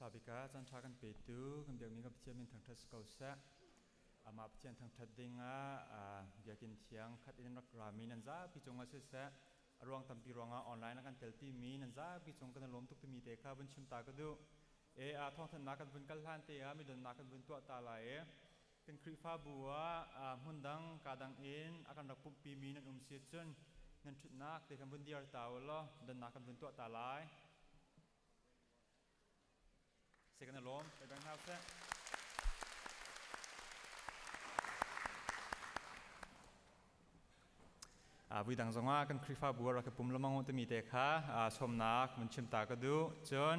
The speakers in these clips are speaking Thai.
Sabikaจันทรากันเปิดดูกันเบียกมีกับเชียมินทางทัศกาษะมาเชียนทางทัดดิงเบียกินเชียงคัดอินรักรามีนันจ้าพิจงอาศัยเสรวงทำปีรวงออนไลน์นักการเตลตีมีนันจ้าพิจงกันล้มทุกที่มีเตะข้าบนชิมตากระดูท้องถนนักกันบนกัลลันเตะมีเดินนักกันบนตัวตาไหลเป็นคริฟ้าบัวหุ่นดังกาดังอินอาการรักปุ๊บปีมีนันเสียจนนันชุดนักเตะกันบนเดียร์ตาวล้อเดินนักกันบนตัวตาไหลเสกันล้มไปแบงค์เฮาส์วิดังจังว่ากันคริฟ้าบัวรักปุ่มละมังวันมีเตะขาชมนักมันชิมตากระดูจน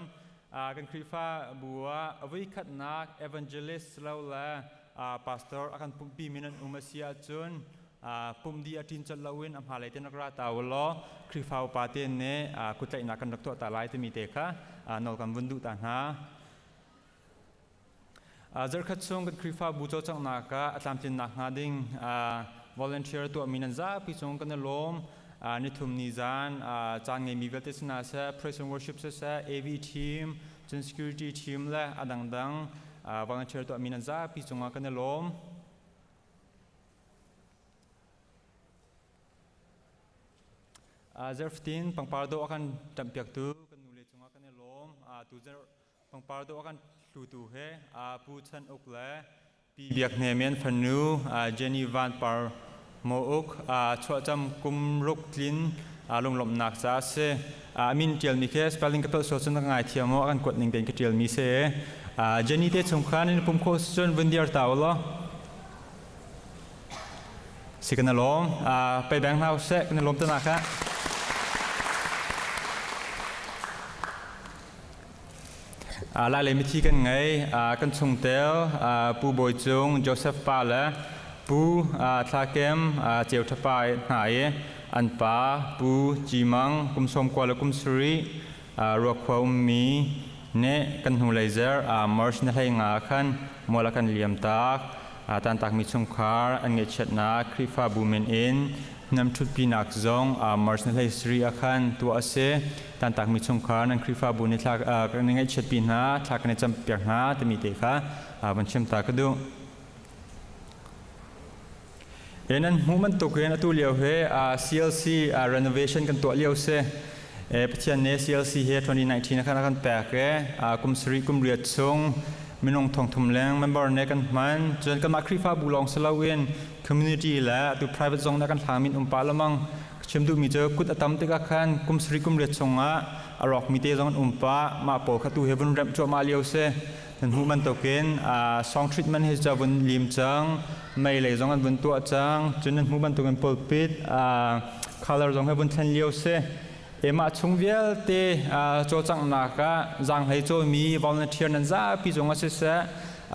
กันคริฟ้าบัววิคัดนัก Evangelist เราและPastor อาการปุ่มปีมินันอุมาเซียจนปุ่มดีอาทินจัดละวินอำหาเลเตนกราตาวล้อคริฟ้าปาเตนเนกุจัยนักกันรักตัวตาลายที่มีเตะขานอลกันวันดุตาหาจรขัดส่งกันคริฟ้าบูโจจังนักตามจินนักงาดิ้งvolunteer ตัวมีนันจ้าพิจงกันล้มนิทุมนิจานจางเงมีเวลเทสนาเซ่ praise and worship เซ่ AV team จน security team และดังvolunteer ตัวมีนันจ้าพิจงกันล้มเจอร์ฟินปังปาร์โดอากันจำเปียกตูกันนูเลจงกันล้มตูเจอร์ปังปาร์โดอากันตูเฮผู้ชันอกเล่ปีเบียกเนเมียนฟันนูเจนีวันปาร์โมอกชัวจำกุมรุกลินลงหลบหนักจ้าเซมินเทียลมีเคส spelling กับโซนต่างๆเทียมกันกดหนึ่งเป็นกับเทียลมีเซเจนีเตสงครามในปุ่มโคสจนวันเดียร์ตาวล้อสิกันล้มไปแบงค์เฮาส์เซกันล้มตัวนะคะลายเลมิที่กันไงกันชงเตลปูบอยจงโจเซฟปาเลปูทาเกมเจียวทปายหายอันปาปูจีมังกุมสมกวาลกุมสรีรัวความีเนกันหูเลเซอร์มาร์ชนั่นให้งาขันมอลกันเลียมตากตันตักมิชงคาร์อันเงชัดนาคริฟาบูเมนอินนำชุดปีนักจงมาร์ชนั่นให้สรีอาขันตัวเสตันตักมิชงคาร์นันคริฟาบูนิทากกันเงชัดปีนาทากกันจำเปียกนาตมีเตค่ะบัญชีมตากระดูนั้นมูมันตกเห็นตัวเลี้ยวเฮCLC renovation กันตัวเลี้ยวเซ่ปัจจุบันนี้ CLC เฮ2019นะครับกันแปลกกุมสรีกุมเรียดซงมินงทองทุ่มแรงมันบอร์เนกันมันจนกันมาคริฟ้าบุลองสลาเวน community และตัว private zone นักการทางมินปาละมังเชื่อมดูมีเจอกุดอัตมติกาขันกุมสรีกุมเรียดซงอารอกมีเตจงปามาโปขัตุเฮวันเรมจัวมาเลี้ยวเซ่นั้นหูมันตกเห็นsong treatment ให้จะวันลิมจังไม่เลยจงกันวันตัวจังจนนั้นหูมันตกเป็น pulpit color จงให้วันทันเลี้ยวเสมาชงเวลเตโจจังนักจังให้โจมี volunteer นั้นจ้าพี่จงอาศัยเส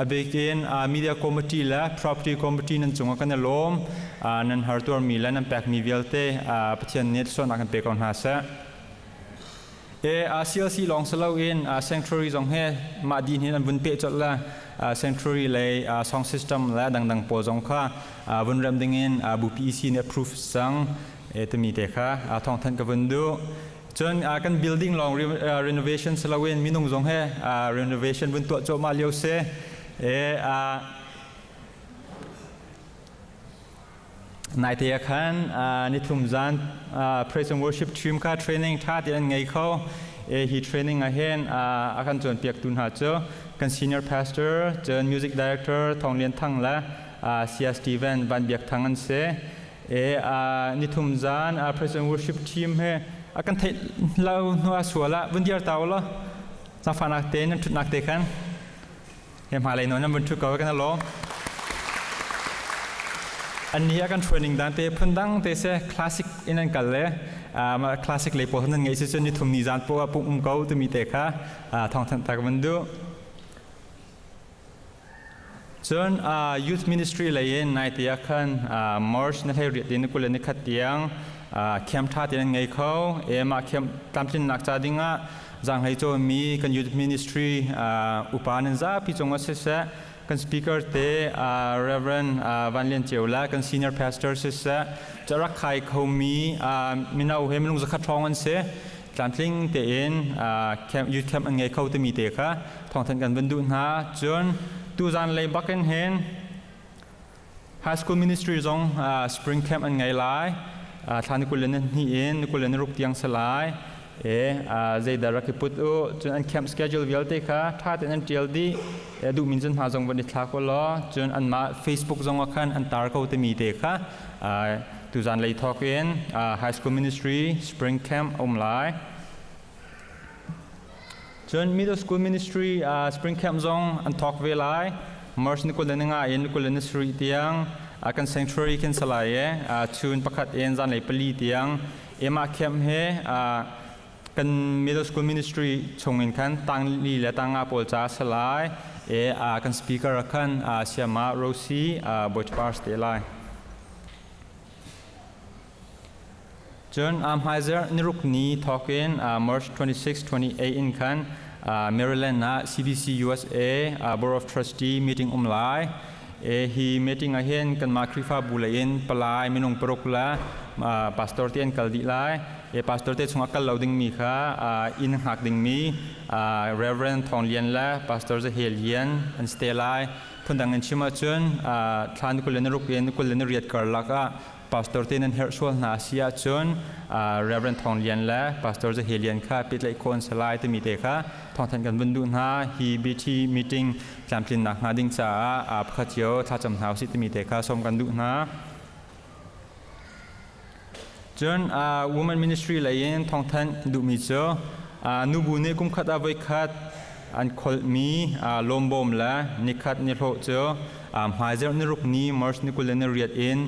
เบกินmedia committee และ property committee นั้นจงกันล้มนั้น hardware มีและนั้นแปลกมีเวลเตประเทศนี้ส่วนนักการเปกอนหาเสCLC ลองสลาวิน sanctuary จงให้มาดีนี่นั่นบุญเปจดละ sanctuary เลย sound system และดังๆปอจงค่ะบุญเริ่มดึงอินบุ PEC เนี่ย proof สังจะมีเด็กค่ะท้องท่านกับบุญดูจนกัน building ลอง renovation สลาวินมินุงจงให้ renovation บุญตัวโจมาเลียวเซนายเทียขันนิทุมจันpraise and worship team ค่ะ training ท่าที่นั่นไงเขาhe training อาเห็นอาการจวนเปียกตุนหาเจอกัน senior pastor เจอ music director ทองเลียนทั้งและเสีย Steven บันเบียกทั้งนั้นเสนิทุมจันpraise and worship team เฮอาการเทเราหนัวสัวละวันเดียวเต่าละนักฟังนักเต้นนักทุนนักเตะกันเห็นมาเลยน้อยนั่นบนชุดเก่ากันนะล้ออันนี้อาการเทรนนิ่งดันเตะพื้นดังเตะเสคลาสสิกอินนั่นกันเลยมาคลาสสิกเลยพอท่านไงเช่นนี้ทุ่มนิจานพวกปุ่มเก่าตัวมีเตะค่ะทองทันตากมันดูส่วน youth ministry เลยนายเตียขันmarch นั่นให้เรียนนักกุลนิขัดเตียงเข้มท่าเตียงไงเขามาเข้มตามที่นักจ่าดิ่งจังให้โจมีกัน youth ministry อุปนิจาพิจงว่าเสกัน speaker เตReverend Van Lian Ceu และกัน senior pastor เสจะรักใครเขามีมินาเฮมิลุงจะคัดทองอันเส ตามทิ้งเตอินแคมยูแคมอันไงเข้าตัวมีเตะค่ะท้องทันกันบรรดุนะจนตูจานเลยบักเก็นเห็น High School Ministry จงSpring Camp อันไงหลายท่านนิคุลเลนนี่เองนิคุลเลนรุกเตียงสลายใจดารักพุทธจนอัน Camp Schedule วิลเตะค่ะถ้าแต่นั้นเจลดีดูมินจนหาจงวันนี้ทักว่าล้อจนอันมา Facebook จงว่าคันอันตาร์เข้าตัวมีเตะค่ะตูจานเลยทอกเอง High School Ministry Spring Camp หลายจน Middle School Ministry Spring Camp จงอันทอกเวลาMars ni kulen nga in kulen sri tiang akan sanctuary kin salaye chun pakhat en zan lei pali tiang ema khem he kan middle school ministry chongin khan tang li la tanga pol cha salai kan speaker khan siama rosi boch pars te lai John Heiser niruk ni talkin March 26 28 in khan Maryland na CBC USA Board of Trustee meeting lai he meeting ahen kan makrifa bulain palai minung perokla pastor tian kaldi lai pastor te chunga kal loading mi kha in hak ding mi Reverend Thawngthachim la pastor ze helian an stay lai phundang an chima chun thlan kulen rukien kulen riat karlaka pastor te nan hersual na sia chun Reverend Thawngthachim la pastor ze helian kha pit lai kon salai te mi te kha thong than kan bundu na hi BT meeting champlin nak na ding cha phachio tha cham hau si te mi te kha som kan du na chun woman ministry lain thong than du mi cho nu bu ne kum khat avai khat an khol mi lombom la nikhat ni tho cho Heiser ni ruk ni Mars ni kulen riat in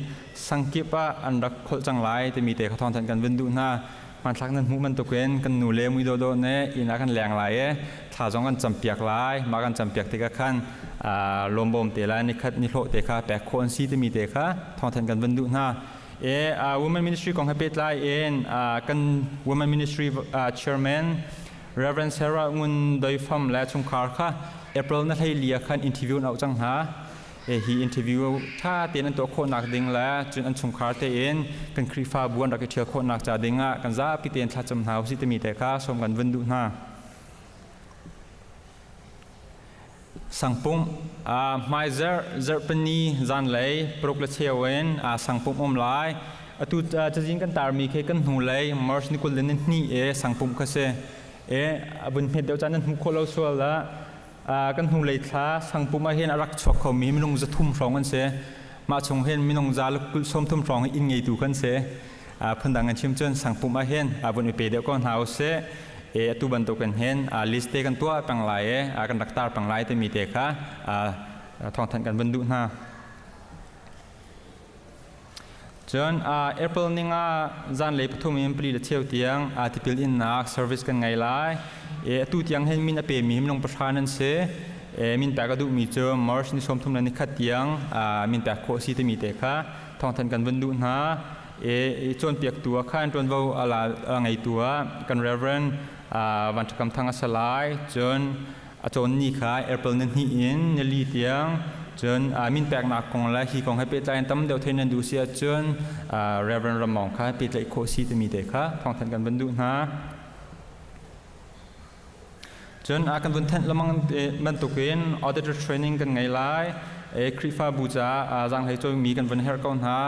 sangkipa an rak khol changlai te mi te kha thong than kan bundu naมันทักนั้นหูมันตกเวนกันหนูเลี้ยมุยโดโดเนี่ยอินากันแรงไหลถ้าจงกันจำเปียกไหลมากันจำเปียกที่กันขั้นลมบ่มเตะนี่คัดนี่โลเตะค่ะแปะโคนซีจะมีเตะค่ะทองทันกันบรรดุนะWomen Ministry ของ Happy ไลน์กัน Women Ministry Chairman Reverend Sarah งุนโดยฟัมและชงคาร์ค่ะ April นั่นให้เลียคันอินทิวิวเอาจังหาhe interview ถ้าเตียนตัวโคนักดิ่งแล้วจนอันชงคาร์เตียนกันครีฟ้าบวนรักเทียโคนักจ่าดิ่งกันจ้าพิเตียนทัดจำหาวสิตมีแต่ข้าสมกันวันดุนาสังปุ่มไมเซอร์เซอร์ปนีจันเลยปลุกเลเชียเวนสังปุ่มลายตุจะยิงกันตามีเคกันหูเลยมาร์ชนิโคลเลนนี่สังปุ่มก็เสบุญเพชรเดียวจันนั้นหูโคลส่วนละกันหูเลยท้าสังปุ่มมาเห็นรักชกเขามีมินงจะทุ่มฟองกันเสมาชงเห็นมินงจาลุกส้มทุ่มฟองอินไงตูกันเสพันดังกันชิมจนสังปุ่มมาเห็นบุญไปเดียวก็หาวเสตุบันตุกันเห็นลิสต์กันตัวปังไหลกันรักตาปังไหลแต่มีเด็กค่ะทองทันกันบรรดุนะจนApril นี่ง่าจันเลยปฐมอินปรีเที่ยวเตียงที่พิลอินนักเซอร์วิสกันไงไล่ตู้เตียงเห็นมินเปมีมินงประธานนั่นเสมินแปกกระดูมีเจอมาร์ชนิสมทุมนันนิขัดเตียงมินแปกโคซีแต่มีเด็กค่ะทองทันกันบรรดุนะจนเปียกตัวข้านจนว่าอะไรไงตัวกัน Reverend วันกรรมทางสลายจนนี่ค่ะแอปเปิลนั่นนี่อินเนลีเตียงจนมินแปลกหนักของและฮีของให้เป็นใจตั้มเดียวเทนันดูเสียจนReverend ระมองค่ะเป็นใจโคซีจะมีเด็กค่ะทองทันกันบรรดุนะจนกันบนทันละมังบรรทุกเอง auditor training กันไงไล่คริฟ้าบูจาจังให้ช่วยมีกันบนเฮอร์ก่อนฮะ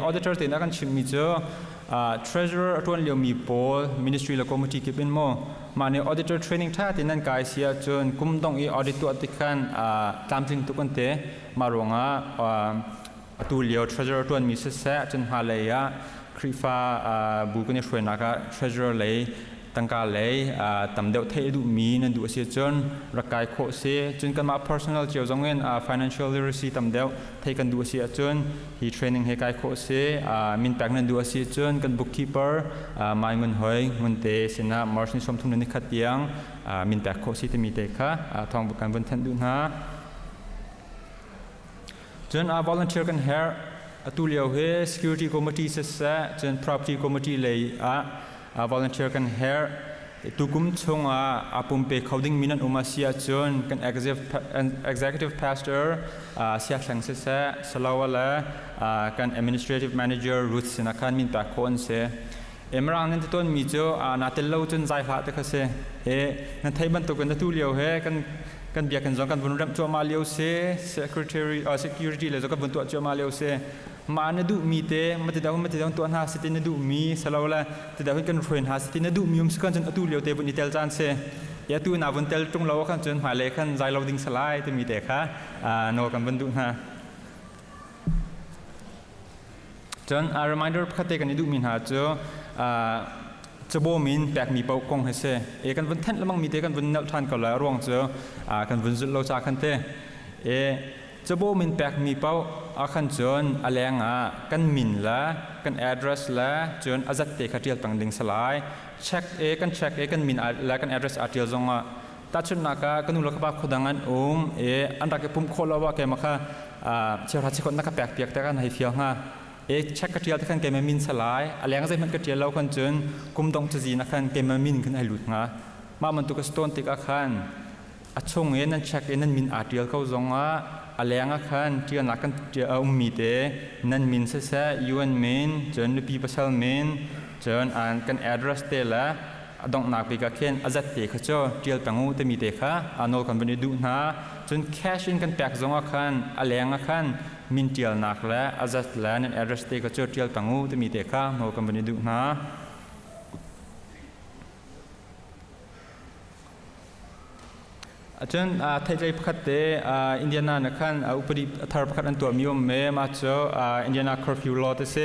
auditor เต็นกันชิมมีเจอtreasurer ตัวเลี้ยวมีโพล ministry และ committee เก็บเป็นโมมาใน auditor training ท่าที่นั่นกายเสียจนกุมต้องaudit ตัวติกันตามจริงทุกคนเตะมารวงตัวเลี้ยว treasurer ตัวมีเสียจนหาเลยคริฟ้าบุกในช่วยนัก treasurer เลยตั้งการเลยตำเดียวเทดูมีนั่นดูเสียจนรักกายโคเสียจนกันมา personal เจียวจงเงินfinancial literacy ตำเดียวเทกันดูเสียจน he training ให้กายโคเสียมินแปกนั่นดูเสียจนกัน bookkeeper ไม่เงินหอยเงินเตะสินะมาร์ชนิสมทุนนั่นขัดยังมินแปกโคเสียจะมีเตะค่ะทองบุกการบนทันดูนะจนvolunteer กัน hair ตุเลียวเฮ security committee เสียจน property committee เลยvolunteer กัน hair ตุกุมชงปุ่มเปเขาดิ้งมินันอุมาเสียจนกัน executive pastor เสียแข่งเสียสลาวละกัน administrative manager รุตสินะคันมินปากคนเสีย มรังนั่นต้นมีเจ้านาเตลโลจนใจพระแต่เขาเสนั่นไทยบรรทุกกันตัวเลี้ยวกันเบียกันจงกันบุญรับจัวมาเลี้ยวเส secretary security เลยจงกันบุญตัวจัวมาเลี้ยวเสมาเนดูมีเตมาติดาวตัวหาสิตินดูมีสลาวละติดาวกันเฟรนหาสิตินดูมีสกันจนตัวเลี้ยวเตบุญอิตาลจานเสตัวนาบุญเตลตรงเราขันจนหายเลยขันใจเราดิ้งสลายตัวมีเตค่ะโนกันบุญดูฮะจนreminder พัดเตกันดูมีหาเจ้าจะบ่มินแปลกมีเป้ากงให้เสกันวันท่านละมั่งมีเตกันวันนับทันก็แล้วร่วงเจ้ากันวันจุดเราจากกันเตจะบ่มินแปลกมีเป้าขันจนอะไรงกันมินละกัน address ละจนอาจัดเตขัดเรียลปังดิ่งสลายเช็คกันมินละกัน address อาเทียลจงตัดชุดนักกันนุลกบ้าขดังอันอันรักปุ่มโคลว่าแกมาค่ะเชื่อรัชคนนักแปลกเปียกแต่กันให้เที่ยวเช็คกระเทียมที่ขันเกมมินสลายอะไรงั้นจะมันกระเทียมเราคนจนกุมตรงจะจีนักขันเกมมินขึ้นให้หลุดมามันตุกสโตนติกอาขันชงนั่นเช็คนั่นมินอาเทียลเขาจงอะไรงั้นขันที่นักขันที่มีเตนั่นมินเสียยูเอ็นมินจนปีพัสดุมินจนกันแอดเดรสเตละดงนักปีกเขียนอาจัดเตะเขาเจ้าเทียลตังอูเตมีเตค่ะโนกันเป็นดูจนแคชอินกันแปลกจงขันอะไรงั้นขันมินเทียลนักและอาจัดและนั่นแอดเดรสเตะเขาเจ้าเทียลตังอูเตมีเตค่ะโนกันเป็นดูอาจารย์ไทยใจพัดเตอินเดียนานะครับอุปดิษฐานพัดอันตัวมีอมเมมาเจออินเดียนาคอร์ฟิวลอเตเซ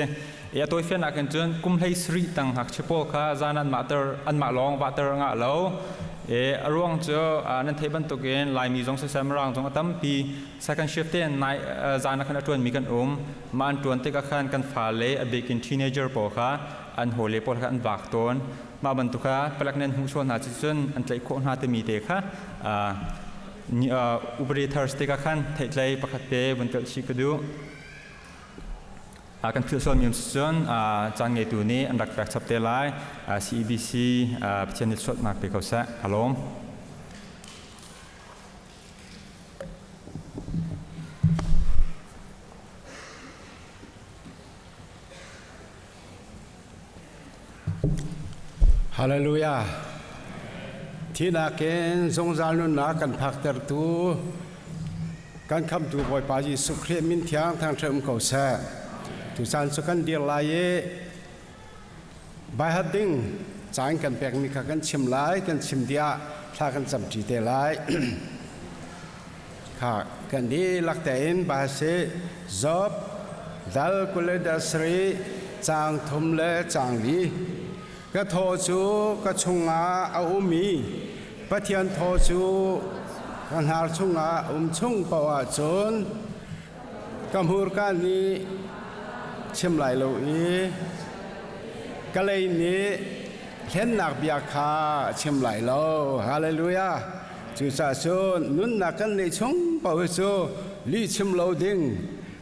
ตัวเฟียนักกันจนกุมให้สรีตังหักเฉพาะค่ะจานันมาเตอร์อันมาลองวัตเตอร์งะแล้วร่วงเจอนั่นไทยบรรทุกเองลายมีจงเสมรังจงตั้มปี second shift เต้นในจานักขันตัวมีกันมาอันตัวเตกขันกันฟ้าเล่เบกินทีเนเจอร์ปอค่ะอันโหเล่ปอค่ะอันวักต้นมาบรรทุกค่ะเปลักนั้นหูชวนหาจิตจนอันใจโคหาเตมีเตค่ะอุปริธาสติกขันไทยใจประคัตเตบรรทุกชิกดูกันพิจารณามีส่วนจังเงตัวนี้อันดับแรกสัปดาห์ไลCEBC พิจารณาสดมากไปเขาซะฮัลโหลฮาเลลูยาที่นักเก็นทรงจารุณากันพักเตอร์ตูการคำดูบ่อยปาจิสุขเรียมินเทียงทางเชิมเขาแซ่ทุสานสุกันเดียร์ลายใบฮัดดิ้งจางกันแปลกมีกันชิมลายกันชิมเดียถ้ากันจำจีเตลายค่ะกันดีลักแต่อินบาเซจอบดัลกุเลดัสรีจางทุมเลจางลีก็โทจูก็ชงอาเอามีปะเทียนโทจูกันหาชงอาชงปวาจนกำหูกันนี้เชื่อมไหลโลอีก็เลยนี้เห็นนักบิอาคาเชื่อมไหลโลฮาเลลูยาจุดสะสมนุ่นนักกันในชงปวาจูลีเชื่อมโลดิ้ง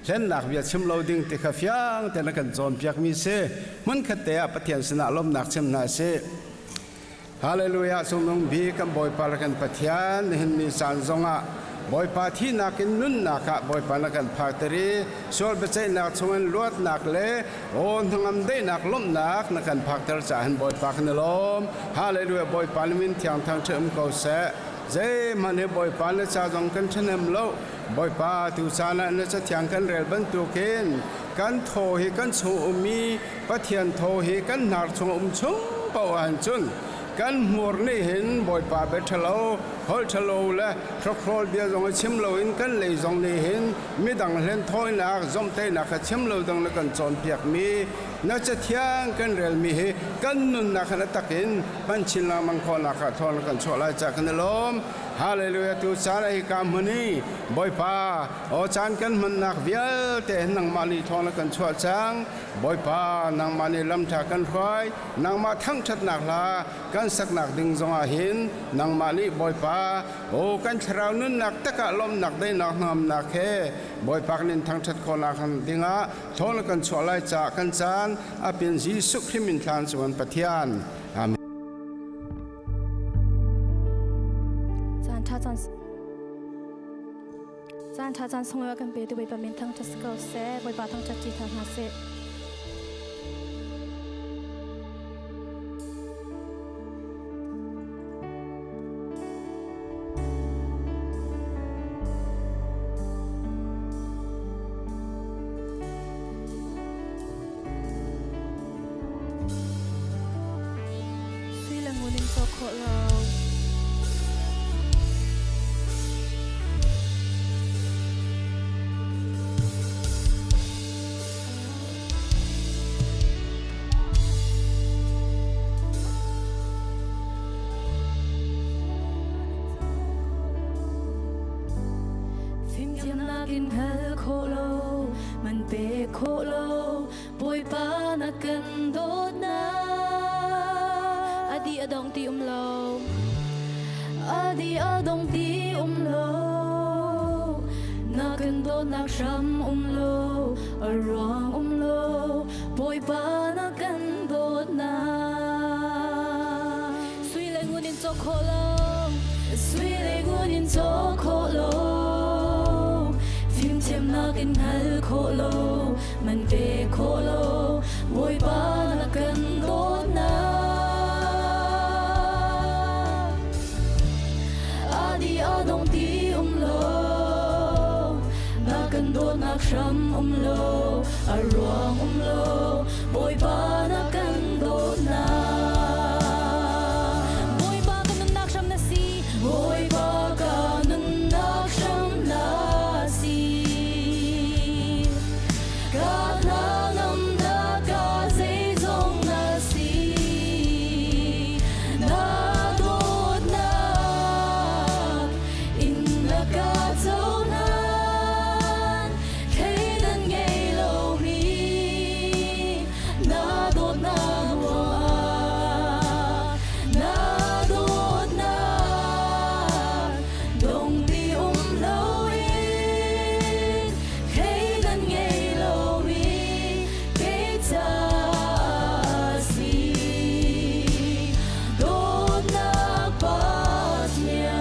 เช่นนักวิชมเราดึงติดขับยังแต่นักจนเปียกมีเสมันขัดแต่ปะเทียนสนาลมนักเชื่อมนาเสฮาเลลูยาทรงนงบีกันบ่อยปากันปะเทียนเห็นนิสานทรงอ่ะบ่อยปาที่นักนุ่นนักบ่อยปานักกันพักตรีส่วนเบเจนักทรงลวดนักเล่โอนทั้งอันได้นักลมนักนักกันพักตรีจะเห็นบ่อยปากันลมฮาเลลูยาบ่อยปาลิมินเทียงทางเชื่อมเขาเสเจมันให้บ่อยปาและจะจงกันเช่นนั้นโลบ่อยปาตุสานะนั่นจะเถียงกันเรื่องบรรทุกเองกันโทให้กันชงมีปะเทียนโทให้กันหนักชงชงเป่าหันจุนกันหัวนี่เห็นบ่อยปาเบทโลฮอลทโลและทรครอลเบียจงชิมโลอินกันเลยจงนี่เห็นมีดังเล่นถอยนักจอมเตนักชิมโลดังนักกันจอนเปียกมีน่าจะเถียงกันเรื่องมีเหกันนุนนักนักตักอินบัญชีละมังคนักทอนกันชั่วลายจากกันลมฮาเลลูยาตุสาระฮิกามนี่บ่อยปาโอจานกันมันนักเวียแต่นังมาลีทอนกันชั่วจังบ่อยปานังมาลีลำทากันคอยนังมาทั้งชัดนักลากันสักนักดึงจงอาหินนังมาลีบ่อยปาโอกันชราวนุนนักตะกะลมนักได้นักนำนักเฮบ่อยปากนินทั้งชัดคนนักดิงะทอนกันชั่วลายจากกันจานอาเป็นยีสุขริมินทานสวรรค์ปะเทียนอาเมนจานทรงว่ากันเปตัวไปเป็นทั้งจัสเกลเซ่บอยปาทั้งจัดจีทางหาเซ่ cho khổ lâu phim tiêm na kinh hal khổ lâu mình bê khổ lâu bồi ba na cần đốt na adi adong ti lâu adi adong ti lâu na cần đốt na sham lâu arong lâu bồi ba na cần đốt na suy lên nguồn in cho khổ lâu suy lên nguồn in cho khổ lâu phim tiêm na kinh hal khổ lâu mình về khổ lâu bồi ba na cần đốt na adi adong ti lâu na cần đốt na sham lâu arong lâu bồi ba na cần đốt na bồi ba cần na sham na si bồi ba cần na sham na si God na nam na ka zay zong na si na đốt na in na ka zau nan kay dan ngay lâu mi na đốt na hoa na đốt na dong ti lâu in kay dan ngay lâu mi kay ta si đốt na Pathian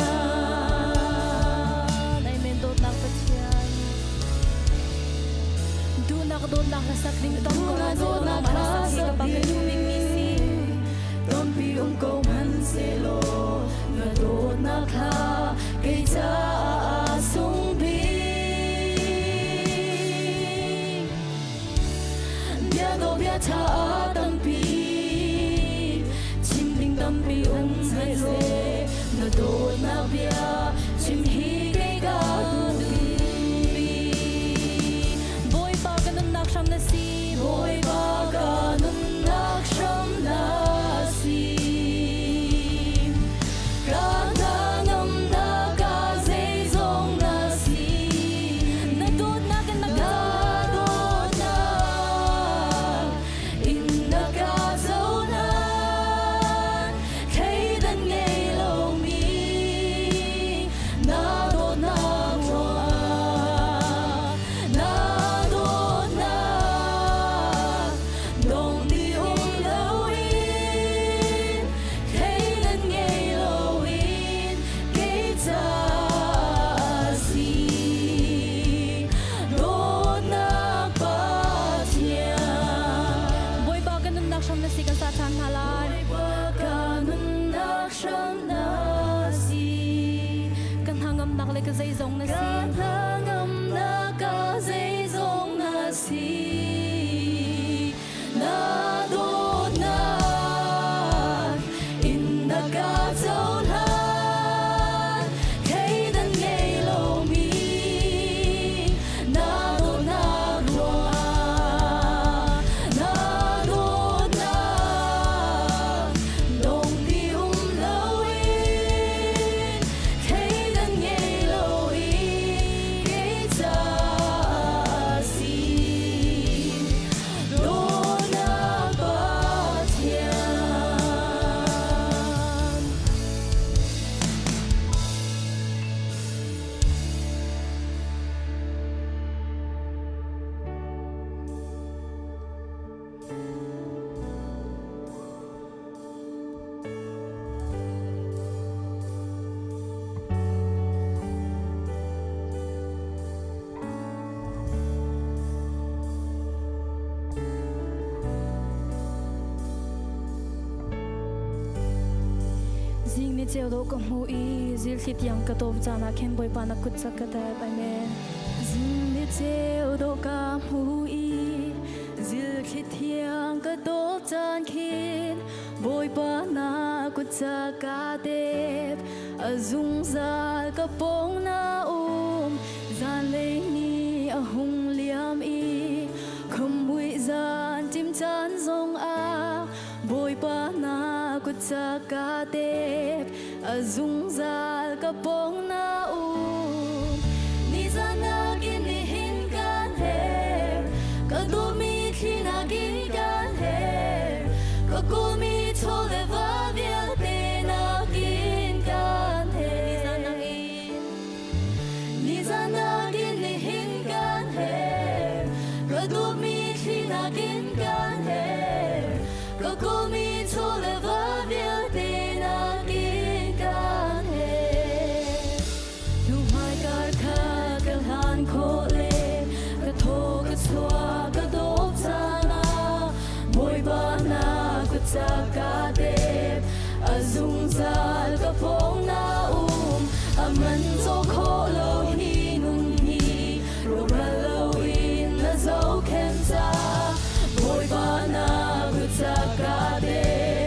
amen đốt na Pathian đốt na sa ding tong ko na đốt na sa sa bakit humingisi tong pi câu man se lo na đốt na kha kay ta sung bi bia do bia cha tam pi chim ding tam pi sai lo na đốt na bia chim hi kay ga boy pa ka nun nak sham na si boy pa ka nun nak sham na si ka na nam na ka zay zong na si na đốt na ka na đốt na in na ka zau na kay dan ngay lâu mi na đốt na hoa na đốt na dong ti lâu in kay dan ngay lâu in kay ta si đốt na Pathian boy ba ganun nak sham na si kan sa chan halan boy ba ganun nak sham na si kan hangam nak le ka zay zong na si kan hangam na ka zay zong na si na đốt na in na ka zau lan kay dan ngay lâu mi na đốt na hoa na đốt na dong ti lâu in kay dan ngay lâu in kay ta si đốt na Pathian Zing ni cheu do ka mu i zil thit yang ka top chana khem boy pa na kut sak ka ta amen zing ni cheu do ka mu i zil thit yang ka top chan khin boy pa na กุจากาเดบอาซุงซาลกะปงนาซานเลนีอาหุงเลียมอีคำวิจานจิมจานทรงอาบอยปานากุจากาเดบอาซุงซาลกะปงนานิซานากินนิหินกันเฮกะดูมีที่นากินกันเฮกะกูมีโทเลวาเดียเตนากินกันเฮนิซานากินนิหินกันเฮกะดูมีที่นากินกันเฮกะกูมีโทเลวาเดียเตนากินกันเฮดูไม่การคากะลานโคเลกะโทกะสวากะโดบซานาบอยบานากุจากาเดบอาซุงซาลกะพงนาอามันโซโคโลฮีนุนฮีโรราโลอินนาโซเคนซาบอยบานากุจากาเด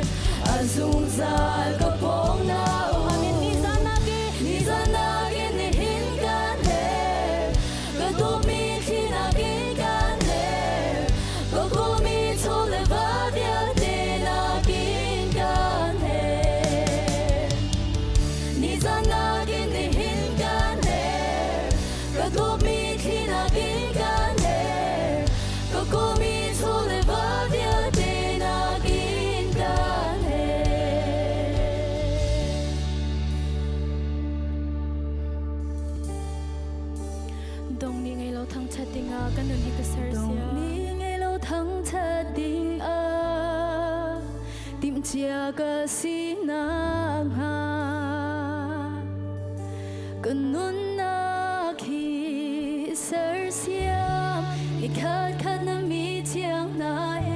บอาซุงซาลกะพงนานิซานากินิหินกันเฮกะดูมีที่นากินกันเฮกะกูมีโทเลวาเดียเตนากินกันเฮนิซานากินนิหินกันเฮกะกูมีที่นากินกันเฮกะกูมีโทเลวาเดียเตนากินกันเฮดงนี้ไงเราทั้งชัดดิงอากันนุนให้กระเสริญเสียดงนี้ไงเราทั้งชัดดิงอาติมเจียกะสีนางหากันนุนนาคีเสริญเสียมอีกคัดน้ำมีเทียงนาเอ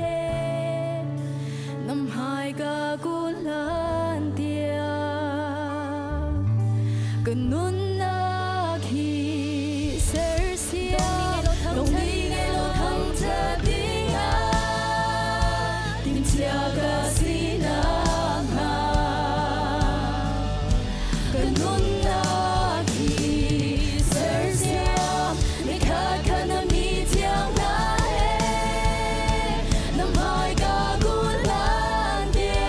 น้ำหายกะกุลันเดียกันนุนนาคีเสริญเสียมดงนี้ไงเราทั้งชัดดิงอาติมเจียกะสีนางหากันนุนนาคีเสริญเสียมไม่ขาดคันมีเทียงนาเอน้ำหายกะกุลันเดีย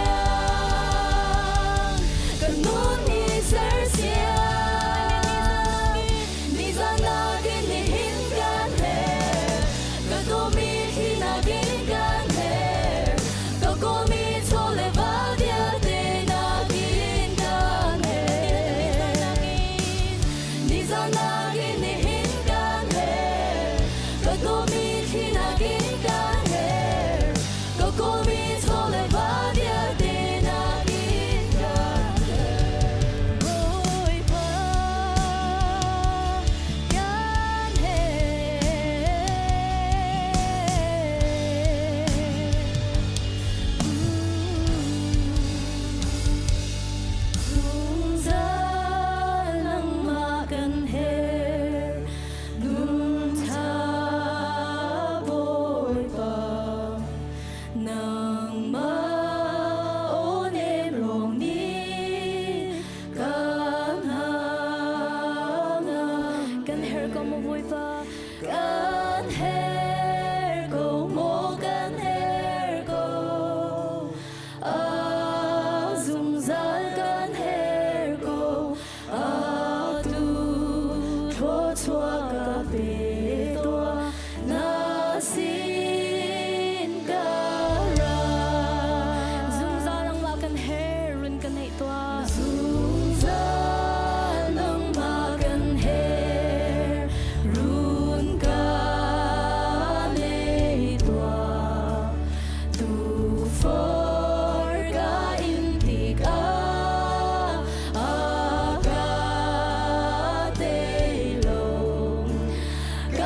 กันนุนนี่เสริญเสียนิซานากินนิหินกันเฮกะดูมีที่นากินกันเฮกะกูมีโทเลวาเดียเตนากินกันเฮนิซานากินนิหินกันเฮกะดูมีที่นากินกันเฮกะกูมีโทเลวาเดียเตนากินกันเฮโอยพากันเฮซุงซาลังมากันเฮนุนทาบอยปานางมาโอเนมลงนี้กันหางากันเฮก็มาบอยปากันเฮก็โมกันเฮก็อาซุงซาลกันเฮก็อาตูโทชัวกะเปตัวนาสินการาซุงซาลังมากันเฮรุนกันให้ตัวซุงซาลังมากันเฮรุนกันให้ตัวตูฟอร์กาอินติกาอากาเตลงก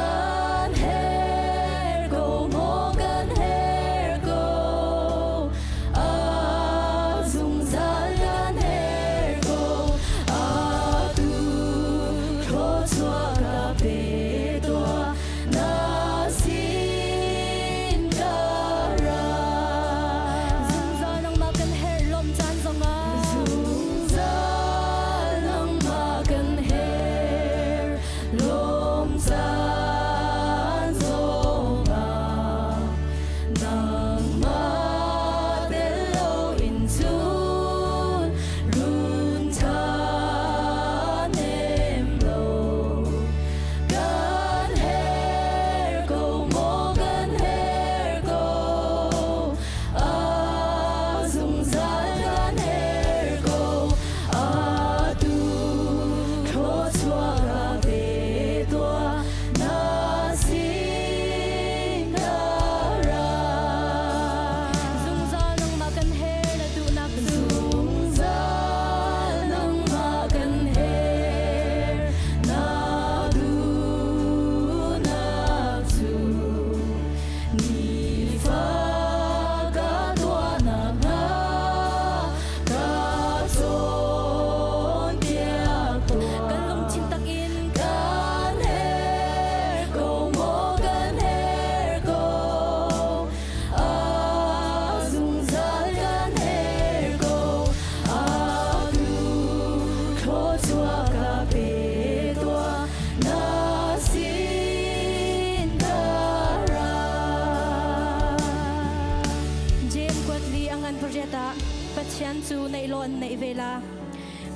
an nei vela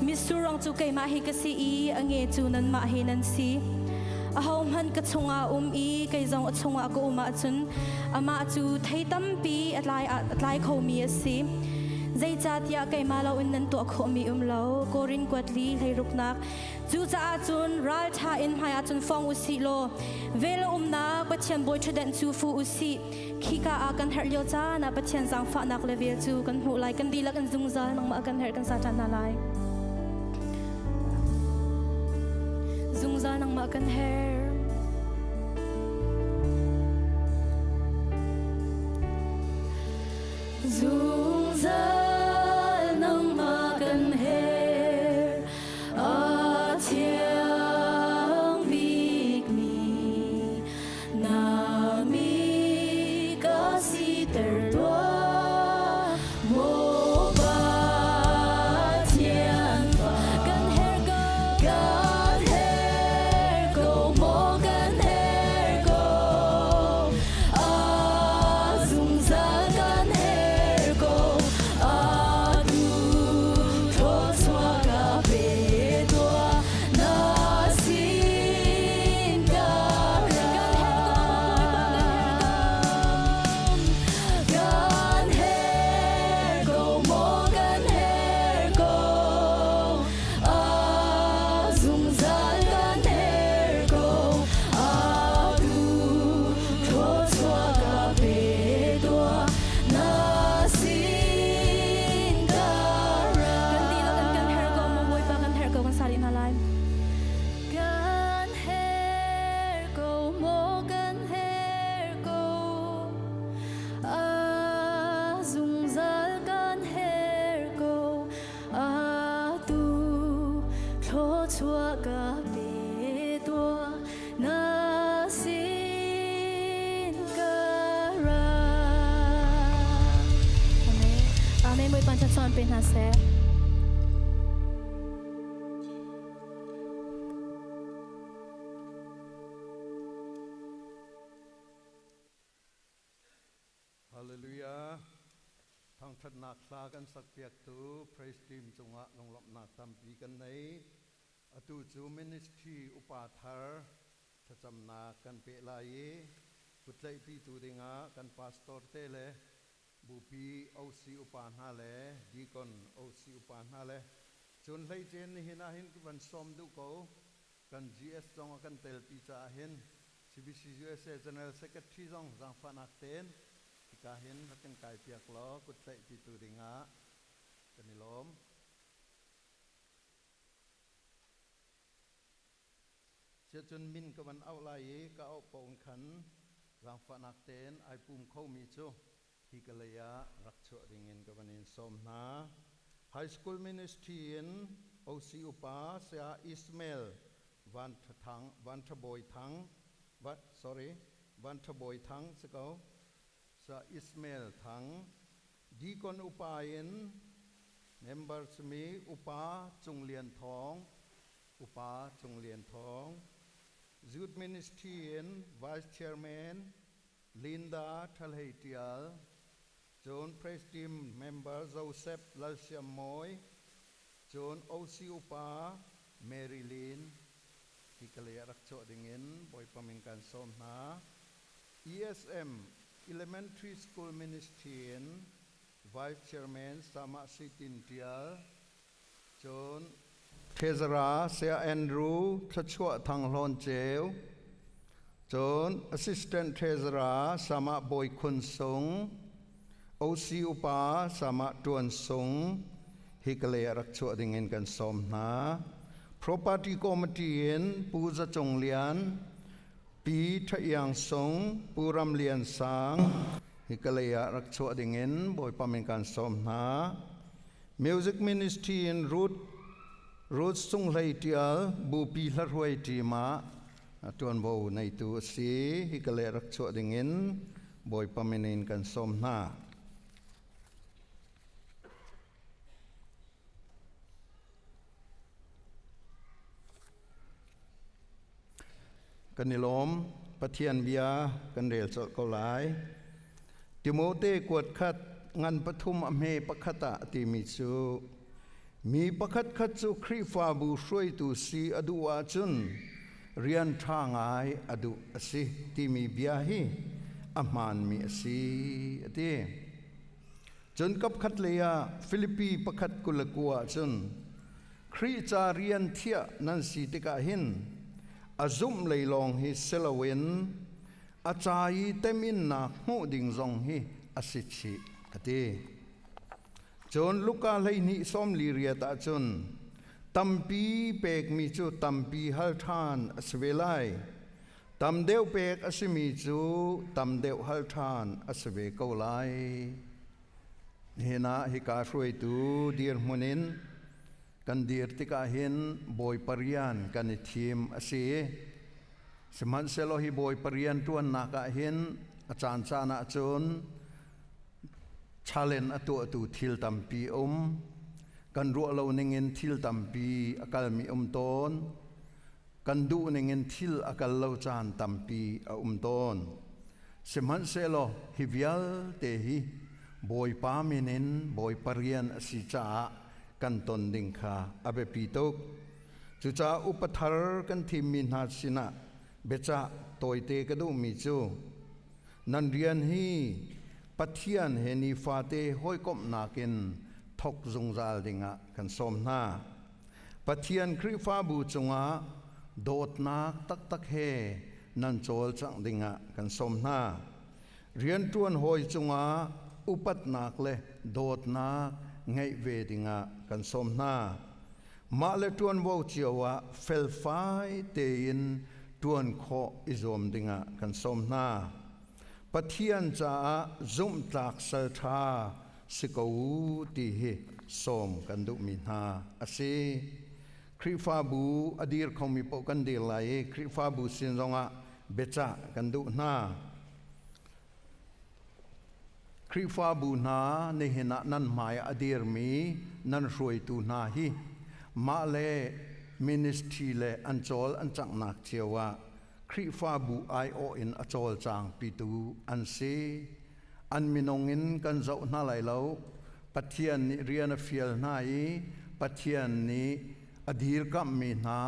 misurang chu keima hi ka si I ange chu nan ma hi nan si a hom han ka chunga I kai zong a chunga ko ma chun ama chu thei tampi atlai kho mi asi zai chatia keima lo in nan to kho mi lo korin kwatli hei ruknak chu cha chun ral tha in haya chun phong usi lo velo na pathian boy thden chu fu usi khika a kan her lyo cha na pathian sang fa nak level chu kan hu lai kan dilak an zung zal nang ma kan her kan satan na lai zung zal nang ma kan her zung zal nang ma kan her a thiang vik mi na mi ka si ter doa mo ba thian fa kan her go mo kan her go a zung zal kan her go a du tho swa ka be doa na sin ka ra kan her go mo kan her go a zung zal kan her go a du tho swa ka be doa na sin ka ra kan tilakan kan her go mo boy pa kan her go kan salin halay kan her go mo kan her go a zung zal kan her go a tu tho chua ka be doa na sin ka ra Amen boy pan cha chon pe na se Hallelujah. Thawngthachim sa kan sakpiak tu praise team chunga longlop na tampi kan nei atu chu ministry upathar thachamna kan pe lai putlai pi tu dinga kan pastor tele bupi OC upanha le deacon OC upanha le chun lai chen ni hina hin kan som du ko kan GS jong kan tel pi cha hin CBC USA General Secretary jong jang fanak ten kahin hatin kai piak lo kutlai pi tu dinga kanilom chun min ka ban au lai ka au pong khan jang fanak ten ai pum kho mi chu hi kalaya rakcho ringin ka banin somna high school ministry in OC upa sia Ismail van thaboy thang sakau sa Ismail thang deacon upain members mi upa Lian Thong youth ministry in vice chairman Linda Thalheitial John praise team member Joseph Lalsiam Moy John OC upa Mary Lynn hikalaya rakcho dingin boy pamingkan somna ESM Elementary School Ministry in Vice Chairman Sama Sitintial John Treasurer Sia Andrew Thachua Thanglon Cheu John Assistant Treasurer Sama Boy Kun Sung OC Upa Sama Tuan Sung hikalaya rakcho dingin kan somna Property Committee in Puza Chonglian Pi Thayang Song Puram Lian Sang hikalaya rakcho dingin boy pamingkan somna Music Ministry in Ruth Sung Laitial Bupi Larwai Tima tuan bo nei tu si hikalaya rakcho dingin boy paminin kan somna kanilom Pathian bia kan rel chol ko lai Timote kwat khat ngan pathum amhe pakhata ti mi chu มีประคัดคัดจุครีฟาบูช่วยตูซีอดุอาจุนเรียนทางไออดุอสิที่มีเบียฮีอามานมีอสิอเตจนกับคัดเลียฟิลิปปีประคัดกุลกัวจุนครีจาเรียนเทียนันสีติกาหินอาซุมเลยลองฮิเซลเวนอาจายเตมินนักหูดิ่งซองฮิอสิชิอเตจนลูกาเลยนิสมลีเรียตาจนตัมปีเปกมีจูตัมปีฮัลทานอสเวลัยตัมเดวเปกอสมีจูตัมเดวฮัลทานอสเวกไลเฮนาฮิกาช่วยตูเดียร์มุนินกันเดียร์ติกาเห็นบอยปริยานกันทีมอสีสมันเซโลฮิบอยปริยานตัวนักเห็นอาจารย์จานาจนชาเลนอตัวทิลตัมปีกันรัวเราเงินทิลตัมปีอากาลมีต้นกันดูเงินทิลอากาลเราจานตัมปีต้นสมันเซโลฮิวิลเตหิบอยปามินินบอยปริยานอสิจากันตนดิงคาอเบปีตุกจุจ้าอุปทารกันทีมินหาสินะเบจ่าตัวเตกดูมิจูนันเรียนฮีปัทยานเฮนีฟาเตห้อยกบนากินทกจงจาลดิงะกันสมนาปัทยานคริฟาบูจงะโดดนักตักเฮนันโจลจังดิงะกันสมนาเรียนจวนห้อยจงะอุปัตนักเลโดดนักไงเวดิงะกันสมนามาเลตวนวาวเจียวะเฟลไฟเตยินตวนโคอิซอมดิงะกันสมนาปัทยันจะจุมตักสัลทาสิกอูตีเฮสมกันดุมินาอาศัยคริฟาบูอดีร์คงมีปกันเดลัยคริฟาบูสินจงะเบจ่ากันดุนาคริฟาบูนาในเฮนะนันหมายอดีร์มีนันรวยตูนาฮีมาเลมินิสทรีเลอันโจลอันจังนักเชียวะคริฟาบูไอโออินอโจลจางปีตูอันเซอันมินงอินกันเจ้าหน้าไหลเลาปัทยันนิเรียนฟิลนาอีปัทยันนิอดีร์กัมมีนา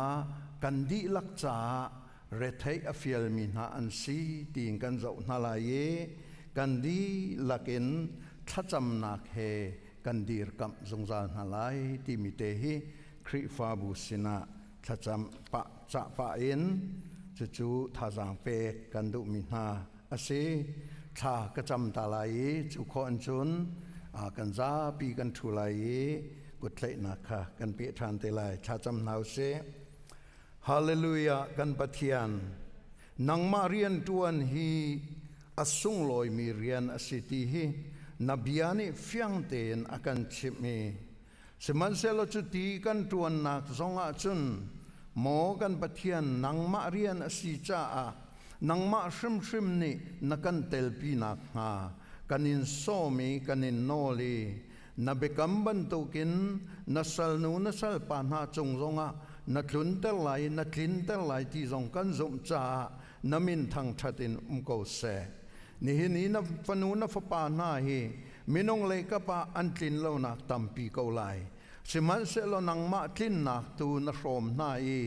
กันดีลักจ่าเรทัยอฟิลมีนาอันซีตีงกันเจ้าหน้าไหลกันดีลักินทัจำนักเฮกันดีร์กัมจงจาหน้าไหลที่มิเตหิคริฟาบูสินะทัจำปะจะปะอินจู่ท่าจางเปกกันดุมินาอาศัยท่ากระจำตาไหลจู่ขอนจุนกันจ้าปีกันทุไหลกุดเลนักค่ะกันเปียทานเตลัยท่าจำนาวเสฮาเลลูยากันปะเทียนนังมาเรียนตวนฮีอสุงลอยมีเรียนอสิติฮีนบียานิฟียงเตนอากันชิมีสมันเซลจุตีกันตวนนักสงอาจุนหมอกันปะเทียนนังมาเรียนอสิจ้านังมาชิมนี่นักกันเตลปีนักฮากันอินโซมีกันอินโนลีนับเบกัมบันตุกินนัสลนูนัสลปานาจงงะนักลุนเตลไหลนักลินเตลไหลที่จงกันจุมจ้านามินทางชัดินโกเซนี่นี่นับฟนูนับปานาฮีมินงเลกปะอันลินเลานักตัมปีเกาไลสิมันเสลนังมาลินนักตูนรมนาอี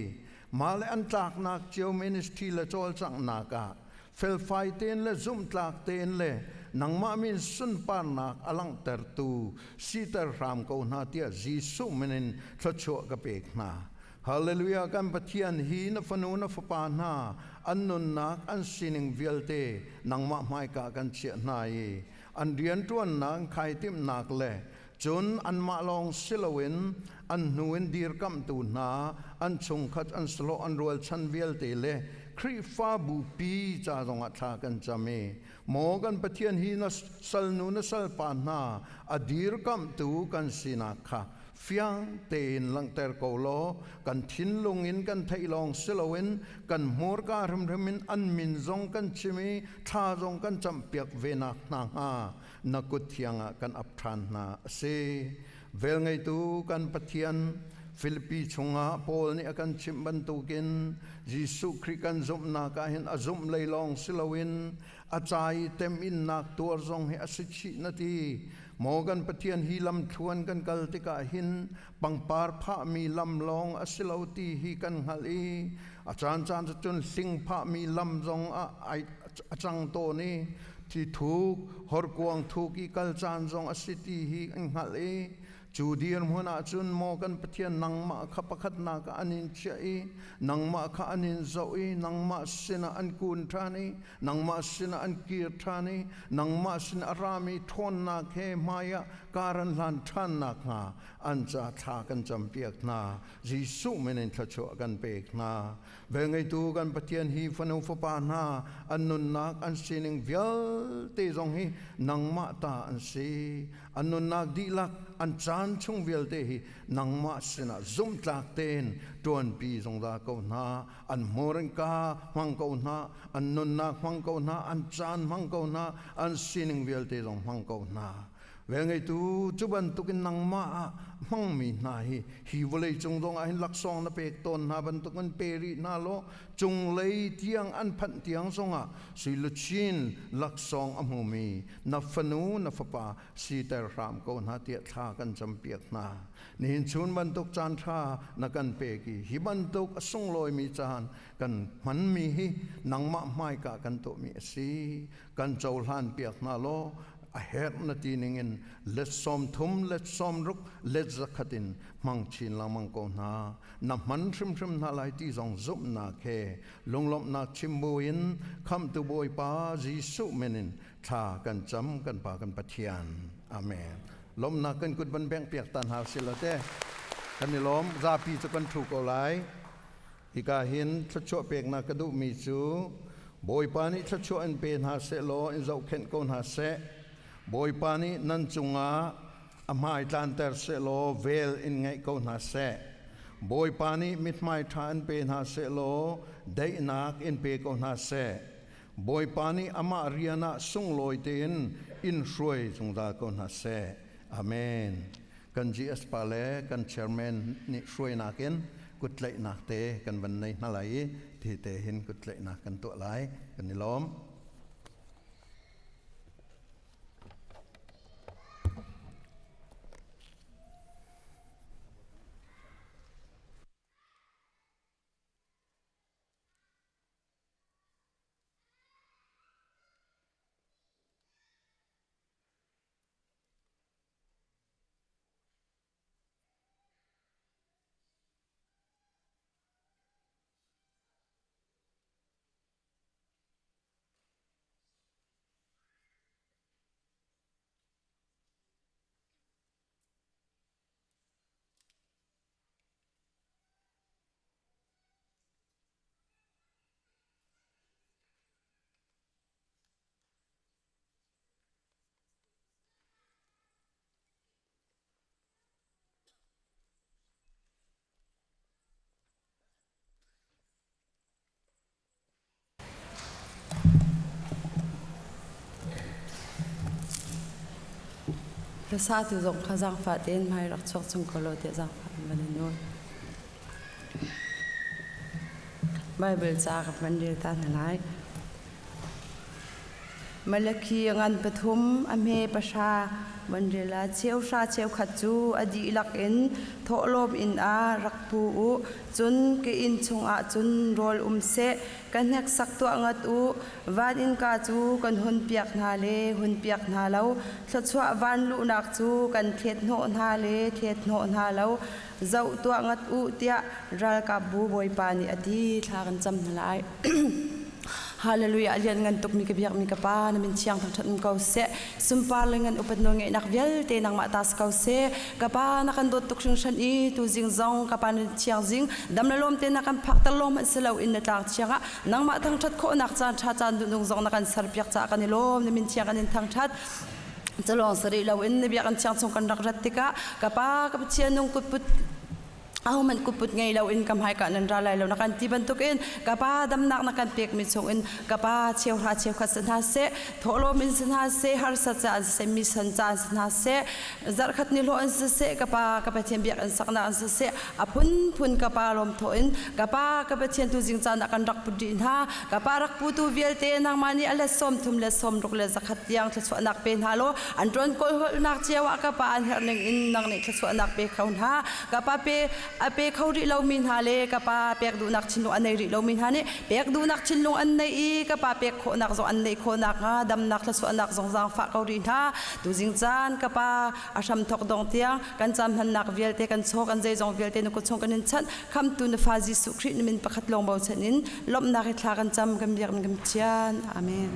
มาเลอันจากนักเจียวมินิสทีละโจลจังนักะเฟลไฟเตนเลซุมตากเตนเลนังมามินสุนปานักอลังเตอร์ตูซีเตอร์รามกูนาเตียจีสุมินินทศวกเปกนาฮาเลลูยากันปะเทียนฮีนฟนูนฟปานาอันนุนนักอันสินิงเวลเตนังมาไมกากันเชียนายอันเรียนตัวนนังไข่ติมนักเลจนอันมาลองสิลวินอันนูนดีร์กัมตูนาอันชงขัดอันสโลอันรัวชันเวลเตเลคริฟาบูปีจ้าจงอัฐากันจำเมโมกันปะเทียนฮีนัสสัลนูนัสลปานาอดีร์กัมตูกันสินาคาฟียงเตนลังเตอร์โกโลกันทินลงอินกันไทยลองสิลวินกันมอร์การมมินอันมินจงกันชิมีท่าจงกันจำเปียกเวนักนาฮานักุเทียงกันอับทานนาเซเวลไงตูกันปะเทียนฟิลิปปีชงอาโปลนี่กันชิมบันตุกินยิสุคริกันจุมนักเห็นอจุมเลยลองสิลวินอาจายเต็มอินนักตัวจงให้อสิชินาที โมกันปะเทียนฮีลำทวนกันกัลติกาหินปังปาร์พระมีลำลองอสิลาวตีฮีกันฮัลีอาจารย์จะจนสิงพระมีลำจงอาจังโตนี้ที่ถูกหอร์กวงถูกอีกัลจานจงอสิตีฮีกันฮัลีจูเดียร์หัวหน้าจุนโมกันปะเทียนนังมาขับประคัดนักอันนินเชยนังมาข้าอันนินโซอีนังมาสินะอันกุนทานีนังมาสินะอันกีร์ทานีนังมาสินะอารามีทนนักเฮมายะการันลันทันนักนาอันจะทากันจำเปียกนาจิสุเมนินทะโชกันเปียกนาเวงไอตูกันปะเทียนฮีฟันุฟปานาอันนุนนักอันสินิงเวลเตจงฮีนังมาตาอันสีอันนุนนักดีลักอันจานช่วงเวลเตฮีนังมาสินะซุ่มจากเตนตวนปีจงดาเกานาอันโมรังกามังเกานาอันนุนนักมังเกานาอันจานมังเกานาอันสินิงเวลเตจงมังเกานาเวงไอตูจุบันตุกินนังมามังมีนาฮีวเลยจงดงอาหินลักซองนาเปกตนนาบันตุกันเปรีนาโลจงเลยเทียงอันพันเทียงทรงสิลุชินลักซองอโมมีนับฟนูนับฟปาสีแต่รามโกนาเตียทากันจำเปียกนานี่ชุนบันตุกจานทานักันเปกีฮิบันตุกส่งลอยมีจานกันมันมีฮินังมาไม่กะกันโตมีสีกันเจ้าลานเปียกนาโลอาเหตุนาทีนึงเล็ดซอมทุ่มเล็ดซอมรุกเล็ดจักขัดินมังชินละมังโกนานับมันชิมนาลายที่จงจุบนาเคลงลบนาชิมบุยนคำตุบอยปาจิสุเมนินทากันจำกันปากันปะเทียนอาเมนลมนากันกุดบันแบงเปียกตันหาสิละเต้กันนี่ล้มซาปีจะกันถูกเอาไลอีกาหินทัชชัวเปียกนากระดูมีจูบอยปานิทัชชัวอันเป็นหาเสโลอินเจ้าเข็นโกนหาเสบอยปานินันจุงาอามายตันเตอร์เซโลเวลอินไงโกนาเซบอยปานิมิดไมทานเป็นฮาเซโลได้นักอินเปโกนาเซบอยปานิอามาเรียนาสุงลอยเตนอินช่วยจงดาโกนาเซอาเมนกันจีเอสปาเลกันเชอร์แมนนี่ช่วยนักเองกุดเลยนักเตกันวันในนาไหลที่เตเห็นกุดเลยนักกันตัวไหลกันนี่ล้อมพระสาธุทรงข้าจังฟ้าเต้นไม่รักชกจงกโลเตจังฟ้ามันโน้นไบเบิลจากกับมันเดียวกันหลายมาเลคีงันปฐุมอเมประชามันเดลาเชียวชาเชียวขัดจูอดีลักอินโทโลบอินอารักปูอุจุนเกอินชงอาจุนโรลเสกันเฮกสักตัวงัดอุวานอินกาจูกันหุนเปียกนาเลหุนเปียกนาเลาสัตว์วานลุนักจูกันเทศโนนาเลเทศโนนาเลาเจ้าตัวงัดอุเตียรัลกับบูบอยปานีอดีทากันจำหลายฮาเลลูยาเลียนเงินตุกมีกระเบียกมีกระป้านามินเชียงทั้งทั้งเกาเสสุมปาลเงินอุปนงเงนักเวลเตนังมาตาสเกาเสกระป้านักันโดดตุกชิงชันอีตูจิงซองกระป้านิเชียงจิงดำละลมเตนักันพักตะลมมันเสลาอินนักเชียงะนังมาทั้งชัดโคนักจานชาจานดุงซองนักันสารเปียกจากกันลมนามินเชียงกันทั้งชัดจะลองสรีเราอินเบียกันเชียงส่งกันรักรัตติกะกระป้ากับเชียนงกุดปุด ahu man kuput ngay lau in kam hai ka nan ra lai lo nakan ti ban tuk in kapa dam nak nakan pek mi chong in kapa cheu khat san ha se tholo min san ha se har sa cha se mi san cha san ha se zar khat ni lo an se kapa thiam biak an sakna an se apun kapa lom tho in kapa thian tu jing cha nakan rak pu din ha kapa rak pu tu velte nang mani ala som thum le som ruk le zakhat yang thso nak pen ha lo an ron kol hol nak chewa kapa an her ning in nang ne thso nak pe khaun ha kapa pe ape khawri lo min hale kapa pek du nak chin lo anei ri lo min hane pek du nak chin lo an nei kapa pek kho nak zo an nei kho nak ha dam nak la so nak zong zang fa khawri ha tu jing chan kapa asham thok dong tiang kan cham han nak velte kan chok an jei zong velte no ko chong kan chan kham tu na fa ji su khri min pakhat long bo chanin lom na ri thla kan cham gam biak gam chian amen.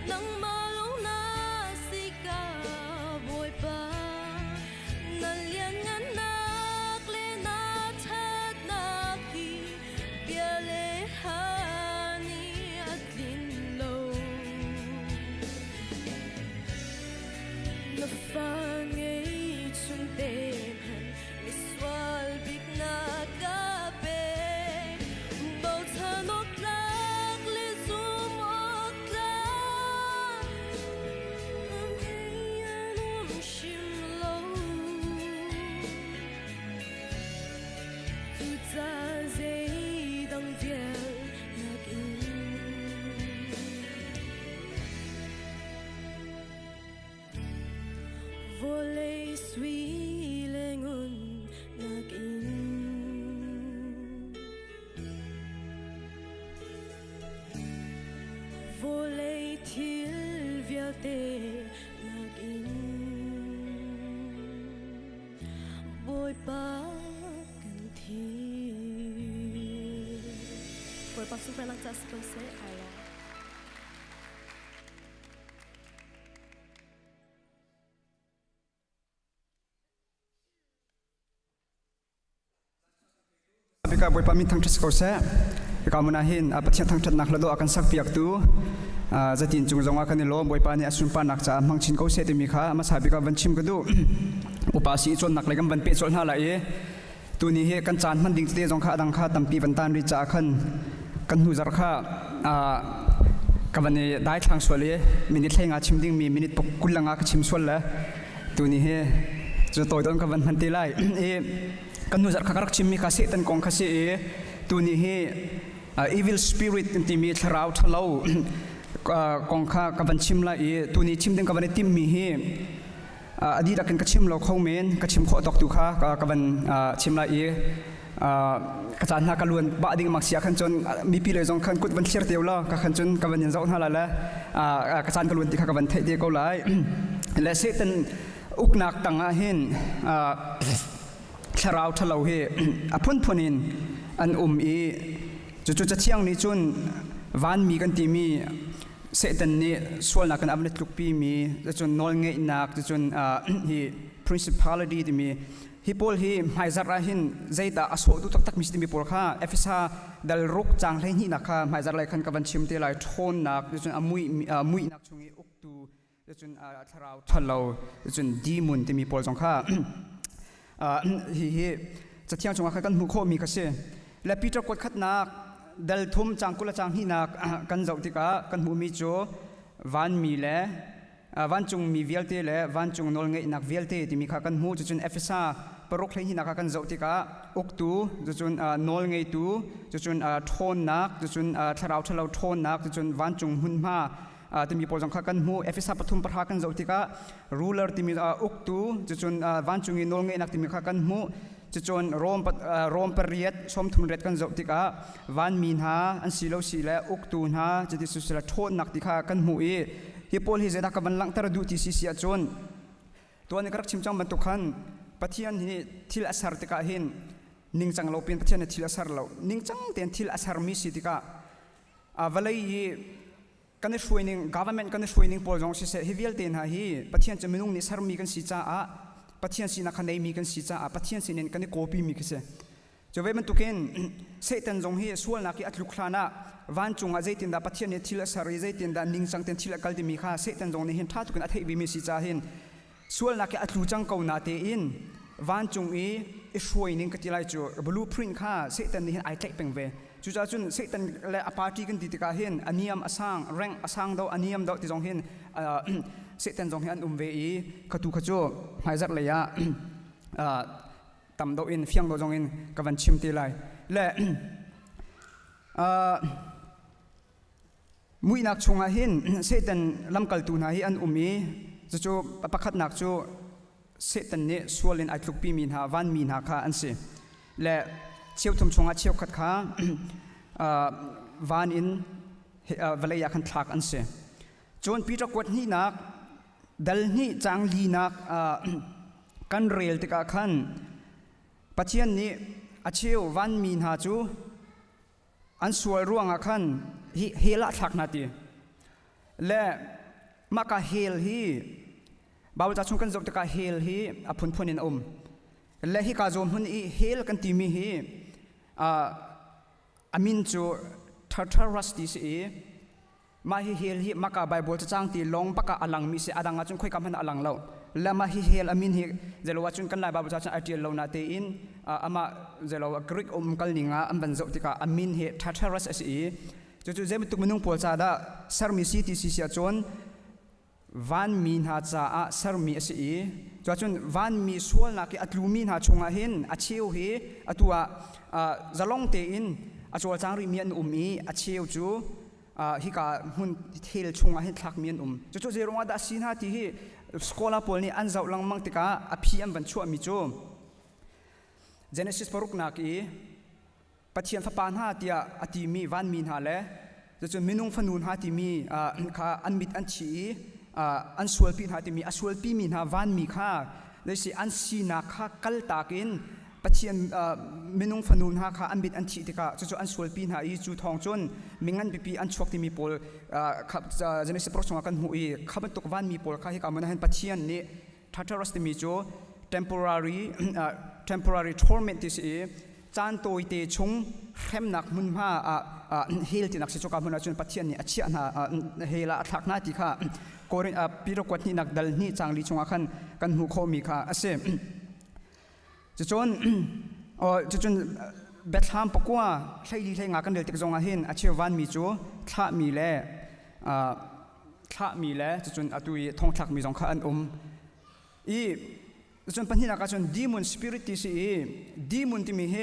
Nang malong na sika boy pa Volei sui lengun nagin Volei til vialte nagin Boy pa cangthim Boy pa super lang tas ko se ala Bika boy pamit thang tris ko se ka munahin Pathian thang that nak lado akan sak piak tu zatin chung zonga kan lo boy pa ni asun pa nak cha mangchin ko se ti mi kha ma sabi ka van chim ka du upasi chon nak legam ban pe chol na la e tu ni he kan chan man ding te jong kha dang kha tampi ban tan ri cha khan kan hu jar kha ka ban ni dai thang swale minit thenga chim ding mi minit pok kulanga ka chim swal la tu ni he jo toy don ka ban man ti lai e kan nu jar khakarak chimmi kha se tan kong kha se e tu ni he evil spirit ti mi thrau thalo kong kha ka ban chim la e tu ni chim ding ka ban tim mi he adi ra kan ka chim lo khau men ka chim kho tok tu kha ka ban chim la e ka chan na ka luan ba ding mak sia khan chon mi pi le jong khan kut ban thler teu la ka khan chon ka ban yin zau na la la ka chan ka luan ti kha ka ban thai de ko lai le se tan uknak tanga hin Tharau thalo he apun phunin an e chu cha chiang ni chun van mi kan ti mi se tan ni swal na kan avne tluk pi mi chun nol nge nak chun hi principality ti mi hi pol hi mai zara hin zaita aso tu tak tak mi sti mi por kha efisa dal ruk chang lai hi na kha mai zar lai khan ka ban chim te lai thon nak chun mui nak chungi uk tu chun tharau thalo chun dimun ti mi pol jong kha hiจะเที่ยงจงอากันหูโคมีกษัตริย์และปีตรกดขัดนักเดลทุ่มจางกุลจางหินักกันเจ้าติกากันหูมีโจวันมีเล่วันจงมีเวลเตเล่วันจงนอลเงยนักเวลเตที่มีข้ากันหูจะจนเอฟเอซ่าปรกเลยหินักกันเจ้าติกาอุกตูจะจนนอลเงยตูจะจนทอนนักจะจนทาราวทาราวทอนนักจะจนวันจงหุ่นมาที่มีปอจังข้ากันหูเอฟเอซ่าปฐุมประทากันเจ้าติการูเลอร์ที่มีอุกตูจะจนวันจงนอลเงยนักที่มีข้ากันหูจะจนโรมปริยัตชมทุนเร็ดกันจบติกาวันมีนหาอันสีเลวสีและอุกตูนหาจะที่สุดละโทษหนักติกากันหูเอฮิปโปลฮิเซดักบันลังตระดูที่สีเสียจนตัวนี้กระชิมจังบรรทุกขันปัทยันที่ทิลอาสารติกาเห็นนิ่งจังเราเป็นปัทยันทิลอาสารเรานิ่งจังเต็นทิลอาสารมีสิติกาวันเลยกันช่วยนิ่ง government กันช่วยนิ่งโปรจงสิเสฮิวิลเต็นหาฮีปัทยันจะไม่นุ่งนิสารมีกันสิจ้าปัทยันสินักขันได้มีกันสิจ้าปัทยันสิเน้นกันโคปีมีกันเสจะเว้มันตุกเห็นเสตันจงฮีส่วนนักอัตลุคลานะวันจงอาใจตินดาปัทยันเนี่ยทิลสารีใจตินดานิ่งจังเต็นทิลกัลติมีค่าเสตันจงเนี่ยเห็นท่าตุกันอัตวิมีสิจ้าเห็นส่วนนักอัตลุจังเก่านาเตอินวันจงช่วยนิ่งกันที่ไรจูบลูพรินค่าเสตันเนี่ยเห็นไอเทคเป็นเวจุดจุดเสตันและอพาร์ตีกันติดกันเห็นอันนี้อันสังแรงอันสังดาวอันนี้ดาวที่จงเห็นเสตันจงเห็นเวขตุขจูหายจากเลยะต่ำดาวอินเฟียงดาวจงอินกับวันชิมตีไลและมุยนักชงอาหินเสตันลำกัลตูนาฮิอันจะจูประคัดนักจูเสตันเนี่ยส่วนเล่นไอทุกปีมีนาวันมีนาค่าอันเสและเชี่ยวทุ่มชงอาเชี่ยวขัดขาวันอินเวลาอยากขันทักอันเสจนปีตะกวดนี่นักดัลนี่จางลีนักกันเรียลติกาขันปัจจัยนี้อาเชี่ยววันมีนาจูอันสวยร่วงอาขันเฮละทักนาทีและมากาเฮลฮีบ่าวจะชงกันจบติกาเฮลฮีอพุนพุนินและฮีกาจมพุนอีเฮลกันทีมีฮีอามินจูทัตรัสติสีมาฮิเฮลฮีมากาไบเบิลจะจ้างตีลงปากกาอลังมีเสอดังอาจุนคุยกับมันอลังเราและมาฮิเฮลอามินฮีเจลวัจุนกันไล่บ่าวจะจ้างอาเจียลเรานาเตอินอามาเจลวกริกกันลิงาอันบันจบติกาอามินฮีทัตรัสสีจู่ๆเจมิตุกมนุงปวดซาดาสารมีสีที่สีเสียจนวันมีนาจ้าสารมีสีจู่ๆวันมีส่วนนักอัตลูมีนาชงอาหินอัจเชียวฮีอัตัวจะลงเตอินอัจวจางริมีอันมีอัจเชียวจู่ฮิกาหุ่นเทลชงอาหินทักมีอันจู่ๆเจรงอาดาสีนาที่ฮี สกอลาปอลนี่อันเจ้าลังมังติกาอภิอันบันชัวมิจูเจเนซิสปรุกนักอีปัจเจียนฟ้าปานหาที่อติมีวันมีนาเลจะจนมินุงฟนูนหาที่มีข้าอันมิดอันชีอันสวลปีหาที่มีอันสวลปีมีนาวันมีข้าเลยสิอันซีนักข้ากัลตากินปัจเจียนมินุงฟนูนหาข้าอันมิดอันชีที่ข้าจะจนอันสวลปีหาอีจูทองจนมิงันปีอันชวกที่มีปอลข้าเจเนซิสปรุกชงกันหูอีข้าเป็นตกวันมีปอลข้าให้การมันเห็นปัจเจียนนี่ทัตตารัสที่มีจูtemporary torment ที่สิจานโตยเตชงเข้มหนักมุนมาเฮลที่นักสิจกามุนจนปัจเจียนนี่อาชีพน่ะเฮลาทักนาที่ข้าโกรินปีรกวัดนี่นักดัลนี่จางลีชงขันกันหูโคมีข้าอาเซจะจนเบทฮามปกว่าใช่ดีใช่งากันเดือดติกจงอาเห็นอาชีพวันมีจูท่ามีแลจะจนอตุยทองทักมีจงข้าอันอีจนปัญหาการจนดีมุนสปิริตที่สิดีมุนที่มีเฮ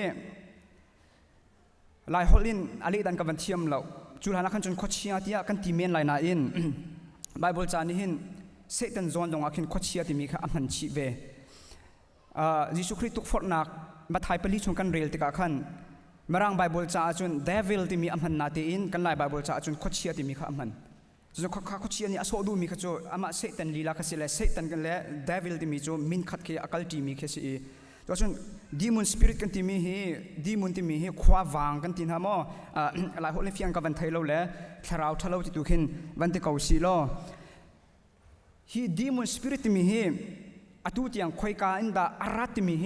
ลายฮอลลินอะไรดันกับวันเทียมเราจุลานักขันจนขดเชียที่กันที่เมียนลายนาอินไบเบิลจานี่เห็นเซตันโซนตรงอาคินขดเชียที่มีข้าอันชีเวยิสุคริสต์ทุกฟอร์นักมาไทยปลีชงกันเรียลติกาขันมารังไบเบิลจาจนเดวิลที่มีอันนาตีอินกันลายไบเบิลจาจนขดเชียที่มีข้าอันจนข้าขดเชียนี่อโศดูมีข้าโจอามาเซตันลีลาข้าสิเลเซตันกันแล้วเดวิลที่มีโจมินขัดเคียอากาลที่มีข้าสิจนดีมุนสปิริตกันที่มีเฮดีมุนที่มีเฮขวาวางกันที่น้ำหลายคนเลี้ยงกับวันไทยเราแล้วทาราวที่ตุกินวันที่เขาสิโลฮีดีมุนสปิริตที่มีเฮอตุที่ยังคอยกาอินดาอารัตที่มีเฮ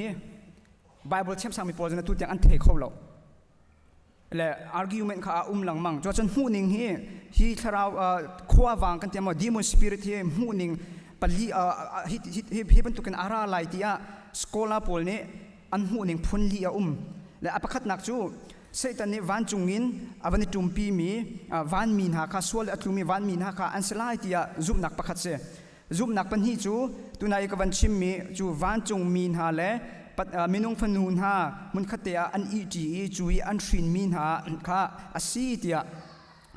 ไบเบิลเชื่อมสังมีโพสต์นะตุที่ยังอันเทเขาเราและอาร์กิวเมนต์ข้าหลังมังจนหูนิ่งเฮฮีทาราวขวาวางกันที่ดีมุนสปิริตเฮหูนิ่งปลีฮีเป็นตุกันอาราไลที่สกอลาปอลนี่อันหูนิ่งพุนลีและอภิคัตนักจูเซตันนี่วันจุงินวันนี้จุมปีมีวันมีนาคาสวลอัตุมีวันมีนาคาอันสลายที่จุบนักประคัตเซจุบนักปัญหีจูตุนายกับวันชิมมีจูวันจุงมีนาและมินุงฟนูนฮามุนขัดเตียอันอีจีจูอันชินมีนาข้าอาศีที่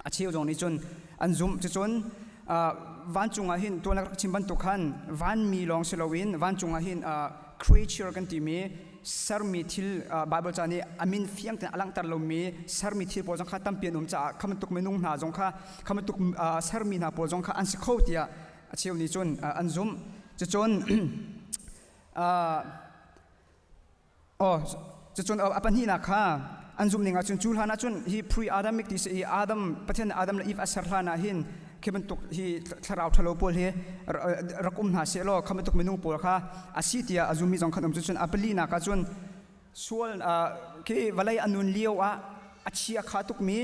อาเชียวตรงนี้จนอันจุมจนวันจุงอาหินตัวนักชิมบันตุขันวันมีลองเซลวินวันจุงอาหินcreature กันที่มีสารมีทิลไบเบิลจานี่อามินฟิยังแต่อลังตารลมีสารมีทิลพอจงข้าตั้มเปลี่ยนจ่าคำตุกเมนุงหนาจงข้าคำตุกสารมีหนาพอจงข้าอันสิเข้าที่เชียวนี้จนอันซุมจะจนจะจนอปันฮีนักข้าอันซุมนี่งาจนจูลฮานะจนฮีพรีอาดัมิกที่สิอาดัมประเทศอาดัมและอีฟอัสรฮานะหินเขบันตุกฮีทาราวทะโลปอลเฮรักหาเสโลคำตุกเมนุปอลข้าอาศิติยาอาจุมีจงขนมจนอปลีนักจนส่วนเควัลัยอนุนเลียวอาชียขาตุกมี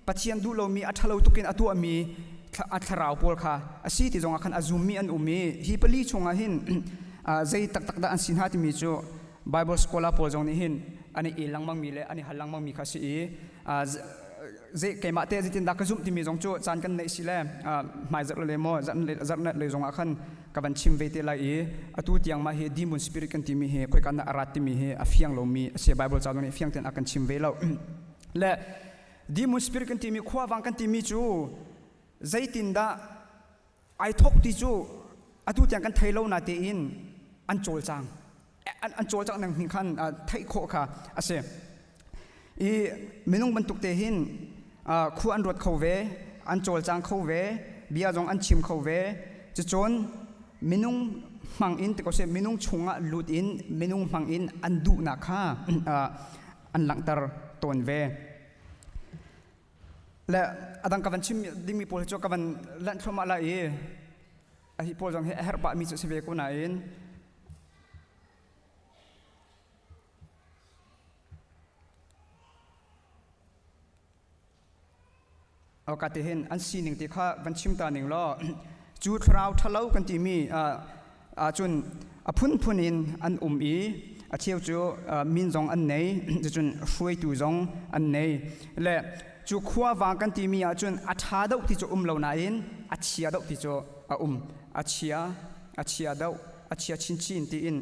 ปัจเจียนดูโลมีอัทะโลตุกินอัตัวมีอัทราวปอลข้าอาศิติจงขันอาจุมีอันมีฮีปลีชงหินใจตักดาอันสินหาที่มีจูไบเบิลสกอลาปอลจงนี้หินอันนี้ลังมังมีเลยอันนี้หันลังมังมีข้าสิเจเกมาเตจิตินดักจุ่มที่มีจงจูจานกันในสิเลหมายจักเลยโมจักนั่นเลยจงอาคันกับบัญชิมเวทีไลอตุที่ยังมาเฮดีมุนสปิริตกันที่มีเฮคุยกันอารัตที่มีเฮอฟิยังโลมีเสียไบเบิลจาตรงนี้ฟิยังเต็นอากันชิมเวลและดีมุนสปิริตกันที่มีขวาวังกันที่มีจูใจตินดาไอทอกที่จูอตุที่ยังกันไทยโลนาเตอินอันโจลจังหนึ่งขันไทยโคค่ะอาเซมินุงบรรทุกเตหินคู่อันรถเขาเวอันโจลจางเขาเวเบียจงอันชิมเขาเวจะจนมินุงมังอินแต่ก็เสมินุงชงะลุดอินมินุงมังอินอันดุนักฮะอันหลังตรตนเวและอดังกับวันชิมดิ้งมีโพลโจกับวันลันทรมาลายไอโพลจงเฮร์บะมีสุเสเวกุนายนโอกาสที่เห็นอันสิ่งหนึ่งที่ข้าวันชิมตาหนึ่งล้อจูดราวทะเลากันที่มีจนพุนอินอันอีเชี่ยวจูมินจงอันไหนจนช่วยตูจงอันไหนและจูขวาวางกันที่มีจนอัชาดาวที่จูเหล่านั้นอัชยาดาวที่จูอัชยาดาวอัชยาชินที่อิน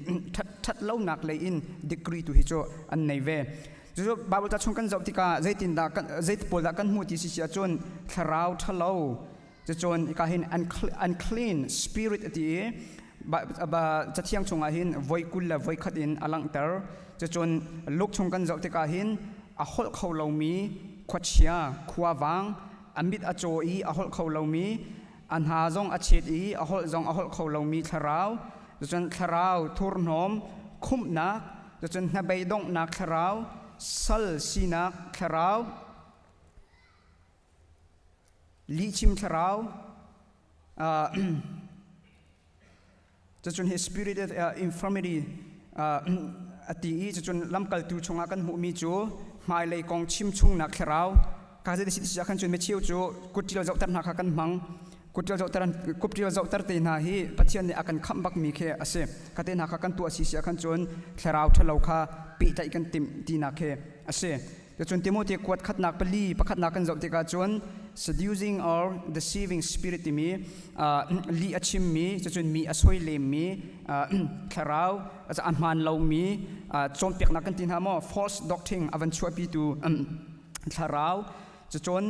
ทัดเล่าหนักเลยอินดีกรีตัวที่จูอันไหนเวจู่บาบุตรชงกันจับที่กาใจตินดาใจปวดกันหูที่สิจจนทาราวทะเลา จะจนก็เห็น unclean spirit ที่จะเที่ยงชงหินไว้กุลและไว้ขัดอินอลังเตอร์จะจนลูกชงกันเจ้าที่ก็เห็นอหลเขาเรามีขวดเชียขวาวังอันบิดอโจอีอหลเขาเรามีอันหาจงอเชิดอีอหลจงอหลเขาเรามีทาราวจะจนทาราวทุรนอมคุ้มนักจะจนนใบดงนักทาราวสัลซีนักทาราวลีชิมทาราวจะจน his spirit infirmity อดีจะจนลำกัลตูชงอากันหูมีจูหมายเลยกองชิมชุงนักทาราวการจะได้สิทธิจะกันจนไม่เชี่ยวจูกุฏิเราจะตัดนักกันมังกุฏิเราจะตัดเตนาฮีปัจจัยนี้อากันคำบักมีแค่อาเซกันเตนักกันตัวสิทธิกันจนทาราวทะเลาคาปีใจกันติมตีนักแค่อาเซจะจนติโมเตกวดขัดนักปลีประขัดนักกันจบที่การจน seducing or deceiving spirit ที่มีลีอาชิมมีจะจนมีอสวยเลมมีทาราวจะอันมันเรามีจนเปียกนักกันตินหามอ false doctrine อวันชัวปีตูทาราวจะจน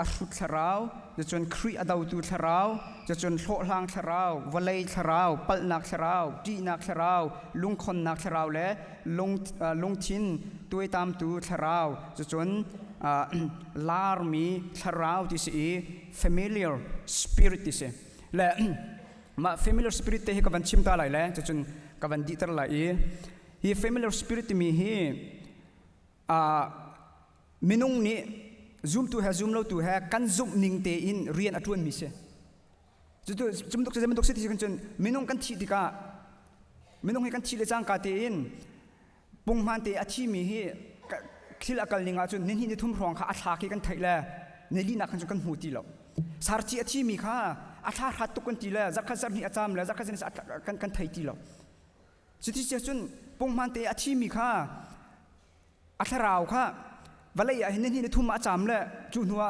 อาสุทาราวจะจนครีอดาวตูทาราวจะจนโลหลังทาราววลัยทาราวปัลนักทาราวดีนักทาราวลุงคนนักทาราวและลุงทินตัวตามตูทาราวจะจนลาร์มีทาราวที่สิ familiar spirit ที่สิและมา familiar spirit ที่กับวันชิมตาไหลแล้วจะจนกับวันดีตาไหลฮี familiar spirit ที่มีฮีมินุงนี้zoom tu hai zoom lo tu hai kan zoom ning te in rian atun mi se jutu zum dok se ti kan chon minung kan thi dika minung he kan thi le chang ka te in pung man te achi mi hi khil akal ninga chun nin hi ni thum rong kha atha ki kan thaila ne li na kan chon kan hu ti lo sar chi achi mi kha atha khat tu kan ti la zakha zar ni acham la zakha zan kan thai ti lo chuti che chun pung man te achi mi kha atha raw khaวันเลยเห็นนี่ทุ่มอาจามเลยจูนัว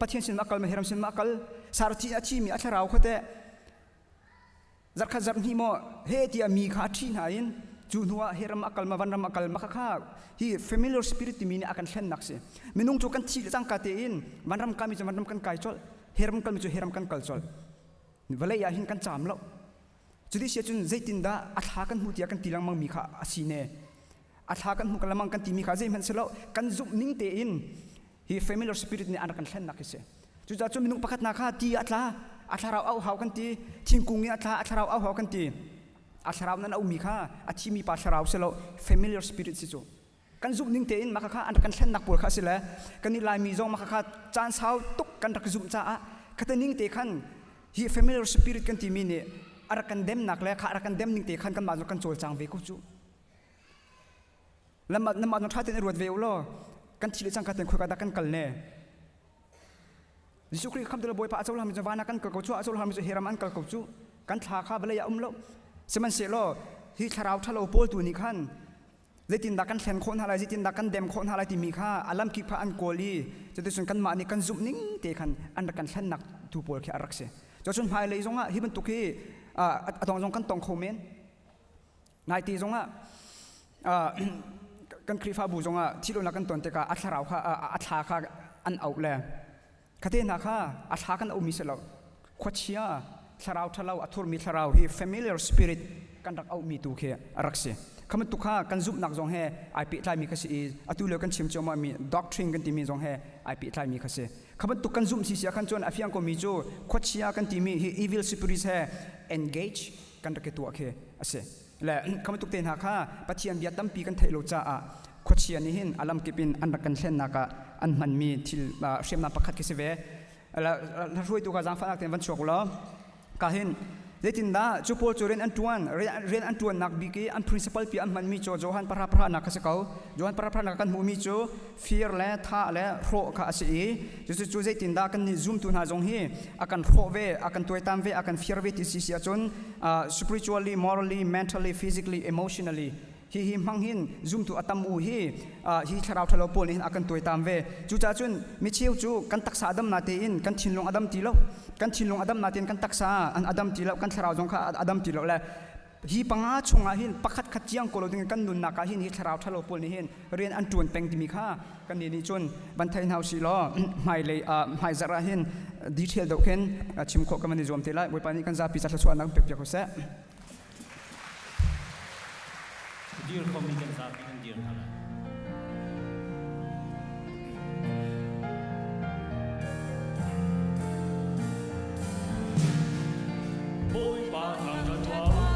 ปะเทียนสินมาคัลมาเฮรัมสินมาคัลสารทีอาชีมีอัชราวเขาแต่จักขจับนี่โมเฮติอามีขาทีนายนจูนัวเฮรัมอัคัลมาวันรัมอัคัลมาข้าฮี familiar spirit ที่มีนี่อาการเช่นนักเสียมินุงจูกันทีจังกาเตอินวันรัมกันมีจูวันรัมกันไกจอลเฮรัมกันมีจูเฮรัมกันไกจอลวันเลยเห็นกันจามแล้วจุดที่เสียจุนใจตินดาอัฐากันหูที่อากันตีลังมังมีขาอาศีเนอัฐากันหุกละมังกันตีมีขาใจมันเสร็จกันจุบนิ่งเตอินฮี familiar spirit นี่อันกันเช่นนักเสียจุดจ้าจุมินุประคัดนักข้าตีอัฐาเราเอาหากันตีทิ้งกุ้งนี่อัฐาเราเอาหากันตีอัฐาเรานั้นเอามีข้าอัฐิมีปัสเราเสร็จ familiar spirit สิจูกันจุบนิ่งเตอินมาข้าอันกันเช่นนักปวดข้าเสียกันนี่ลายมีจงมาข้าจานเช้าตุกกันรักจุบจ้าขัดนิ่งเตขันฮี familiar spirit กันตีมีเนี่ยอันกันเดมนักเลยข้าอันกันเดมนิ่งเตขันกันมาจนกันโจลจางเวกุจูแล้วมันนท้าเต้นรวดเวลล้อกันทีละจังกันเต้นคุยกันกันกัลเน่ยิสุคริสคำตัวบอยพระอาจารย์เรามีจะวานากันกับเขาชั่วอาจารย์เรามีจะเฮรัมันกับเขาชั่วกันท้าข้าเวลาล้อสมันเสียล้อที่ทาราวทะเลโพลตัวนี้ขันจะตินดักกันแทนคนอะไรจะตินดักกันเดมคนอะไรที่มีข้าอัลลัมคิดพระอันโกลีจะได้ส่วนกันมานี่กันซุ่มนิ่งเตะขันอันดักกันแทนนักทูโพลแค่รักเสียจะส่วนภายเลยจงอ่ะที่มันตุกี้ตองจงกันตองโคเมนนายตีจงอ่ะกันครีฟ้าบูจงอ่ะที่เรานักกันตอนเตกาอัฐเราค่ะอัฐาค่ะอันเอาเลยคดีนักค่ะอัฐากันเอามีเสลาขวัญเชียทาราวทะเลาอัทุรมีทาราวฮี familiar spirit กันรักเอามีตัวแค่รักเสียคำตุกค่ะกันจุบนักจงแห่ไอปีไทยมีคสีอัตุเลือกันชิมจอมามี doctrine กันที่มีจงแห่ไอปีไทยมีคสีคำตุกกันจุบสิเสียกันจนอภิยังก็มีโจขวัญเชียกันที่มี evil spirit แห่ engage กันรักตัวแค่เสียและคำตุกเตนหาข้าปะเทียนเบียดตั้มปีกันไทยโลจ้าขวดเชียนี่เห็นอลัมกิปินอันรักกันเช่นนักอันมันมีที่เชื่อมนับประคัดกิสเวแล้วช่วยตัวการจังฟังนักเตนวันชั่วกุลก็เห็นเด็กจินดาจูโปจูเรียนอันตวนนักบิกีอัน principal ปีอันมันมีโจโจฮันพระนักเสกเอาโจฮันพระนักกันมูมีโจ fear และท่าและโรข้าเสียจูเด็กจินดากันนี่ zoom ตัวน่าจงเฮอากันโรเวอากันตัวตามเวอากัน fear เวที่เสียจนspiritually morally mentally physically emotionallyฮีมังหิน zoom ตัวอัตมูฮีทาราวทะเลปนหินอากันตัวตามเวจูจ้าจุนมิเชียวจูกันตักษาอดัมนาเตอินกันชินลงอดัมตีโลกันชินลงอดัมนาเตอินกันตักษาอันอดัมตีโลกันทาราวจงข้าอดัมตีโลและ hi panga chunga hin pakhat khat chiang kolo ding kan nun naka hin hi tharau thalo pol ni hin rian an tuan peng timi kha kan ni chun ban thain hau si lo mai le mai zara hin detail do khen chim kho kamani zom te lai boi pani kan za pi chatla chwa nak pek pek ko se dear komi kan za pi kan dear hala boi ba thang ra twa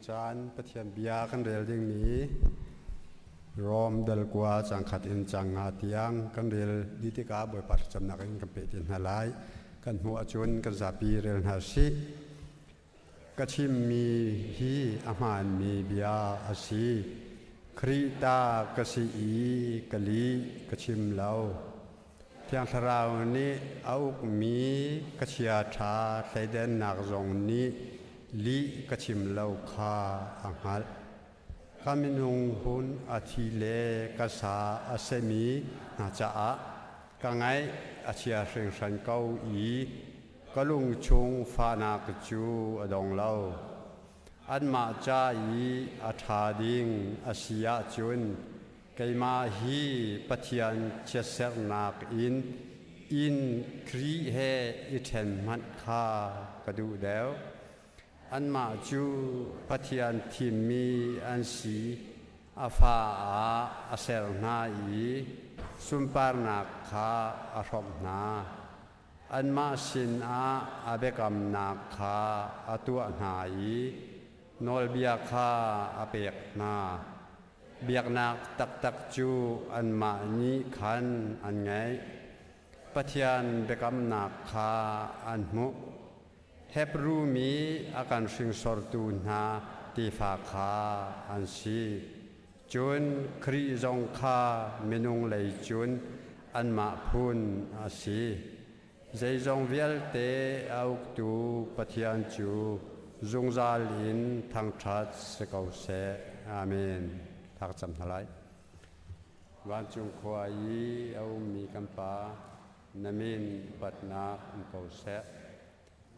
Chan Pathian bia kan rel ding ni rom dal kwa cangthim chang nga tiang kan rel ditika boi pat chamnak in kan pe tin halai kan hu achun kan zapi rel ha si kachim mi hi aman mi bia asi krita kasi i kali kachim lau tiang tharau ni au mi kachia tha thaiden nak zong ni li kachim lau kha anghal kaminung hun athile kasa asemi na cha a kangai achia seng san kau i kalung chung fa na chu adong lau an ma cha i atha ding asia chun cái mà hi Pathian chia sẻ nạc in kri he ithen man kha kadu deu an ma chu Pathian thim mi an si afa a asel na i sumpar nak kha arop na an ma sin a abekam nak kha atua na i nol bia kha apek na biak nak tak chu an ma ni khan an ngai Pathian bekam nak kha an mu hebru mi akan sing sortu na ti fa kha an si chun kri zong kha Munung lei chun an ma phun a si zai zong vial te au tu Pathian chu zung zal in thang that se kau se amen thak cham thalai wan chung khoi au mi kampa namin patna kau se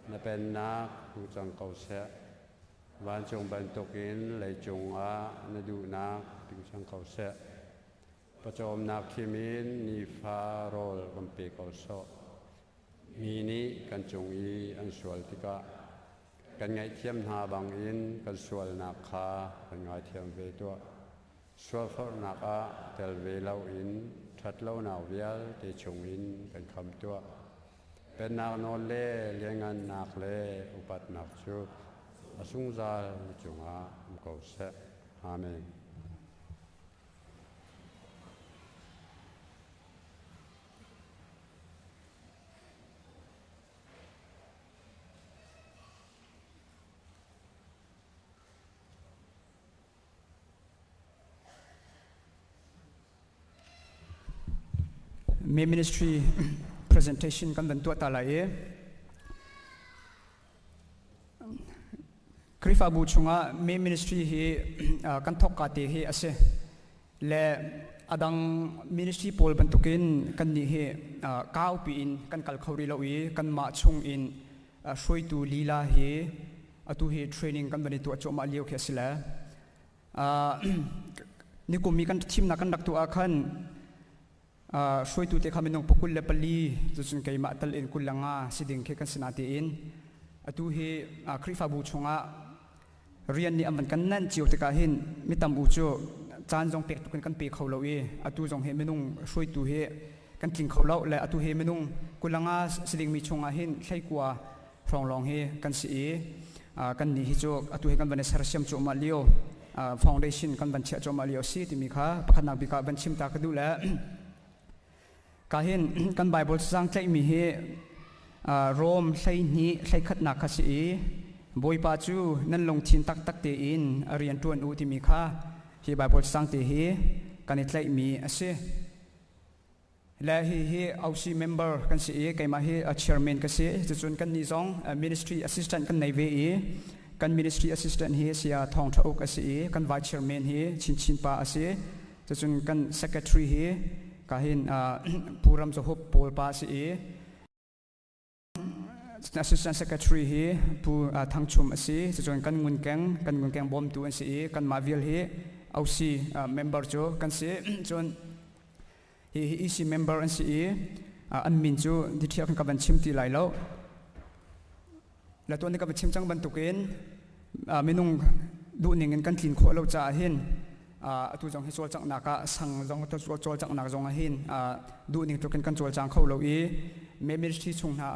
na pen na ku chang kau se wan chung ban tokin lei chung a na du na ping chang kau se pachom nak khimin ni fa rol kampe kau so mi ni kan chung i an sual tika kan ngai thiam na bang in kan sual na kha kan ngai thiam ve to sual for na ka tel ve lau in that lau na vial te chung in kan kham to pen na no le lengan nak le upat nak chu asung zal chunga ko se amen May ministry presentation kan bentuk talai krifa bu chunga may ministry hi kan thok ka te hi ase le adang ministry pol bentukin kan ni hi kau pi in kan kal khori lowi kan ma chung in soi tu lila hi atu hi training kan bani tu achoma liu khesila ni ko mi kan thim na kan dak tu akhan soi tu te khaminong pukul le pali chuchun kai ma tal in kulanga siding khe kan sinati in atu hi krifa bu chunga rian ni aman kan nan chiu te ka hin mitam u chu chan jong pek tu kan pe khawlowi atu jong he menung soi tu he kan king khawlo le atu he menung kulanga siding mi chunga hin thlai kwa ronglong he kan si kan ni hi chu atu he kan bane sarsiam chu ma lio foundation kan ban che chu ma lio si ti mi kha pakhanak bi ka ban chim ta ka du la kahin kan Bible sang tlai mi hi rom hlai ni hlai khatna kha si boi pa chu nan long thin tak tak te in arian tuan u ti mi kha hi Bible sang te hi kan tlai mi ase la hi ausi member kan si kai ma hi chairman ka si chun kan ni zong ministry assistant kan nei ve kan ministry assistant hi sia Thawngthachim ka si kan vice chairman hi chin pa ase chun kan secretary hi kahin puram zo hop pol pa si assistant secretary hi pu thangchum asi chuan kan ngun keng bom tu an si kan mavial hi ausi member jo kan si chuan hi EC member an si an min chu di thia kan ka ban chim ti lai lo la ton ka ban chim chang ban tukin minung du ning kan thin kho lo cha hin atu jong hi chol chang na ka sang jong to chol chang na jong a hin du ning to kan chol chang kho lo me ministry chung na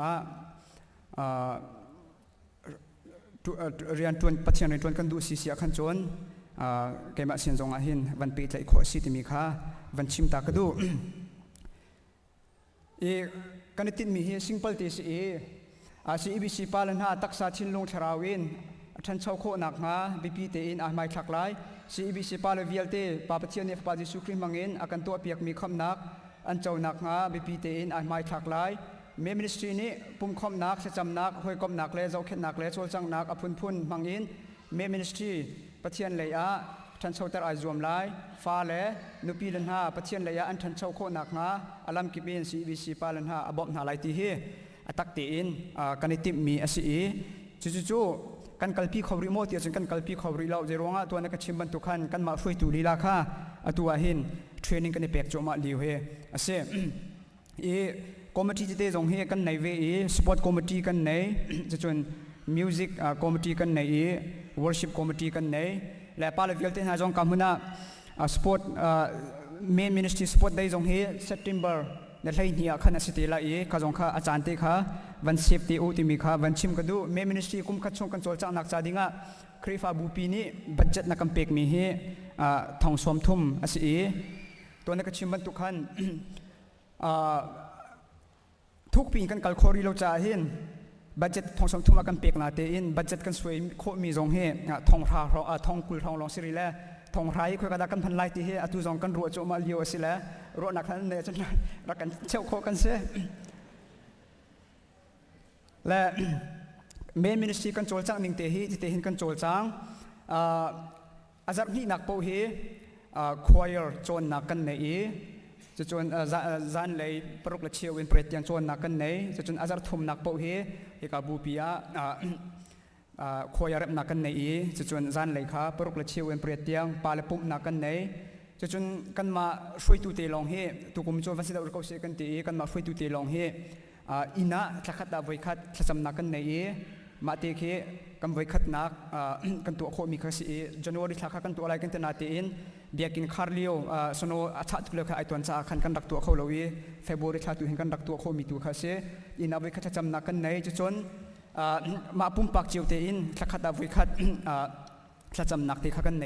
rian tuan Pathian tuan kan du si khan chon kema sian jong a hin van pe tlai kho si ti mi kha van chim ta ka du kan tin mi hi simple te si CEBC palan ha taksa chin long tharawin athan chau kho nak nga bp te in a mai thak lai CEBC pala vialte Pathian ne pa Jesu Christ mangin akan to piak mi kham nak an chau nak nga bp te in a mai thak lai me ministry ni pum khom nak se cham nak hoi kom nak le zo khet nak le chol chang nak apun phun mangin me ministry Pathian le a than chau tar ai zuam lai fa le nupi lan ha Pathian le a an than chau kho nak nga alam ki bin CEBC palan ha abom na lai ti hi atak te in kanitim mi asi chu kan kalpi khawri mo ti kan kalpi khawri lau jeronga to na ka chimban tu khan kan ma hroi tu lila kha ตัวหินเทรนนิ่งกันในเปกโจมาลิวเฮอาเซคอมมิตี้ที่เตจงเฮกันในเวสปอร์ตคอมมิตี้กันในจะจนมิวสิกคอมมิตี้กันในวอร์ชิปคอมมิตี้กันในและปาเลวิลเตนหาจงคำหุนะสปอร์ตเมนมินิสทรีสปอร์ตได้จงเฮเซปเทมเบอร์ในไทยนี่ขันสิทธิละข้าจงข้าอาจารย์เตข้าวันเซฟตี้อุติมีข้าวันชิมกันดูเมนมินิสทรีกุมขัดชงกันโจลจากนักจาดิงะครีฟาบูปีนี้บัดเจ็ตนักกำเปกมีเฮทองสวมทุ่มอาศัยตัวนักชิมบรรทุกขันทุกปีกันกัลโครีเราจะเห็นบัดเจ็ตทองสมทุนมากันเปียกนาเตอินบัดเจ็ตกันสวยโคมีจงเฮทองราทองกุลทองลองสิริแลทองไรคุยกันกันพันไลที่เฮอตุจงกันรัวโจมาเลียวสิแลรัวนักนั้นเนี่ยจนรักกันเชี่ยวโคกันเสียและเมนมินิสทรีกันโจลจังนิ่งเตฮีที่เตหินกันโจลจังอาจารย์นี่นักโปเฮควายร์โจนนักกันในจะจนจานเลยปรุกละเชียวเป็นเปรตยังโจนนักกันในจะจนอาจารย์ทุ่มนักโปเฮที่กับบูปียควายร์นักกันในจะจนจานเลยค่ะปรุกละเชียวเป็นเปรตยังปาเลปุ่มนักกันในจะจนกันมาช่วยตุเตลองเฮตุกุมโจวันสิดาอุรกเสกันตีกันมาช่วยตุเตลองเฮอินะทักขัดดาวไว้ขัดทัศมนักกันในมาเตเคกันไว้ขัดนักกันตัวโคมีคสีจันวารีทักขัดกันตัวอะไรกันเตนาเตอินเบียกินคาร์ลิโอสโนอาชัดตุเลขไอตัวนั้นจะกันดักตัวเขาเลยเฟบรุรีทัดตัวเห็นกันดักตัวโคมีตัวคสีอินะไว้ขัดทัศมนักกันในจะจนมาปุ่มปักจิวเตอินทักขัดดาวไว้ขัดถ้าจำนักที่ข้ากันใน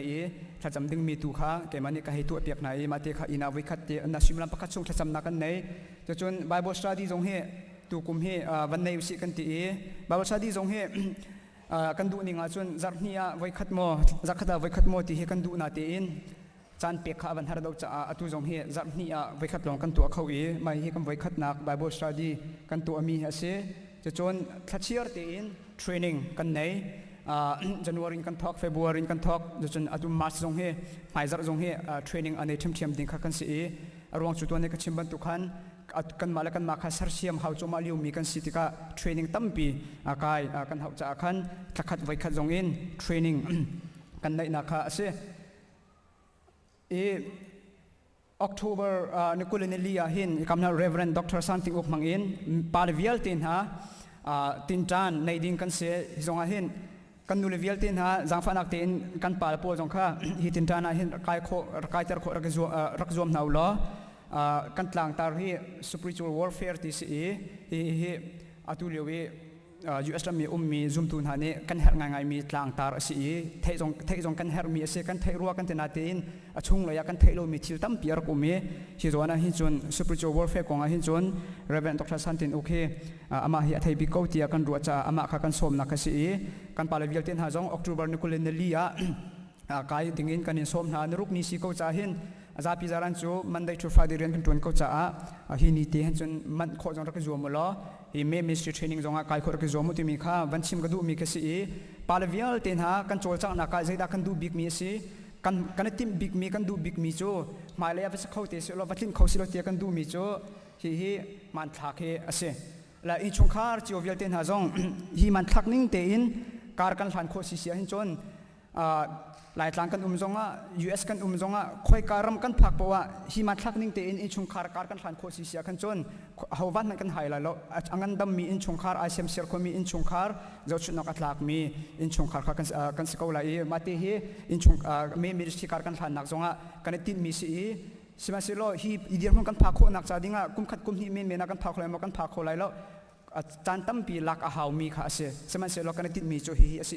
ถ้าจำดึงมีตัวข้าแกมันนี่ก็ให้ตัวเปียกในมาเตะข้าอินาวิคัดเตอันนั้นชิมลำประคัดชงถ้าจำนักกันในจะจนไบเบิลสตาดี้จงเฮตัวกุมเฮวันในวิสิกันตีไบเบิลสตาดี้จงเฮกันดูนี่งาจนจักนี่วิคัดโมจักขัดวิคัดโมที่เฮกันดูนาเตอินจานเปียกข้าวันหาเราจะตัวจงเฮจักนี่วิคัดลองกันตัวเขาไม่เฮกันวิคัดนักไบเบิลสตาดี้กันตัวมีเสจะจนถ้าเชียร์เตอินเทรนนิ่งกันในJanuary kan thok February kan thok jun atu March jong he Pfizer jong he training ane thiam ding kha kan si arwang chuton ne ka chimban tu khan kan mala kan ma kha sar siam hau choma liu mi kan sitika training tampi kai kan hau cha khan thakhat vai kha jong in training kan nai na kha ase October Nicolenelia hin kamna Reverend Dr. Santing ok mangin palvial tin ha tin tan nei ding kan se zonga hin kan nu level tin ha jangfa nak tin kan pal po jong kha hi tin tana hin kai tar kho rak zom nau lo kan tlang tar hi spiritual warfare ti si hi atu lewi US lam mi mi zoom tun ha ne kan her ngai mi tlang tar si thei jong kan her mi se kan thei ruwa kan te na tin achung lo ya kan thei lo mi thil tam piar ko mi hi zona hi chun spiritual warfare ko nga hin chun Reverend Dr. Santin okay ama hi athei bi ko tia kan ruwa cha ama kha kan som na ka si kan palawil ten ha jong October Nicolenelia kai dingin kan in som na nuruk ni si ko cha hin azapi zaran chu Monday to Friday ren kan tun ko cha hi ni te han chun man kho jong ra ka zo mo lo hi me ministry training zonga kai kho ra ka zo mo ti mi kha van chim ga du mi ka si palawil ten ha kan chol cha na ka zaida kan du big mi si kan tim big mi kan du big mi chu mai le ya va kho te se lo vatlin kho si lo te kan du mi chu hi man thak he ase la in chung khar chi ovial ten ha jong hi man thak ning te in kar kan than kho si sia hin chon lai tlang kan zonga US kan zonga khoi karam kan phak pawa hi man thak ning te in chung khar kar kan than kho si sia kan chon hawan man kan haila lo angan dam mi in chung khar asem ser ko mi in chung khar zo chu nok atlak mi in chung khar kan sikau la mate hi in chung me ministry kar kan than nak zonga kan tin mi si sima silo hi idir hon kan phak kho nak cha dinga kum khat kum hi me na kan phak kho mo kan phak kho lai lo chan tam pi lak a hau mi kha ase sima silo kan tin mi chu hi ase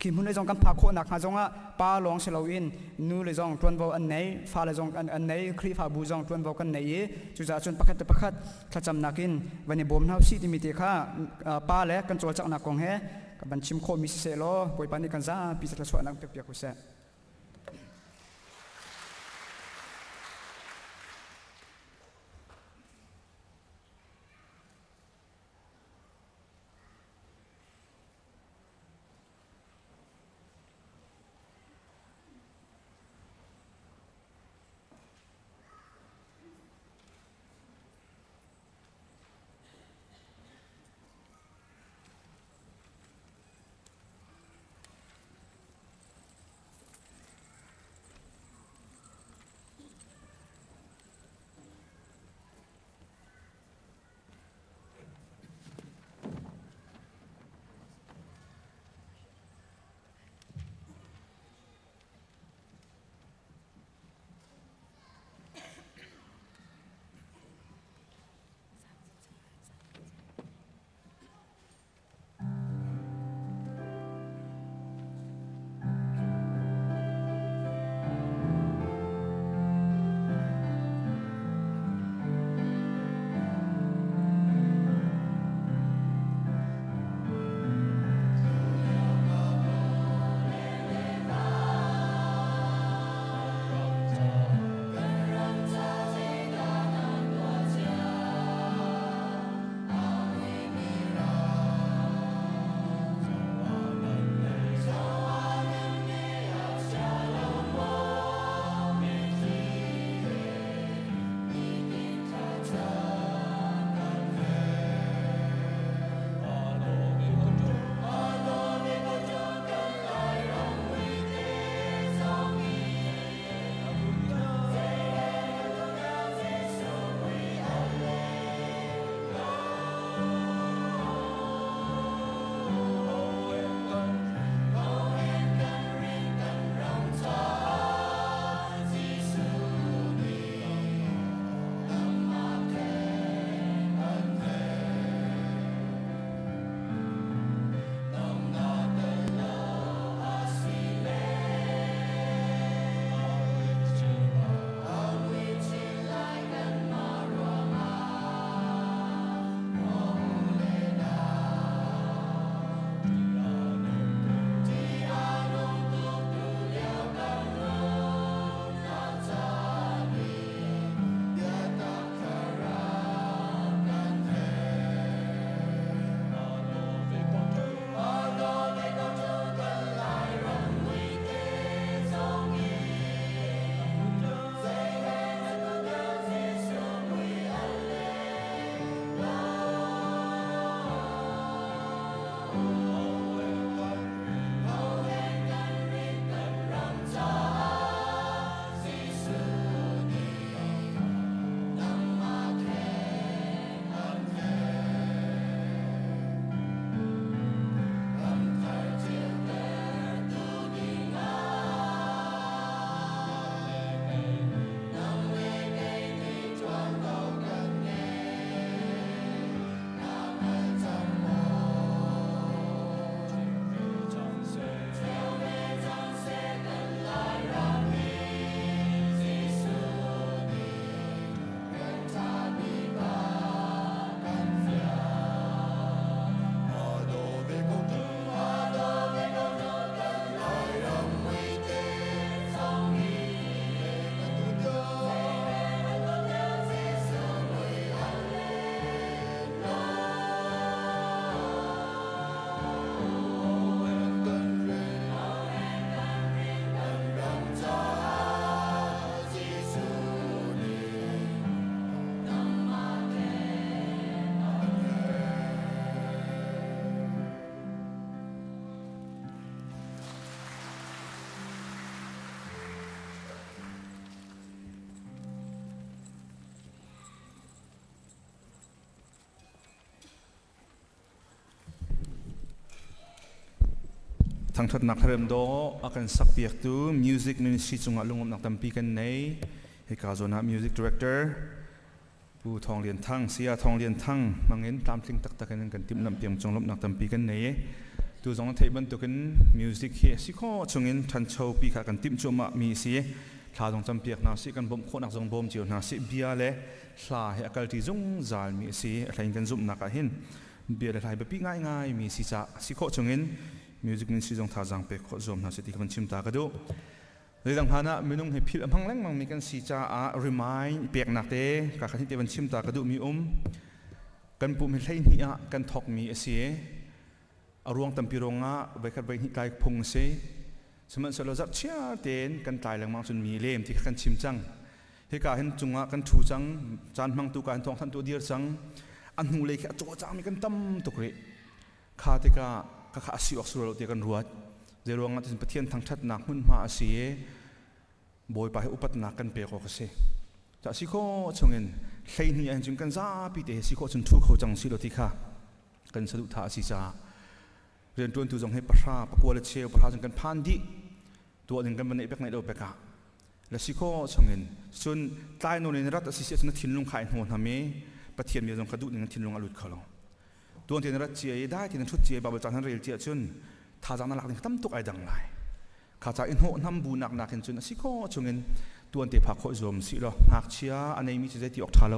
kim hun le jong kan phak kho nak ha jonga pa long selo in nu le jong tron bo an nei fa le jong an nei khri fa bu jong tron bo kan nei chu za chun pakhat thacham nakin wani bom nau si ti mi te kha pa le kan chol chak na kong he ka ban chim kho mi se lo poi pani kan za pi sa chwa nak pek ku se ทางทัดนักเริ่มโดอาการสักเปียกตูมิวสิกมินิสทรีจงอาลงนักตั้มปีกันในให้กาโซนามิวสิกดีเรคเตอร์ผู้ทองเรียนทั้งเสียทองเรียนทั้งมังเงินตามทิ้งตักตักกันติมลำเปียงจงลบนักตั้มปีกันในตัวจงเทบันตัวกันมิวสิกเฮสิข้อจงเงินทันโชว์ปีขากันติมจงมามีเสียทาจงจำเปียกนาสิกันบ่มโคนักจงบ่มเจียวนาสิเบียเล่ลาให้อากาศที่จงจาลมีเสียอะไรกันจุ่มนักหินเบียอะไรแบบปีง่ายๆมีสิจ้าสิข้อจงเงินมิวสิกมินิสทรีจงท่าจังเป็กข้อจมนาสิที่กันชิมตากระดูเรื่องฐานะมินุงให้พิลพังแรงมังมีกันสิจ้าremind เปียกนักเตะการขันที่เป็นชิมตากระดูมีกันปุ่มให้ใช้นี่กันทอกมีเสียอารวงตัมพิรงไว้ขัดไว้หิตายพงเสสมัยสลจัดเชียเต็นกันตายแรงมังจนมีเล่มที่กันชิมจังให้การเห็นจุงกันถูจังจานมังตัวการทองทันตัวเดียร์จังอันหูเลยแค่ตัวจังมีกันตั้มตุกเรข้าติกาข้าสิวอักษรเราเดียกันรวดเดี๋ยวรวงนั้นเป็นประเทศทางชัดหนักหุ่นมาเสียบอยไปอุปนักกันเปย์ก็เสียแต่สิโก้ชงเงินใครนี่อันจึงกันซาปีเตสิโก้จนทุกเขาจังสิโลติค่ะกันสะดุดท่าสิจ้าเรียนตัวตัวจงให้ประชาประกวดเชียวประชาจงกันพันดิตัวหนึ่งกันบันไดเป็กในโลกเปกะและสิโก้ชงเงินส่วนใต้โน่นในรัฐสิเสียจนทิ้งลงขายหัวทำไมประเทศมีจงกระดุหนึ่งทิ้งลงอลุดเขาลงตัวที่นรัฐเจียได้ที่นชุดเจียบาบจานเรียลเจียจนท่าจางนักหนึ่งตั้มตุกไอดังไลข้าจะอินโหน้ำบูนักนักเห็นจนสิโก้ชงเงินตัวเตะผักโคจมสิโลงักเชียอันนี้มีจะที่ออกทาโล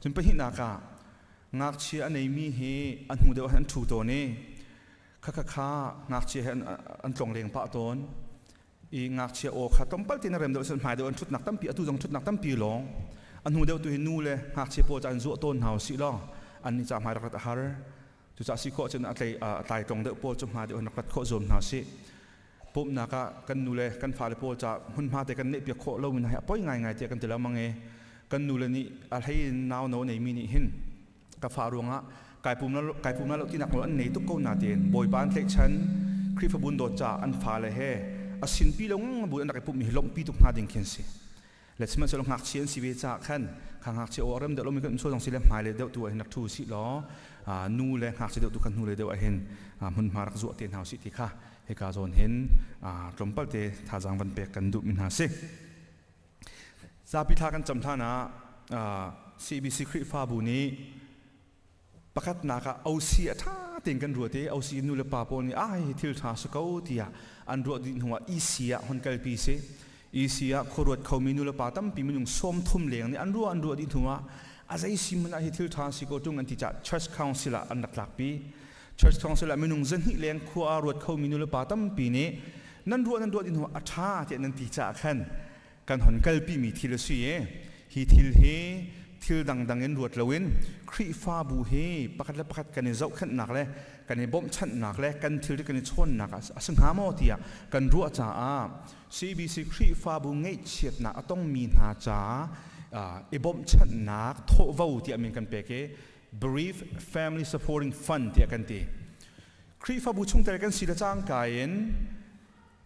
จนไปหินากางักเชียอันนี้มีเฮอันหูเดียวอันถูตัวนี้ข้างักเชียอันตรงเรียงปะต้นอีงักเชียโอข้าต้มปั้ลที่นเรมเดียวสันหายเดียวอันชุดนักตั้มปีอัตุจงชุดนักตั้มปีหลงอันหูเดียวตัวหินูเลยงักเชียโปจันจุต้นเฮาสิโลอันนี้จะหมายรักตาฮาร์จุดจะสิโคจนอะไรตายตรงเดียวโปจงมาเดียวนักโคจมนาสิปุ๊บนักกันนูเลยกันฝ่ายโปจะหุ่นมาแต่กันเนปียโคเล่ามินให้ป่วยง่ายๆเจกันแต่ละมังเอกันนูเลยนี่อะไรนาวโนในมินิหินกับฝ่ารวงกายปุ่มนั้นเราที่นักอันไหนตุกโกนาเตียนบอยบ้านเล็กชั้นคริฟบุญโดจ่าอันฝ่าเลยเฮอสินปีลงบุญอันนักปุ่มมีลมปีตุกนาเดียงเขียนสิและสมัยสลงหักเชียนสิเวจ่าขันขังหักเชียโอเริ่มเดี๋ยวเรามีกันส่วนของสิเลมหายเลยเดี๋ยวตัวนักทูสิล้อนูเลยหักเชียเดี๋ยวตัวกันนูเลยเดี๋ยวเห็นมันมารักจั่วเตียนหาสิที่ค่ะให้การโซนเห็นตรงปัลเตท่าจังวันเปกกันดุมินหาสิซาพิธากันจำท่านะCEBC คริฟ้าบุนี้ประคัตนักเอาเสียท่าเตียงกันรัวเตเอาเสียนูเลปาปนี่ทิลท่าสกาวที่อันรัวดินหัวอีเสียฮอนกัลปีเซอีเสียขรวดเขามีนูเลปาตั้มปีมันยังส้มทุ่มเหลียงนี่อันรัวดินหัวอาศัยสิมันทิลท่าสกาวจุงอันที่จะ Church Council อันหลักปี Church Council มันยังจะหิเลี้ยงขวารวดเขามีนูเลปาตั้มปีนี้นั่นรัวดินหัวอัฐาที่นั่นที่จะขันกันฮอนกัลปีมีทิลเสียฮิทิลเฮทิลดังเงินรวดละเว้นครีฟ้าบูเฮประคัดกันในเจ้าขันหนักเลยกันในบ่มชันหนักเลยกันทิลกันในชนหนักสังหามอเตียกันรัวจ้าCEBC ครีฟ้าบูเงยเฉียดหนักต้องมีนาจ้าบ่มชันหนักโทวาวที่อเมริกันเปเก้ Brief Family Supporting Fund ที่กันตีครีฟ้าบูช่วงแต่กันสิละจ้างกาย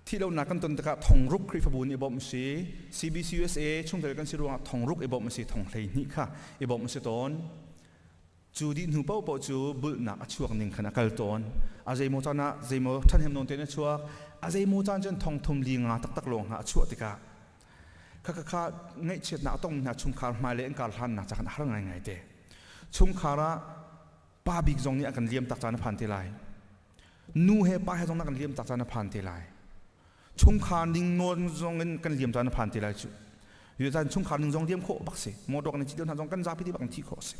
ที่เราหนักกันตนตะกะทองรุกคริฟบุญอิบอมสี CBC USA ช่วงเดียวกันสิรวงทองรุกอิบอมสีทองเลยนี่ค่ะอิบอมสีตอนจูดินหูเป้าปูจูบุญหนักช่วงหนึ่งขณะกัลตอนอาเจโมจานะเจโมท่านเห็นนนเตนช่วงอาเจโมจานจนทองทุ่มลีงาตักลงหาช่วงติกะข้าเงยเชิดหนักต้องหาชุมคาร์มาเลนการทันหนักจากหาไงเตะชุมคาระป้าบิ๊กจงนี่กันเลี้ยมตักจานพันเทลายนูเฮป้าให้จงนักกันเลี้ยมตักจานพันเทลายชุมคานิ่งโนนจงเงินกันเลี้ยมจานผ่านที่ไรจุอยู่จานชุมคานิ่งจงเลี้ยมโคบักเสมอดอกในจิตเดียวทานจงกันจับพิธีบังที่โคเส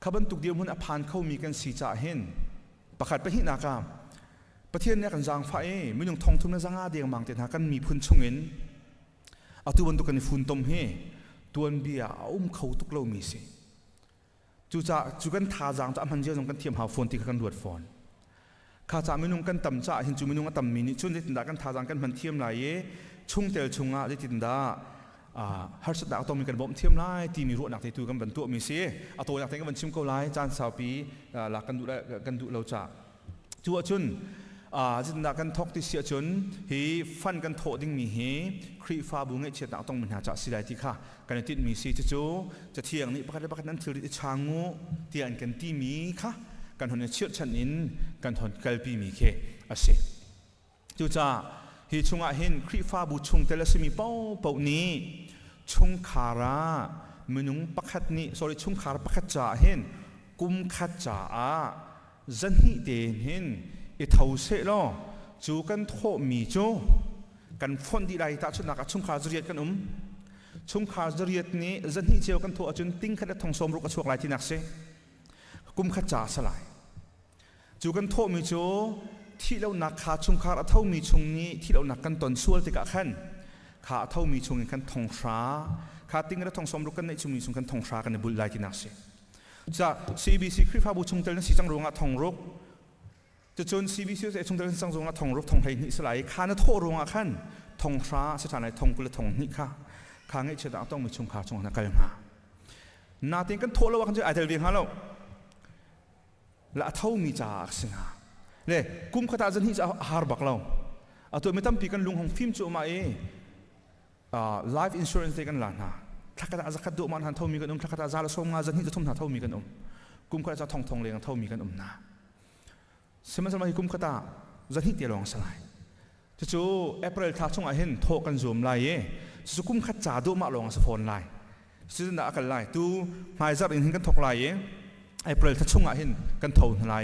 ขบันตุกเดียวมันอภานเข้ามีกันสีจ่าเห็นประคัดไปหินากามประเทศนี้กันจางไฟไม่ยังทองทุ่มในจางอาเดียงมังเตนหากันมีพื้นชงเงินเอาตัวบนตุกันในฝุ่นต้มเฮตัวเบียเขาตุกเล่ามีสิจูกันท่าจางจะมันเยอะจงกันเทียมหาฝนที่กันรวดฝนข้าจะไม่นุ่งกันต่ำจ่าเห็นจูไม่นุ่งกันต่ำมินิช่วงที่ติดดากันทาจังกันมันเทียมไหลช่วงเตลช่วงที่ติดดาฮาร์สดาต้องมีกันบ่มเทียมไหลที่มีรั้วหนักที่ตัวกันบรรทุกมีเสียเอาตัวหนักที่กันบรรชิมเกาไหลจานสาวปีหลักกันดูเราจ่าจัวจุนจิตดากันทอกที่เสียจุนฮีฟันกันโถดิ้งมีฮีครีฟ้าบุ้งเงยเฉียดหนักต้องมันหาจ่าสิได้ที่ค่ะกันติดมีเสียจู่จะเที่ยงนี้ประคัดนั้นถือที่ช้างงูเตียนกันที่มีค่ะกันทนเชื่อชันอินกันทนกัลปีมีเคอาเซ จูจ่าฮิชุงอาหินคริฟ้าบุชุงเตลสมีเป้าเป้านี้ชุงขาระมนุงปักขัดนี้sorryชุงขาระปักขัดจ่าหินกุมขัดจ่าจันฮิเดนหินอิทาวเสลอจูกันโทมีจูกันฟอนดีไรตาชุนักชุงขาจริยกันชุงขาจริยนี้จันฮิเจียวกันโทจุนติ้งขัดทองสมรุกช่วงไรที่นักเสกุมขัดจ่าสลายจูกันโทมีจูที่เราหนักขาชุงขาเท่ามีชุงนี้ที่เราหนักกันตอนส่วนที่กะขันขาเท่ามีชุงกันทองช้าขาติ้งกันทองสมรุกกันในชุงมีชุงกันทองช้ากันในบุญไรที่นักเสจะ CBC คริฟ้าบุชุงเตลนั้นสีจังรงะทองรุกจะจน CBC เอชุงเตลนั้นสังรงะทองรุกทองไทยนิสไลขาณโทรงะขันทองช้าสถานในทองกุลทองนิค่ะข้างไอเชดาต้องมีชุงขาชุงนักการมานาติ้งกันโทเราว่ากันจะอาจจะเรียนหาเราละเท่ามีจากสิงหาเลยกุมขตาจันฮิจะหาร์บักเราตัวไม่ตั้มปีกันลุงของฟิล์มจูมาlife insurance กันหลานฮะถ้าขตาจะขัดดูมันหันเท่ามีกันถ้าขตาจะละส่งงานจันฮิจะทุ่มหาเท่ามีกันกุมขตาจะทองเลี้ยงเท่ามีกันนะสมัยสมัยกุมขตาจันฮิเตียรองสลายจู่ๆ April ท่าช่วงอาหินโทกันzoomไล่จู่กุมขตาดูมาลงสะพอนไล่ซึ่งน่ากันไล่ตู้หายจากอินหินกันทกไล่April ท่าช่วงอาหินกันเท่าไล่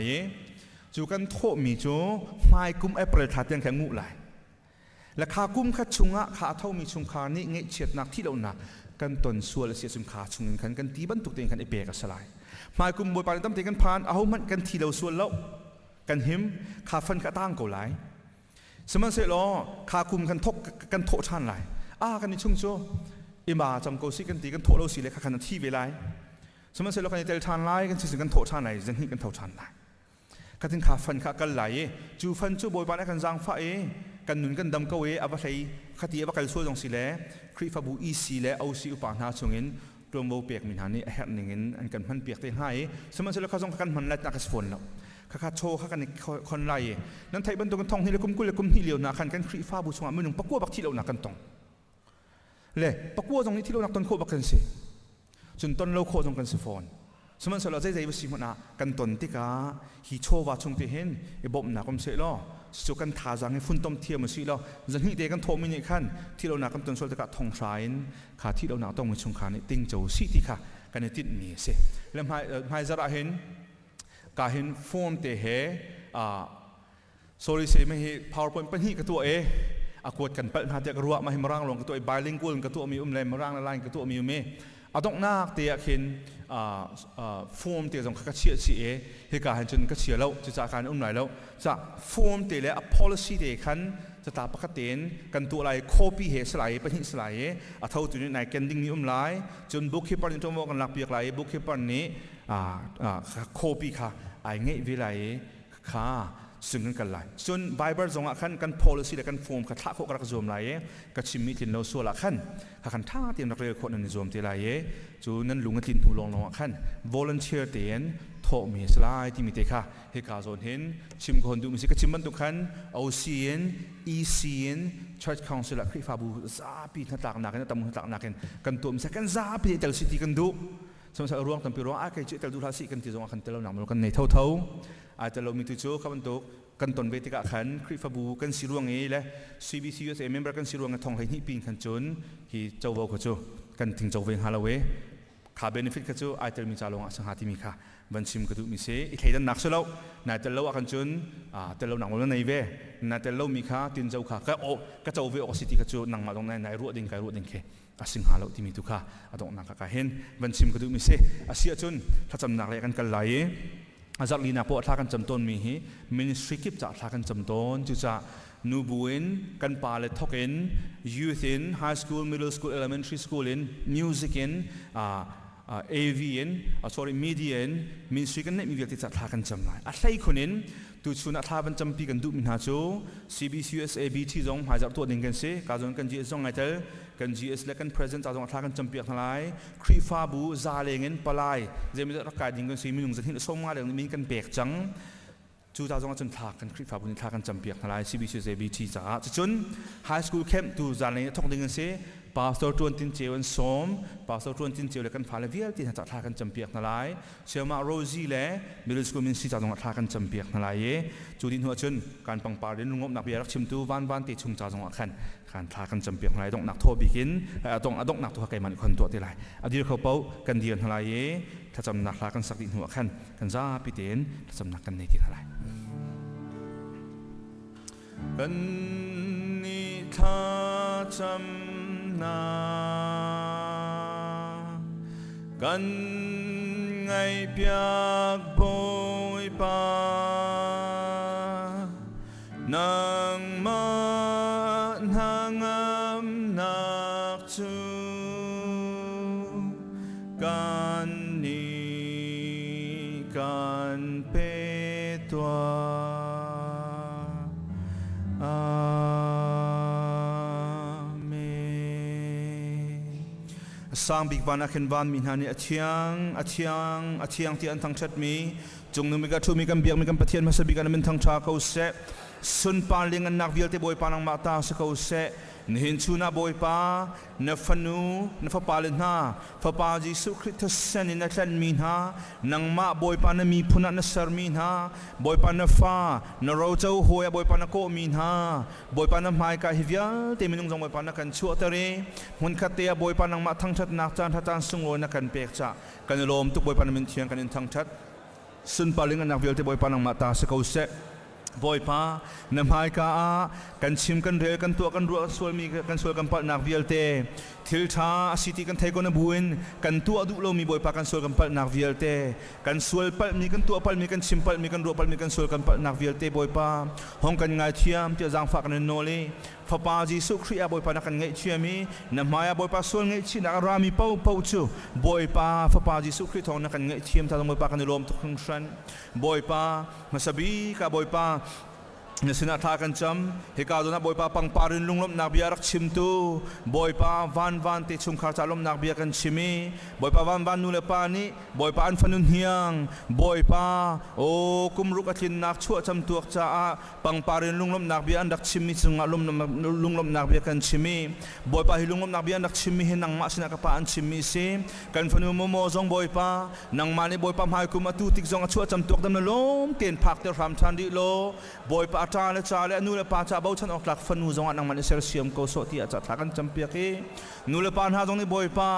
จูกันโทมีจูไม่กุมเอเปรทัดยังแข็งงูไหลและขากุมขัดชุงะขาเท่ามีชุงขานี่เงี้ยเฉียดนักที่เราหนักกันตนส่วนและเสียสุนขาชุงเงินขันกันตีบรรทุกเตียงขันไอเปรกสลายไม่กุมบวยปานตั้มเตียงกันพานเอามันกันทีเราส่วนแล้วกันหิมขาฟันขาตั้งเกาไหลสมัยเสร็จแล้วขากุมกันทกกันโถชันไหลกันนี่ชุงโจอิมาจำโกสิกันตีกันโถเราสีเล็กขันที่เวลาสมัยเสร็จแล้วกันเตลชันไหลกันสิ่งกันโถชันไหลจังหิกันโถชันไหลกันถึงขาฟันขากันไหลจูฟันจูบอยปานกันจางฟ้ากันหนุนกันดำเกวอาบัติขัดที่อาบัติส่วนตรงสิเล่คริฟาบูอีสิเล่เอาสิอุปาหาชงเงินรวมโบเปียกมินหานี่แหกหนึ่งเงินอันกันมันเปียกได้ให้สมัยเสร็จแล้วเขาส่งกันมันไล่นักสฟอนแล้วข้าโชว์ข้ากันคนไล่นั่นไทยบรรทุกกันทองที่เรากุมกุลเลยกุมที่เหลียวนาคันกันคริฟาบูชงมือหนึ่งปักกัวบักที่เราหนักกันตองเล่ปักกัวตรงนี้ที่เราหนักต้นโคบักกันสิจนต้นเราโคตรงกันสฟอนสมัยเราใจวิสิมันกันตนที่กาฮิโชวาชงที่เห็นบ่มหนักก็ไม่เสียล้อสุกันท่าจังให้ฝุ่นต้มเทียมมาสิล้อจังฮิเด็กกันโทมินิขันที่เราหนักกันตนส่วนที่กาทองชายขาที่เราหนักต้องมีชงขาในติ้งโจสิที่ค่ะกันในติดนี่เสียแล้วไม่จะเห็นการเห็นฟอร์มเตะsorry เสียไม่เห็น PowerPoint เป็นที่กับตัวกวดกันเป็นหาเด็กรัวมาให้มาร่างลงกับตัวbilingual กับตัวมีเลยมาร่างละลายกับตัวมีต้องนักเตะเห็นฟอร์มเตะตรงกับเชียร์เหตุการณ์จนกับเชียร์แล้วจะจากการไหนแล้วจะฟอร์มเตะและ policy เตะขันจะตาปกติกันตัวอะไร copy เหตุสลายเป็นเหตุสลายเท่าตัวนี้ใน ending นี้ไหลจน bookkeeper นี่ต้องบอกกันหลักเปียกไหล bookkeeper นี้copy ค่ะไอ้เงี้ยวิไลค่ะซึ่งกันไหลจน Bible ตรงขันกัน policy และกันฟอร์มกับท่าโคกระกzoomไหลกับชิมิตินเราส่วนละขันขันท่าเตรียมนักเรียนคนนั้นzoomเตไหลจูนั้นลุงกันทินหูลงขัน volunteer เตียนโถมีสลายที่มีเตค่ะเหตุการณ์โซนเห็นชิมคนดูมีสิกับชิมบรรทุกขัน OCN ECN Church Council คริฟาบูซาปีนักต่างนักกันตำมือต่างนักกันตัวมีสักกันซาปีเตลสิติกันดูสมัยร่วงตั้งปีร่วงอาเกจิเตลดูทัศน์กันที่ตรงขันเตลหนังมันกันในเท่าอาจจะเรามีตัวโจ้ขับมันตกกันตนเวทีกะขันคริฟาบูกันสิร่วงและ CBC-USA member กันสิร่วงกันทองไทยนี่ปีนขันจนที่เจ้าบ่าวขจูกันถึงเจ้าเวงฮาลาเวขา benefit ขจูอาจจะมีจ่าลงสังหารที่มีค่ะบัญชีมกระดูกมีเสอีกให้ดันนักสุดแล้วนายแต่เรากันจนแต่เราหนังมันในเวนายแต่เรามีค่ะตินเจ้าค่ะก็เจ้าเวออกสิทธิขจูหนังมาตรงไหนรัวดิ่งกันรัวดิ่งแค่สิงหาเราที่มีทุกค่ะตรงนักก็เห็นบัญชีมกระดูกมีเสเสียจนถ้าจำนักเลยกันไหลจากลีนาโปท่ากันจำต้นมีฮีมินิสทรีกิบจากท่ากันจำต้นจุจะนูบุอินกันปาเลทอกอินยูทอินไฮสคูลมิดเดิลสคูลเอเลเมนทรีสคูลอินมิวสิกอินAVอินsorry mediaอินมินิสทรีกันเนี่ยมีเวลาที่จะท่ากันจำไหลอะไรคนอินตุชุนท่ากันจำปีกันดูมินหาโจ CBC-USA BT จงหายจากตัวหนึ่งกันเสการจงกันจีจงไงเตอกัน GS และกัน present จากตรงท่ากันจำเปียกทั้งหลายครีฟาบูซาเลงินปลายจะมีรักการยิงกันสีมิลุงจะทิ้งส่งมาเดี๋ยวมีกันเปียกจังจู่ๆจงจนท่ากันครีฟาบูนี่ท่ากันจำเปียกทั้งหลาย CBC-USA BT จากจน high school camp ดูซาเลงินท่องดึงกันเส pastor จวนตินเจวันสม pastor จวนตินเจวเลยกันฟ้าเลเวียที่จะทากันจำเปียกนั่นแหละเชื่อมาโรซี่และมิลสกุลมินซีจะต้องทากันจำเปียกนั่นแหละจูดินหัวชนการปังปาเรียนงบนักเบียรักชิมตูวันติชุงจ่าจงอักขันการทากันจำเปียกนั่นแหละต้องนักโทบิกินต้องนักตัวไก่มันคนตัวที่ไรอดีตเขาเป้ากันเดียนนั่นแหละถ้าจำนักทากันสักดินหัวขันกันจ้าปิเตนถ้าจำนักกันในที่นั่นแหละกันนิทาจำนากันไงเปียกโบยปานางมาหางามนักจูกันนี้กันเปตัวสร้างบิกวันอาเคนวันมินหานี่อาเชียงที่อันทั้งชัดมีจงนึกมีกระทูมีกันเบียกมีกันปะเทียนมาสบิกันมันทั้งชาเขาเสะสุนปานเลี้ยงนักวิลเตบอยปานังมาตาสเขาเสะนี่เห็นชูนาบอยปาเนฟนูเนฟปาเลน่าฟปาจิสุคริสต์เซนินักเล่นมีนานังมาบอยปานมีพุนันสารมีนาบอยปานฟ้านเราเจ้าหัวบอยปานโกมีนาบอยปานไมกาฮิวิลเตมินุงจงบอยปานกันชัวเตเรมุนคาเตียบอยปานังมาทั้งชัดนักจานทันสุงโลนักกันเปียกจ่ากันลมตุกบอยปานมินเทียงกันทั้งชัดสุนปาเลี้ยงนักวิลเตบอยปานังมาตาสเขาเสะบอยป้านำหายกากันชิมกันเรือกันตัวกันรัวส่วนมีกันส่วนกันปัดนักวิลเตทิลชาสิติกันไทยกันบุญกันตัวดุโลมีบอยป้ากันส่วนกันปัดนักวิลเตกันส่วนปัดมีกันตัวปัดมีกันชิมปัดมีกันรัวปัดมีกันส่วนกันปัดนักวิลเตบอยป้าห้องกันง่ายเทียมเจ้าจางฝากกันโนเลพระปาจิสุครีอาบอยป้านักกันง่ายเทียมีนำหายบอยป้าส่วนง่ายชินักรามีเป้าจูบอยป้าพระปาจิสุครีทองนักกันง่ายเทียมทางบอยป้ากันรวมทุกครั้งฉันบอยป้ามาสบีกับบอยป้าเนสินาทากันจำเฮกาโดนาบอยปาปังปารินลุงลมนักเบียรักชิมตูบอยปาวันติชุมขาจาลมนักเบียกันชิมีบอยปาวันนูเลปานีบอยปาอันฟันุนเฮียงบอยปาโอ้กุมรุกทินนักชั่วจำตัวจ้าปังปารินลุงลมนักเบียอันดักชิมีจุงอารมลุงลมนักเบียกันชิมีบอยปาฮิลุงลมนักเบียอันดักชิมีเฮนังมาสินักปาอันชิมีซิกันฟันุโมโมจงบอยปานังมานีบอยปาหายกุมาตูติกจงชั่วจำตัวดำนลมเตียนพักเตอร์รำชันดิโลบอยปาจาเลนูเลปาจาบ่าวฉันออกหลักฟันูจงนังมันเซลเซียมโกโซที่อาจจะทักันจำเปียกีนูเลปานหาจงนี่บอยปา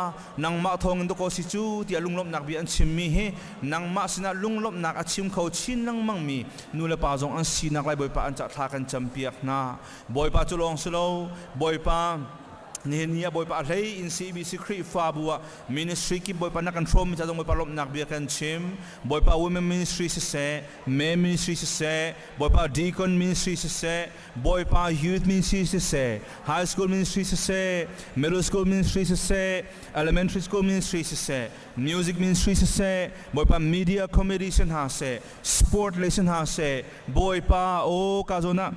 นังมาทองอินโดโกสิจูที่ลุงลบนักเบียนชิมมีเฮนังมาสินะลุงลบนักอาชิมเขาชินนังมังมีนูเลปาจงอันสีนักไล่บอยปาอันจะทักันจำเปียกนาบอยปาจุลองสโลบอยปานี่นี่บอยปาเลยอินซีบีซีครีฟาบัวมินิสทรีกิบอยปานักกันทรมมิจะต้องบอยปาลบนักเบียกันชิมบอยปาวูแมนมินิสทรีเสะเมมินิสทรีเสะบอยปาดีคอนมินิสทรีเสะบอยปายูทมินิสทรีเสะไฮสคูลมินิสทรีเสะมิดเดิลสคูลมินิสทรีเสะเอลิเมนทรีสคูลมินิสทรีเสะมิวสิกมินิสทรีเสะบอยปามีเดียคอมเมดี้เซนหาเสะสปอร์ตเลเซนหาเสะบอยปาโอ้กาโซน่า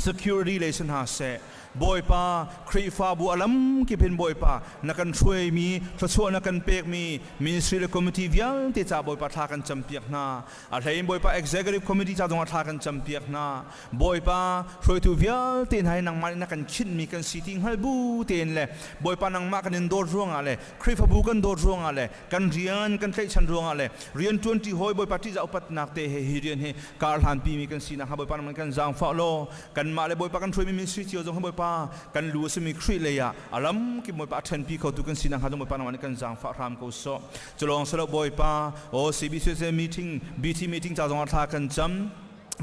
security เลเซนหาเสะบอยปาครีฟาบัวลำกิเป็นบอยปานักกันช่วยมีช่วยนักกันเปียกมีมินิสทรีและคอมมิตี้วิลที่จะบอยปาทากันจำเปียกนาอะไรบอยปา executive committee จะต้องทากันจำเปียกนาบอยปาช่วยตัววิลที่ให้นังมานักกันชินมีกันซีติ้งฮัลบูเตียนเลยบอยปานังมากันโดดร่วงอะไรครีฟาบูกันโดดร่วงอะไรกันเรียนกันใช้ชันร่วงอะไรเรียน20หอยบอยปาที่จะอุปนักเตะเฮียเรียนเฮการหันปีมีกันซีนะครับบอยปามันกันจางฟ้าโลกันมาเลยบอยปากันช่วยมีมินิสทรีเจียวจงให้บอยปากันรู้สึกมีครีเลยอะอารมณ์กิมวยปะเทนปีเขาตุกันสินะฮะต้องมวยปะนวันกันจางฟ้ารามเขาโซจะลองสลับบอยปะโอ้ CBC meeting BT meeting จะต้องทากันจำ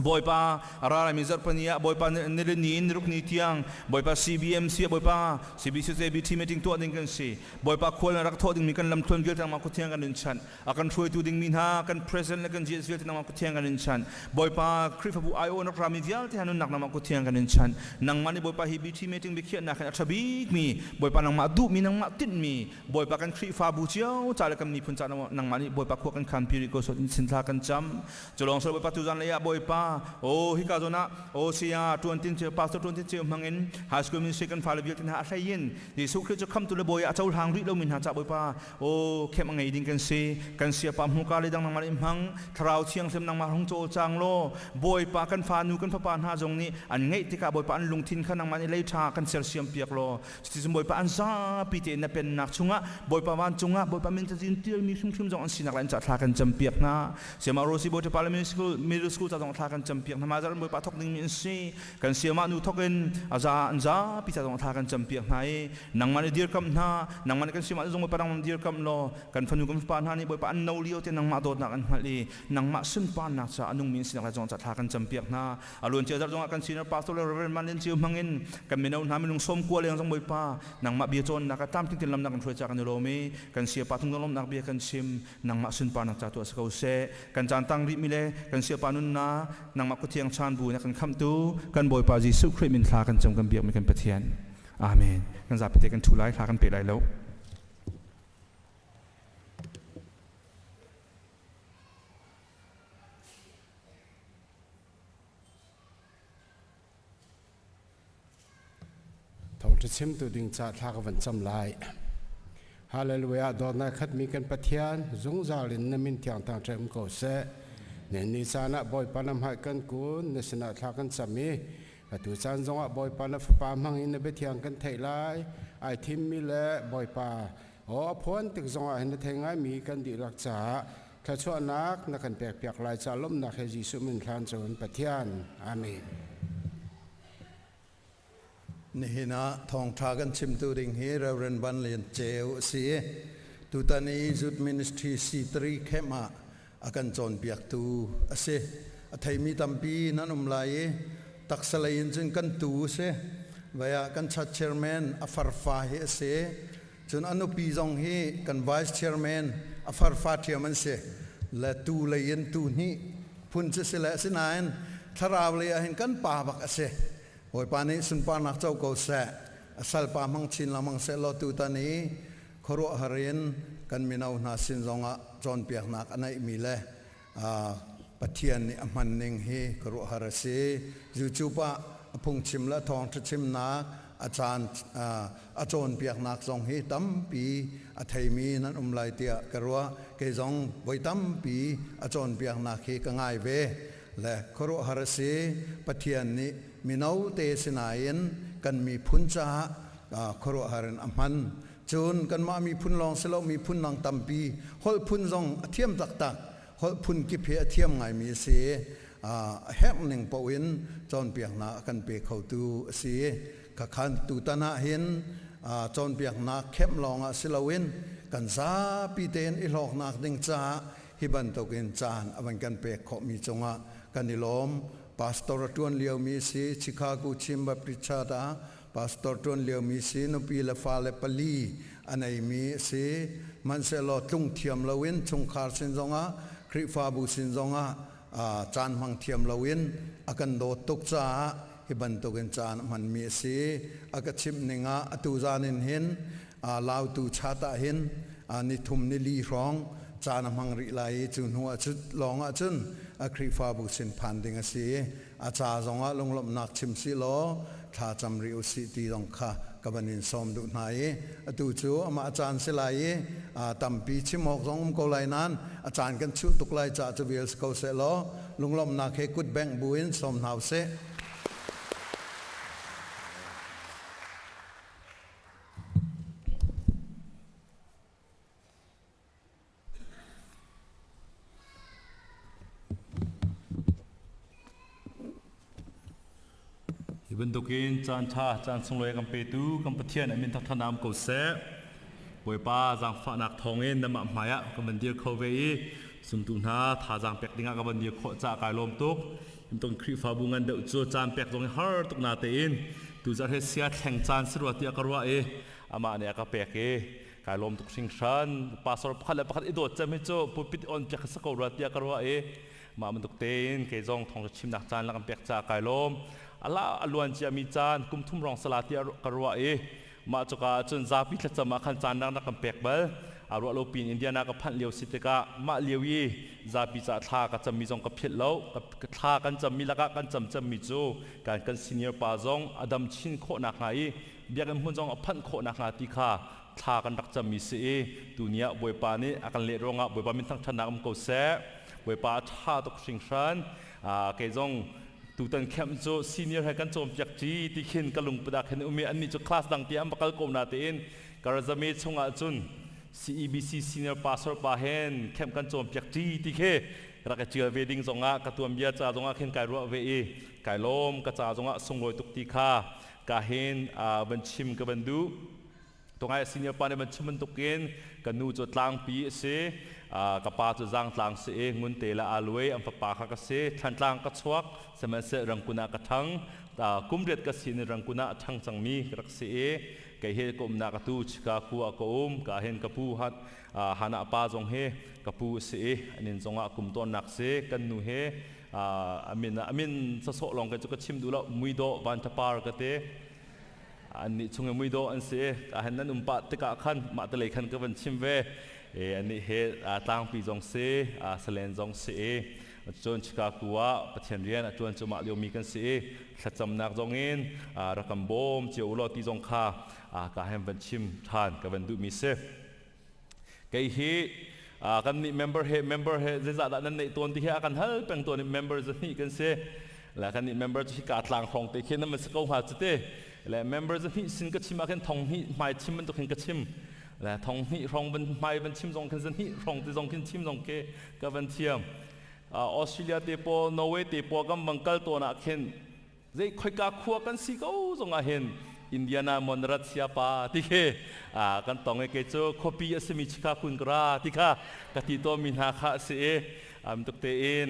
บอยปาอะไรมิจัดปนิยะบอยปาเนรนีนรุกนิตยังบอยปา CBMC บอยปา CBC BT meeting ตัวดิ่งกันสิบอยปาควรรักโทษดิ่งมีกันลำทวนเกี่ยวกับมาคุเทียงกันนินชันอาการช่วยตัวดิ่งมีนากัน present และกัน GS เกี่ยวกับมาคุเทียงกันนินชันบอยปาคริฟบุไอโอนักรามีวิลที่ฮันนักมาคุเทียงกันนินชันนังมันบอยปาฮี BT meeting บิเขียนนักอัจฉริยมีบอยปานังมาดูมีนังมาติดมีบอยปากันคริฟบุเจียวจ่ายแล้วกันมีพุ่นจ่านังมันบอยปาควรกันคันพิริโกสดินสินทากันจำจะลองสรุปบอยปาตุจันเลยะบอยปา โอ้ฮิกาโซนะโอเซียตวนตินเจปาสตวนตินเจมังเงินไฮสคูลมิวสิกกันฟาเลบิลตินหาใช้ยินยิสุคริสต์จะคำตุลบอยอาเจ้าทางริเรามินหาจับบ่อยป้าโอ้เข้มมังไงดิ้งกันเสียปามหูกาเลยดังนางมาอิมหังทราวเชียงเซมนางมาหงโจจางโลบอยป้ากันฟานูกันพระปานหาจงนี้อันไงที่กาบอยป้าอันลุงทินขันนางมาในเลชากันเซลเซียมเปียกโลสิสมบอยป้าอันซาปีเตนเป็นนักชุงะบอยป้าวันชุงะบอยป้ามินจะจินเตียมีชุ่มจงอันสินักเล่นจัดทากันจำเปียกนะเสียมาโรซิบอยที่ปาเลมิสกูจะต้องทากันจำเปียกทำไมจะบอยป้าทอกนิ่งมีสิกันเสียมานูทอกเงินอาจารย์ปีจะต้องทากันจำเปียกไหนนางมาในเดียร์คำนะนางมาในกันเสียมาจงบอยป้าดังเดียร์คำโลกันฟันนูกันปานหานี่บอยป้าอันนูเลียวเตนางมาโดดนักอันมาลีนางมาสุนปานนักจะอันนุ่งมีสินักเล่นจงจัดทากันจำเปียกนะอารมณ์เจ้าจงกันสินะปาสโตเลเรนมันเล่นเชื่อมังเงินกันไม่เอาหน้าไม่ลงส้มกัวเลยจงบอยป้านางมาเบียจนนักตามทิ้งทิ้งลำนักกันช่วยจากกันโลมีกันเสียปาทุ่งลมนักเบียกันชิมนางมาสุนปานนักจัดตัวสกาวเซกันจานตั้งริมิเลกันเสียปานุนนานางมากุเทียงชานบูนักกันคำตูกันบอยป้าจีสุคริมินทากันจำกันเบียกไม่กันปะเทียนอาเมนกันจับไปเตกันทุไลทากันเปรย์แล้วทองชิมตัวดิ่งจัดทากวันจำลายฮาเลลูยาดอนนักขัดมีกันปะเทียนจงจารินนมินเทียงทางเจมโกเซเนนิสานะบอยปานำหายกันกุนเนสนาทากันสามีประตูจานจงบอยปานฟปามังอินเบเทียงกันไทยไลไอทิมมิเลบอยปาโอ้พ้นตึกจงเห็นเทงายมีกันดีรักษาข้าชวนักนักกันแปลกเปียกลายจาล้มนักเฮจิสุมินทานจนปะเทียนอาเมนนี่นะทองทากันชิมตัวดิ่งเฮเราเรียนบันเลียนเจวเสียตุตานีจุดมินิสทรีสีตรีเข้มอากันจนเปียกตูเสียไทยมีตัมปีนั่นลายตักสลายจนกันตูเสียว่ากันชัดเชอร์แมนอัฟาร์ฟาเฮเสียจนอนุปีจงเฮกันไวส์เชอร์แมนอัฟาร์ฟาเทียมันเสียและตูเลยยันตูนี้พุ่นจะเสียละสินายนทาราวเลยเห็นกันป่าบักเสียโอยปานี้สุนปานักเจ้าเก่าแสสัลปามังชินละมังเสลตุตานีขรุหเรียนกันมีนาวนาสินจงะจอนเปียกนักอันไหนมีเล่ปะเทียนนี่มันนิงเฮขรุหรเสจูจูปะพุงชิมละทองชิมนักอาจารย์อาจารย์เปียกนักจงเฮตั้มปีอาไทยมีนั้นลายเตียกรัวเกจงไว้ตั้มปีอาจารย์เปียกนักเฮก็ง่ายเวและขรุหรเสปะเทียนนี่มีนาวเตสินายนกันมีพุนจ้าขรุหารันอัมพันจนกันมามีพุนลองเสลมีพุนนางตัมปีหอลพุนจงเทียมตักหอลพุนกิเพเทียมไงมีเสียแฮมหนึ่งปวินจอนเปียกนากันเปียเขาตูเสียขัขันตูตนาเห็นจอนเปียกนาเข้มลองเสลวินกันซาปีเตนอิหลอกนักดิงจ้าฮิบันตกินจานอวันกันเปียขอมีจงะกันนิลมปาสตอร์ตวนเลียวมีสีชิคาโกชิมบัปริชาดาปาสตอร์ตวนเลียวมีสีนุปีละฟาเลปลีอันไหนมีสีมันเสลอตุงเทียมละวินชงคาร์สินจงะคริฟาบูสินจงะจานมังเทียมละวินอากันโดตุกจ้าฮิบันตุกันจานมันมีสีอากชิมนิงะตูจานินเห็นลาวตูชาตาเห็นนิทุมนิลีร้องจานมังริไลจุนหัวจุดลองจุนคริฟาบุสินพันดิงสีอาจารย์จงลงลมนักชิมสิโลถ้าจำริอุสิตีดงค่ะกับบันินสมดุนายตูจูมาอาจารย์สิไลตัมปีชิมอกจงกไลนั้นอาจารย์กันชุตุกไลจ่าจะเวียสกเสโลลงลมนักเฮกุดแบงบุญสมนาวเสบันทุกินจานชาจานสงลอยกัมเปตูกัมปะเทียนอมินทักธนามกุเสบวยป้าจางฝานักทองเอ็นดำมา呀กับันเดียเข้าเวสุนตุนาท่าจางเป็กดิ้งกับันเดียโคจ่ากายลมตุกต้นคริฟาบุงันเดือดจูจานเป็กตรงฮาร์ตุกนาเตอินตูจะเฮเซียแข่งจานสรวติกรวะอามาเนี่ยก็เป็กกายลมตุกชิงชันปาสรพัดและพัดอิดจะไม่โจ้ปุปิดอ่อนเป็กสกอรติกรวะมามันตุกเตอินเกจงทองชิมนักจานแล้วกันเป็กจากายลมอัลลาอลวนจะมีจานกุมทุ่มรองสลาติกรวะมาจุกาจนซาพิษจะมาขันจานนักกำเปกเบล อารวโลปีนอินเดียนากับพันเลียวสิทธิ์กะมาเลียวยีจะปีจะท่ากับจำมีจงกับเพียรแล้วกับท่ากันจำมีละกะกันจำมีจูการกันซีเนียร์ปาจงอดัมชินโคนักไงเบียกันหุ่นจงพันโคนักงาติค่ะท่ากันรักจำมีเสียตัวเนี้ยบวยปานี้อาการเลี้ยงอ่ะบวยปามีทั้งชนะกับเขาเสียบวยปาท่าตกชิงชันเกยจงตูตันเข้มโจซีเนียร์ให้กันโจมจากจีที่ขึ้นกะลุงประดักเห็นมีอันนี้จุคลาสดังเตียมบักกลกมนาเตียนการจะมีชงอาจุน CEBC Senior Pastor ปาเห็นเข้มกันโจมจากจีที่เข้รักเจือเวดิ้งจงอ่ะกระตัวเบียจ่าจงอ่ะขึ้นไก่รัวเวอีไก่ล้มกระจ่าจงอ่ะส่งลอยตุกตีค่ากะเห็นบัญชิมกับบันดูตรงไอ้ Senior ปาในบัญชิมมันตุกินกันนูจุดล้างปีเสกับปาจุดจางล้างเสงุนเตละอาลุยอันปาขากเสทันล้างกระชวกสมัยเสรังกุณากระทังกุมเรียดกสินรังกุณาทังจังมีรักเสไก่เฮกุมนากตูชกาคูอากอุมกะเห็นกปูฮัดฮานาปาจงเฮกปูเสอันนี้จงอากุมต้นนักเสกันนูเฮอามินสะโสลองกันจุกชิมดูแล้วมุยโดวันทปาร์กเตอันนี้ชงมุยโดอันเสกะเห็นนั้นปะติกะขันมาตะเลยขันก็วันชิมเวอันนี้เฮตั้งปีจงเสสเลนจงเสจนชิกากัวปะเทียนเรียนจนจุมาเลียวมีกันเสสัจจำนักจงเงินรักกันบ่มเจียวอุลอตีจงค่ากะเห็นวันชิมทานกับวันดูมีเสกะเฮกันนี่ member เฮจะจัดนั้นในตัวที่เฮกันเฮเป็นตัวนี้ member จะนี่กันเสแล้วกันนี่ member จะการต่างของแต่เขียนนั้นมันสกาวหาจุดเตและ member จะนี่สินกชิมากันทองนี่ไม่ชิมมันตัวเห็นกชิมและทองนี่รองเป็นไม่เป็นชิมจงกันสินี่รองที่จงกินชิมจงเกกับเป็นเทียมออสเตรเลียเตปอนอร์เวย์เตปกันบังคัลตัวนักเห็นเจ้าค่อยกาขัวกันสิเขาจงเห็นอินเดียนามอนรัสเซียปาที่เฮกันตองเกจโจคบีอสมิชิกาคุณกราที่ค่ะกติโตมินาคาเสมตุกเตอิน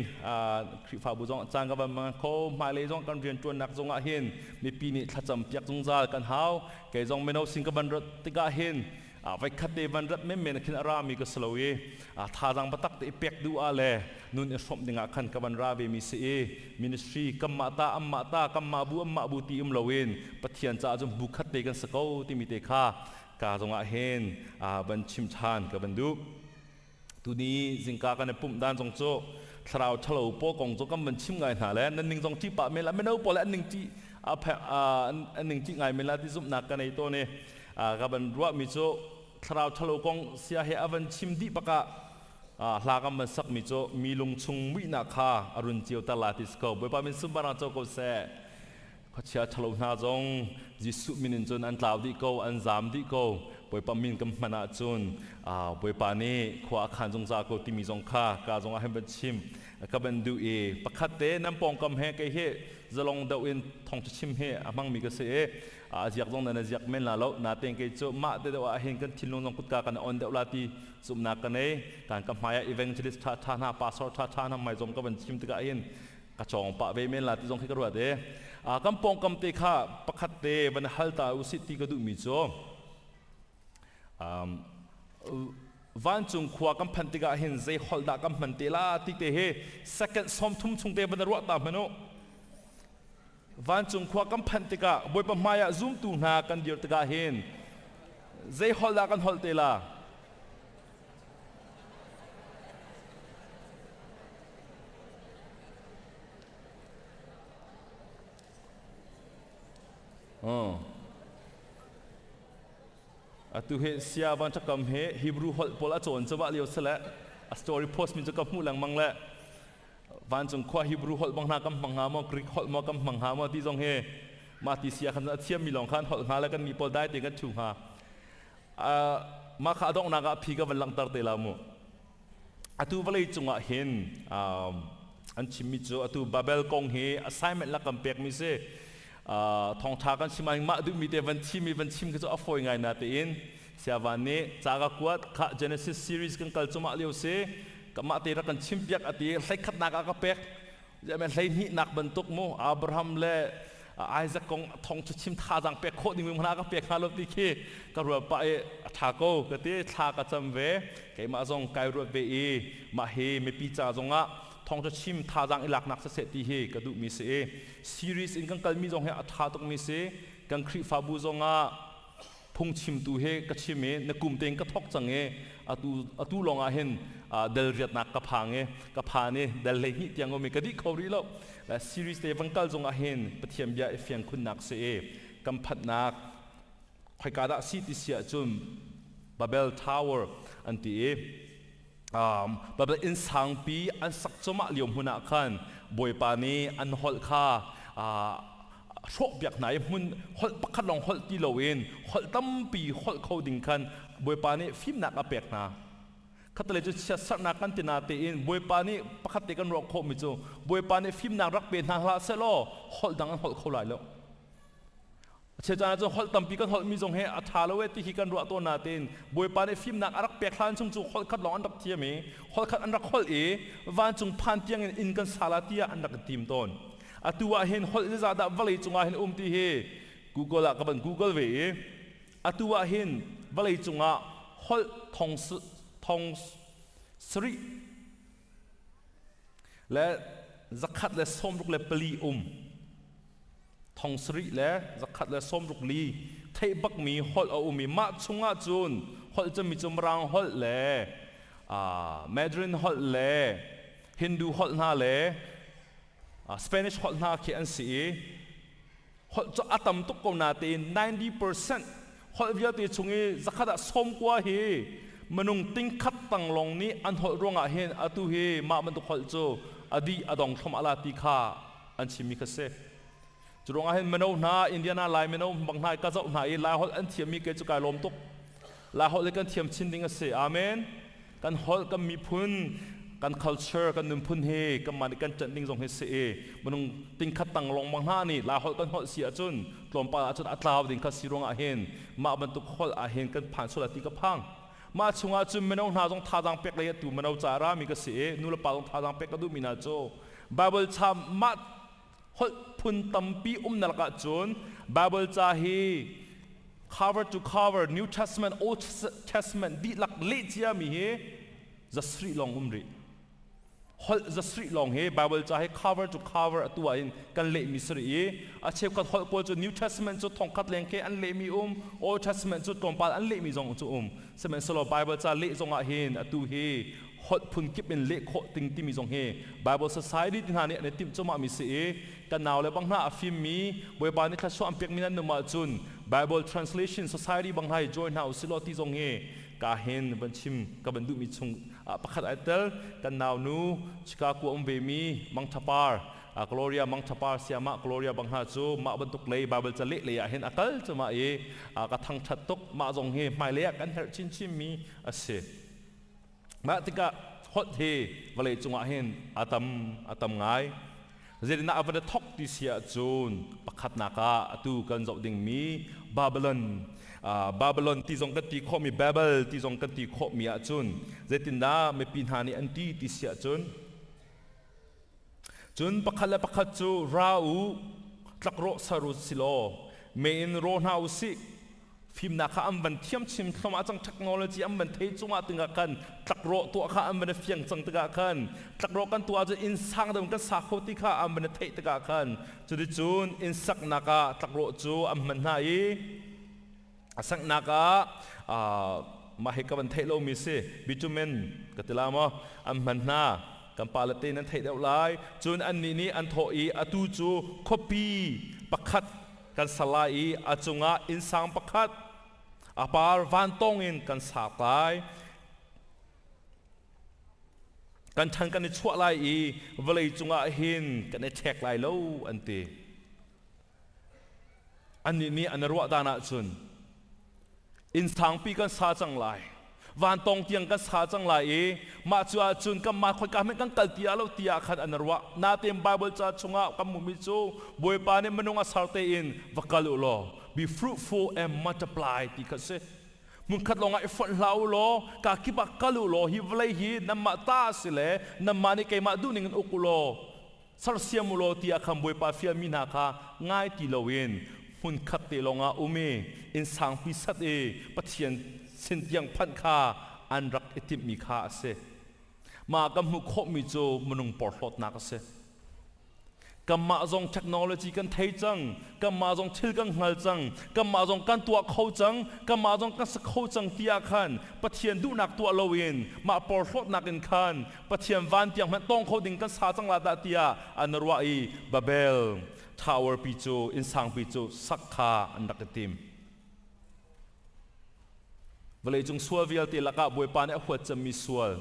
คริฟาบุจงจางกับมันเขามาเลยจงกันเรียนจวนนักจงเห็นมีปีนี้ถ้าจำเปียกจงจากันหาวเกจงเมนเอาสิงกับมันรถติกาเห็นไว้คัดเดวันรัฐไม่เมนขินอารามีก็สโลวีท่าจังปะตักเตเปียกดูอะไรนุ่นสมดิ่งขันกับมันราเวมีเสมินิสทรีกัมมาตาอัมมาตากัมมาบูตีลาเวนปะเทียนจะจงบุคัดเตกันสกาวที่มีเตค่ากาจงเห็นบันชิมชานกับบันดูตัวนี้สิงกากันในปุ่มด้านจงโจคราวเฉลวโปกงโจกันบันชิมไงหาแล้วนั่นหนึ่งจงที่ปะเมล่าไม่เอาปอแล้วอันหนึ่งที่อันหนึ่งที่ไงเมล่าที่ซุปนักกันในตัวนี้กับบันรัวมิโจคราวเฉลวกงเสียเหตุบันชิมดีปะกะลากันบันสักมิโจมีลงชงวินาคาอรุณเจียวตลาดที่สกอบไปเป็นซุปบาราโจก็เสขเชียเฉลวนาจงจิสุมินินจนอันลาวดีโกอันจามดีโกไปปามินกับมันอาจุนไปปานี้ขวาขันจงจาก็ที่มีจงค่ากาจงให้บันชิมกับบันดูปะคัดเตน้ำปองกำแหกเฮจะลองเดาอินทองชิมเฮมั่งมีกเสจากจงนั้นจากเมนลาแล้วนาเตงเกจมาเดว่าเห็นกันทิลงจงกุดกากันออนเดวลาตีสุมนักกันเองการกำหมาย Evangelist ท่านาปาสอร์ท่านาไม่จงกับบันชิมตะกาอินกระจองปะเวเมนลาที่จงให้กระโดดกำปองกำเตค่าปะคัดเตบันฮัลตาอุสิติกระดูมิโจวันจุงขวากำพันติกาเห็นใจฮอลดากำพันติลาติเตเฮ second สมทุ่มชงเตบันรัวตามมันโนวันจุงขวากำพันติกาบอยปะมายาซุ่มตูนากันเดียวติกาเห็นใจฮอลดากันฮอลเตลาตัวเฮเสียวันจะกำเฮฮิบรูฮอลพลาโจนจะว่าเลี้ยวเสละสตอรี่โพสต์มีจะกำมูหลังมังละวันจงขวาฮิบรูฮอลบังนากำมังหามอกรีกฮอลมากำมังหามอที่จงเฮมาติเสียขันเทียมมีหลงขันฮอลหาแล้วกันมีพอได้เต็งกันชูหามาขาดองนากะพีกับวันหลังตาเตลามุตัววันเลยจงเห็นอันชิมิโจตัวบาเบลกงเฮ assignment ละกำเปียกมิเซทองทากันชิมันมาดูมีแต่วันชิมก็จะเอาฟอยไงนาเตียนเสียวันนี้จากกวดข้า Genesis series กันกัลจุมาเลียวเซกับมาเตระกันชิมเปียกอติใส่ขัดนักก็เปียกจะเป็นใส่หินักบรรทุกมูอับราฮัมและไอซักกงทองชิมท่าจังเปียกโคตรนิมนักก็เปียกฮาลติคีก็รัวไปทาโก้ก็ที่ทากระจำเวไก่มาจงไก่รัวเวมาเฮไม่ปีจ่าจงอ่ะทองจะชิมท่าจังอิลักนักเสตีเฮกระดูมีเสซีรีส์อินกันกัลมีจงเฮท่าตรงมีเสกันคริฟาบูจงอ่ะภู งชิมตูเฮกชิมเมนกุมเตงกระทกจังเงอตูลองอาเห็นเดลเวียดนักกระพางเงกระพานี่เดลเลหิตยังโอเมกดิเขารีแล้วและซีรีส์เอวังกัลจงอาเห็นปะเทียมยาเอฟยังคุณนักเสกำพัดนักคอยกาดซีติเสียจุนบาเบลทาวเวอร์อันที่บาเบลอินสังปีอันสักจมาเลียมหุนักขันบอยปานีอันฮอลค่าโชคแบบไหนมันฮอลปักขัดลองฮอลที่เราเองฮอลตั้มปีฮอลเขาดิ่งขันบอยปานีฟิล์มหนักอเปกนะขัดเลยจะเชื่อสักนักกันตินาเตอินบอยปานีปักขัดเตกันรอกเขาไม่จูบอยปานีฟิล์มหนักรักเป็นทางละเซโลฮอลดังฮอลเขาไหลแล้วเชื่อจานจะฮอลตั้มปีกันฮอลมีจงเฮอัฐาละเวทีกันรัวตัวนาเตอินบอยปานีฟิล์มหนักรักเปกขันจุงฮอลขัดลองอันดับเทียมฮอลขัดอันดับฮอลวันจุงพันเตียงอินกันซาลาเตียอันดับทีมต้นตัวเห็นฮอลจะได้วลีจงเห็นที่เฮ Google ละกับ Google เวตัวเห็นวลีจงฮอลทองสรีและจักขัดและส้มรุกและปลีทองสรีและจักขัดและส้มรุกลีไทยบักมีฮอลเอามีมาจงจูนฮอลจะมีจมรังฮอลและแมดรินฮอลและฮินดูฮอลนาและSpanish ฮอลนาเขียนสีฮอลจะอัตมตุกกนาตีน 90% ฮอลวิญญาณชงเอจะขัดสมกว่าเฮมนุงติ้งขัดตั้งลงนี้อันฮอลรองอาเฮนอตุเฮมามันตุฮอลโจอดีอดองทมอาลาติคาอันชิมิกเซจุรองอาเฮนมโนนาอินเดียนาไลมโนบางนายกาเจ้าหนายลายฮอลอันเทียมมีเกจุกายลมตุกลายฮอลเลยกันเทียมชินดิงเซอาเมนกันฮอลกันมีพุนกัน culture กันนุ่มพุ่นเฮกันมาในกันจัดนิ่งทรงเฮเสมันต้องติงขัดตั้งลงบางหน้านี่ลาหดกันหดเสียจนกลมปลาจนอัตลาวดิ่งขัดสีรองอาเฮนมาบรรทุกหดอาเฮนกันผ่านสุดที่กระพังมาชงอาจุนมันต้องหาตรงท่าทางเป็กเลยตู่มันเอาจารามีกระเสนู่นละปาตรงท่าทางเป็กก็ดูมีนาโจบาเบิลชามาหดพุ่นตั้มปีนัลกะจนบาเบิลจาฮี cover to cover New Testament Old Testament ดีหลักเลี้ยมีเฮจะสรีลองรีฮอลจะสรีลองเฮไบเบิลจะให้ cover to cover ตัวเองกันเละมิสรีอาเชฟกันฮอลปอจุด New Testament จุดทองคัดเลงเคอันเละมีOld Testament จุดตรงปาอันเละมีจงจุสมัยสโลไบเบิลจะเละจงอาเฮนตัวเฮฮอลพุ่นกิบเป็นเละโคติงที่มีจงเฮไบเบิล society ที่หาเนี่ยในทีมจงมามิสรีกันนาวเลยบางหน้าฟิล์มมีบวยบานนี่ข้าชอบอันเปียกมีนั่นนุ่มจุน Bible Translation Society บางไทย join หาอุสิโลที่จงเฮกาเฮนบัญชิมกับบันดุมีชงประคัดไอเตลกันนาวนูชิคากัวเบมีมังทัปาร์กลอริอามังทัปาร์เสียมากลอริอาบังฮาจูมาบรรทุกเลยบาเบลจะเละเลยเห็นอักลจะมากระทั่งชัดตุกมาจงเฮไม่เลี้ยกันเฮชินชิมีอาเซมาติกะฮอตเฮวเลยจงเห็นอาตัมง่ายเจดินาอันเดทอกที่เสียจูนประคัดนักตูกันจบดิ่งมีบาเบลอนที่จงกันที่ข้อมีบาเบลที่จงกันที่ข้อมีอาจุนเจตินดาไม่ปีนหานี่อันที่เสียจุนประคัดจูราอูตะกรอสรุสิโลเมนโรนาอุสิฟิล์มนักอันบันเทียมชิมสมาจังเทคโนโลยีอันบันเทจุงอาตึงกันตะกรอตัวข้าอันบันเฟียงจังตึงกันตะกรอกันตัวจะอินสังเดิมกันสักคนที่ข้าอันบันเทตึงกันจุดจูนอินสักนักตะกรอจูอันบันไหนสักนักมาให้กับบันเทโลมิเซบิจูเมนกัตลามะอันบันนากันปาลเตนั้นเทเดวไลจูนอันนี้อันโทอีอตูจูคอปีประคัดกันสลายอาจงอินสังประคัดอาปาร์วันตงอินกันสาตายกันทันกันในชั่วไลเวลาจงหินกันในเช็คไลโลอันตีอันนี้อันรัวดานาจุนอินสังปีกันสาจังไลวันตงเตียงกันสาจังไลมาจัวจุนกันมาคนกันไม่กันกัลตีอาเราตีอาขัดอันรัวนาเต็มไบเบิลจะจงกันมุมิจูบวยปานี่มันงอาสาเตอินวักลุโล be fruitful and multiply ที่เขาเสมุนขัดลงไอ้ฝนเหลาโลกาคิบักกัลุโลฮิวเลยฮีน้ำมาตาสิเลน้ำมานี่เกมาดูนิ่งอุกุโลสารเสียมุโลที่อาคัมบวยปาฟิอามินาคาง่ายที่เราเองมุนขัดเตลงอาอุเมอินสังพิสัตปะเทียนสินยังพันคาอันรักอิติมีคาเสมากำมุขมิโจมนุงปอร์ลดนักเส กัมมาจงเทคโนโลยีกันเทจังกัมมาจงทิลกันหัลจังกัมมาจงกันตัวเขาจังกัมมาจงกันสักเขาจังที่อาคันปะเทียนดูนักตัวโลวินมาปอร์ฟดนักอินคันปะเทียนวันเตียงมันต้องเขาดิ่งกันสาจังลาดาเตียอันรัวอีบาเบลทาวเวอร์ปิจูอินสังปิจูสักขาอันดักติมเวลาจงสวลวิลติลักะบวยปานเอหัวจะมีสวล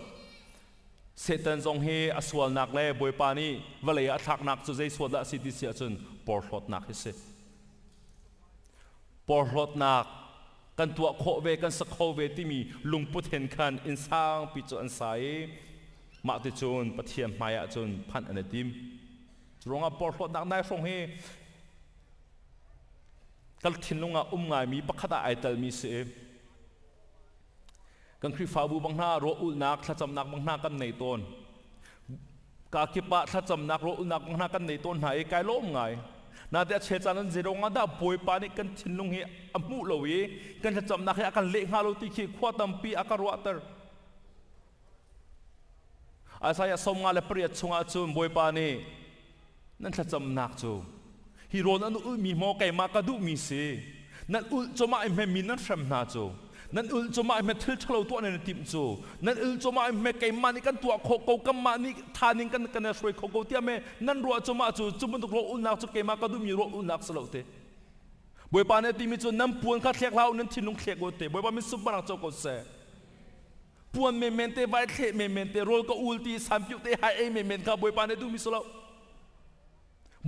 เซตันจงเฮอสวลนักเล่บวยปานีเวลาอัทักนักจะใจสวดละสิทธิเสียจนปอร์ลดนักฮิเซปอร์ลดนักกันตัวโคเวกันสักโคเวที่มีลุงพุทธเห็นคันอินสางปิจอันใสมาติจนปะเทียมมายะจนพันอันดิมรองอัปอร์ลดนักนายฟงเฮกันทิ้งลงอ่ะไงมีปักขดาไอเตลมีเสกันคริฟาบูบังนาโรอุนักถ้าจำนักบังนากันในต้นกาคิปะถ้าจำนักโรอุนักบังนากันในต้นหายกายล้มไงนาแต่เชจานันเจรงาดาป่วยปานิกันทิ้งลงเฮอมุลวีกันถ้าจำนักให้อาการเละฮาโลติขีขวาตัมปีอาการวัตเตอร์อาศัยสมงาเลเปรียชงอาจูนป่วยปานินั่นถ้าจำนักจูฮีโร่นั้นมีโมไก่มากระดูมีเสนั่นจะมาไม่มีนั่นแฟมนาจูนั่นจะมาไม่ทิลทะเลตัวในทีมจูนั่นจะมาไม่ไก่มานี่กันตัวโคโก้กันมานี่ทานิกันกันช่วยโคโก้ที่ไม่นั่นรัวจะมาจูจุมันตุกโรอุนักจะไก่มาก็ดูมีรัวอุนักสลาวเตบวยปานในทีมจูนั่นปวนข้าเทียกเรานั่นทิ้งลงเทียกโกเตบวยปานมีสุบานักโจโกเซปวนเมเมนเตไว้เทเมเมนเตโรลก็อุลตีสามพิวเตไฮเอเมเมนข้าบวยปานในดูมีสลาว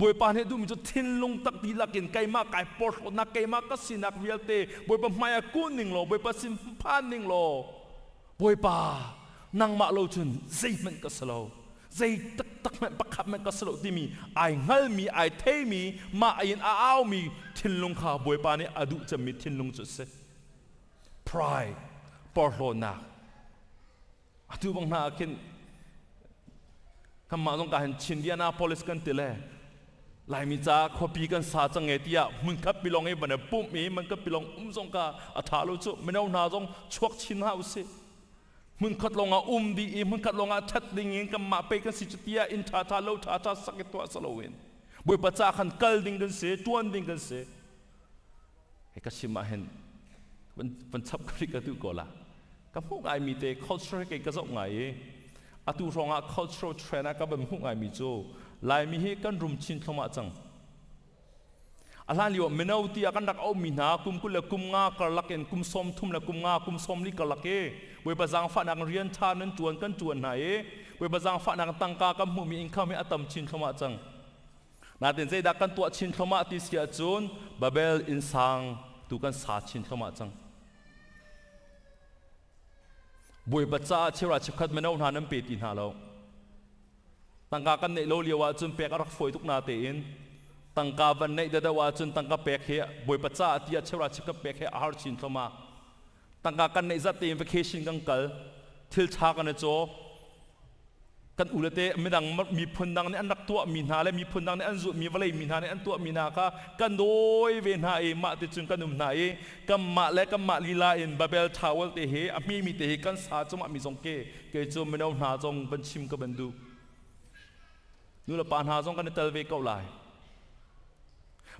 บวยปานให้ดูมีจุดทิ้งลงตักดีลักเห็นไก่มากไก่ปอดนักไก่มากก็สินักเวียเตบวยปานมายากู้หนึ่งโลบวยปานสิมพานหนึ่งโลบวยปานังมาโลจุนใจมันก็สโลใจตักมันประคับมันก็สโลที่มีไอเงลมีไอเทมีมาไอยินอ้าวมีทิ้งลงขาบวยปานนี้อดุจะมีทิ้งลงจุดเสพรายปอดโลนักอดุบังนาเข็นคำมาต้องการชินเดียนาโพลิสกันติเล่ลายมีจ้าขบีกันสาจังเงตียมึงกับปีลองไอ้บันเดปุ่มมีมันกับปีลองจงกาอัฐาลุจุไม่เอาหน้าจงชวกชินหาอุสิมึงขัดลงอาดีมึงขัดลงอาทัดดิ่งเงินกับมาไปกันสิจุติยาอินท่าโลท่าสักตัวสโลวินบุยปัจจาขันกัลดิ่งกันเสียจวนดิ่งกันเสียไอ้กสิมาเห็นมันชับกริกตุกอละกับพวกไอ้มีเตะ culture เกี่ยวกับไงอาตุรองอา cultural trend กับพวกไอ้มีโจลายมีเหตุกันรุมชินเข้ามาจังอาลาลิวเมนเอาตีอากันดักเอามีนาคุมกุลกุมงากลักเอ็นคุมสมทุ่มละกุมงาคุมสมลิกลักเอเวบจังฝานักเรียนชานั้นจวนกันจวนไหนเวบจังฝานักตังกากับมุมีอินข้ามให้อัตมชินเข้ามาจังนาเดินใจดักกันตัวชินเข้ามาที่เสียจวนบาเบลอินซังตุกันสาชินเข้ามาจังบุยบัจจาเชื่อราชคัดเมนเอาหาน้ำเปตินหาเราตั้งกากันในโลเลียวว่าจนเปกรักฝอยทุกนาเตอินตั้งกาวันในเดดว่าจนตั้งกาเปกเฮียบวยปัจจาที่เชื่อราชกับเปกเฮียอาหารชินเข้ามาตั้งกากันในจัดเต็มเวเคชั่นกังกัลทิลชากันในโจกันอุลเตไม่ดังมีพนดังในอันนักตัวมีนาและมีพนดังในอันจุมีวลัยมีนาในอันตัวมีนาค่ะกันโดยเวนหาเอมาติจุนกันนุ่มนาเอกัมมาและกัมมาลีลาอินบาเบลทาวเวลเตเฮอมีเตเฮกันสาจมามีสงเกเกจไม่เอาหนาจงบัญชิมกับบันดูนู่นละปานหาจงกันในเตลเวกเอาไล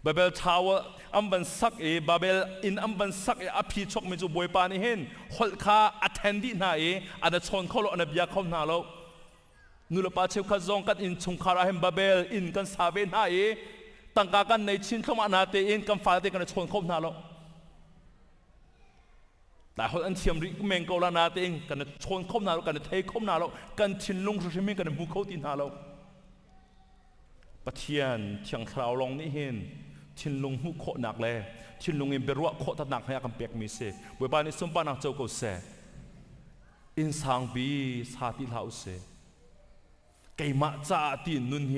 บาเบลทาวอัมบันสักบาเบลอินอัมบันสักอภิชกมีจูบวยปานี่เห็นฮอลคาอัตเทนดีนาอันนั้นชนเขาโลอันนั้นบิยาเขาหนาเรานู่นละปาเชฟข้าจงกันอินชงคาราเฮมบาเบลอินกันซาเวนนาตั้งกันในชินเข้ามานาเตอินกันฟ้าเตกันชนเขาหนาเราแต่คนอันเทียมริเมงเกาลานาเตอินกันชนเขาหนาเรากันเทเขาหนาเรากันชินลงสุชิมิกันมุขเขาตินหาเราปะเทียนเชียงคราวลองนี่เห็นชินลงหุโคหนักเลยชินลงเอ็มเบรัวโคตรหนักให้อากันเปียกมีเสบวยบานิสมปานักเจ้าก็เสอินสังบีสาติลาวเสไก่มาจ่าตีนุนเฮ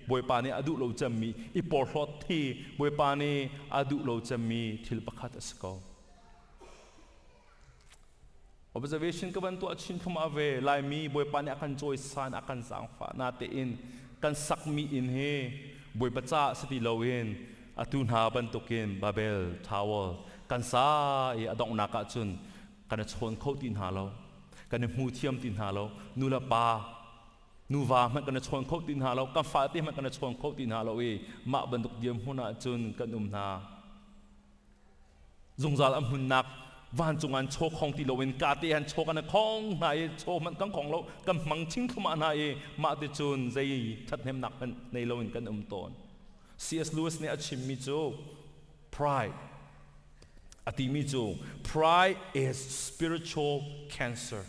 บวยปานิอดุโลจามีอีปอร์ลอตที่บวยปานิอดุโลจามีทิลปะคัตสกอ observation กับวันตัวชินขมาเวลายมีบวยปานิอากันจอยสานอากันสังฟ้านาเตอินกันสักมีอินเฮบวยปัจจาสติลาเวนอตุนหาบันตุกินบาเบลทาวลกันซาอดองนักจุนกันชนเขาตินหาเรากันมูเทียมตินหาเรานูลปา นูวามันกันชวนเขาตินหาเรากันฟ้าที่มันกันชวนเขาตินหาเรามาบรรทุกเยี่ยมหัวหน้าจุนกันนาจงจาลหุ่นนักวันจงอันโชว์ของที่เราเป็นกาเตียนโชว์กันของนายโชว์มันกันของเรากันมังชิงเข้ามานายมาติจุนใจทัดเห็นหนักกันในเราเป็นกันตน C.S. Lewis เนี่ยอธิมิจู pride อธิมิจู pride is spiritual cancer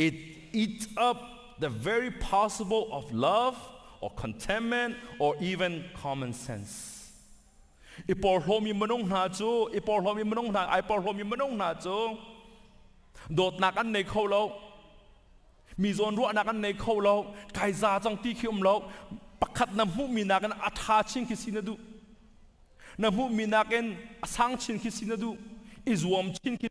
it eats up the very possible of love or contentment or even common sense I por homi manong na chu I por homi manong na I por homi manong na chu dot nak an nei khâu lo mi zon ru nak an nei khâu lo kai za chang ti khium lo pakhat na mu mi nak an atha chin ki sinadu na mu mi nak en asang chin ki sinadu izwam chin ki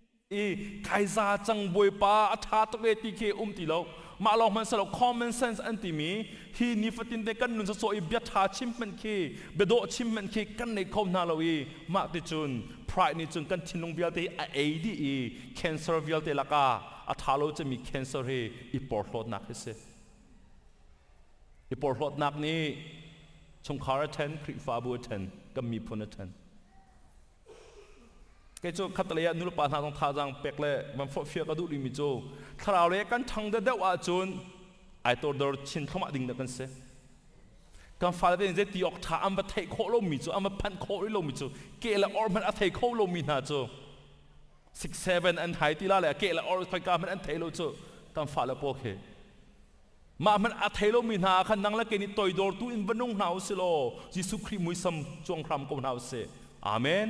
kai za chang boi pa atha to ve ti ke ti loมาลองมันสลบ common sense อันที่มีฮีนิฟตินเดกันนุนจะโซอีเบียทาชิมมันคีเบโดชิมมันคีกันในคมนาลวีมาติจุน pride นี่จุนกันทินลงเบียตีเอดี cancer เบียตีละกาอัฐาโลจะมี cancer ฮีอีปอร์โลดนักเสียอีปอร์โลดนักนี้ชงคาร์เทนคริฟาบูเทนก็มีพุนเทนแกจูขัดเลยนุลปานาต้องท่าจังเป็กเลยมันฟอเฟียก็ดูลิมิโจถ้าเราเรียกกันทั้งเดียวอาจุนไอตัวเดิร์ชินเข้ามาดิ่งเด็กกันเสียการฟ้าเป็นเจตีออกท่าอันมาเทโคโลมิโจอันมาพันโคโลมิโจเกลออร์มันอันเทโคโลมินาโจ6 7อันไฮตีละเลยเกลออร์ไฟการมันอันเทโลโจการฟ้าละโปเคมามันอันเทโลมินาขันนังละเกนิตัวดอร์ตูอินบันนุ่งหนาวสิโลยิสุคริมุยซัมจงครามกบหนาวเสียอาเมน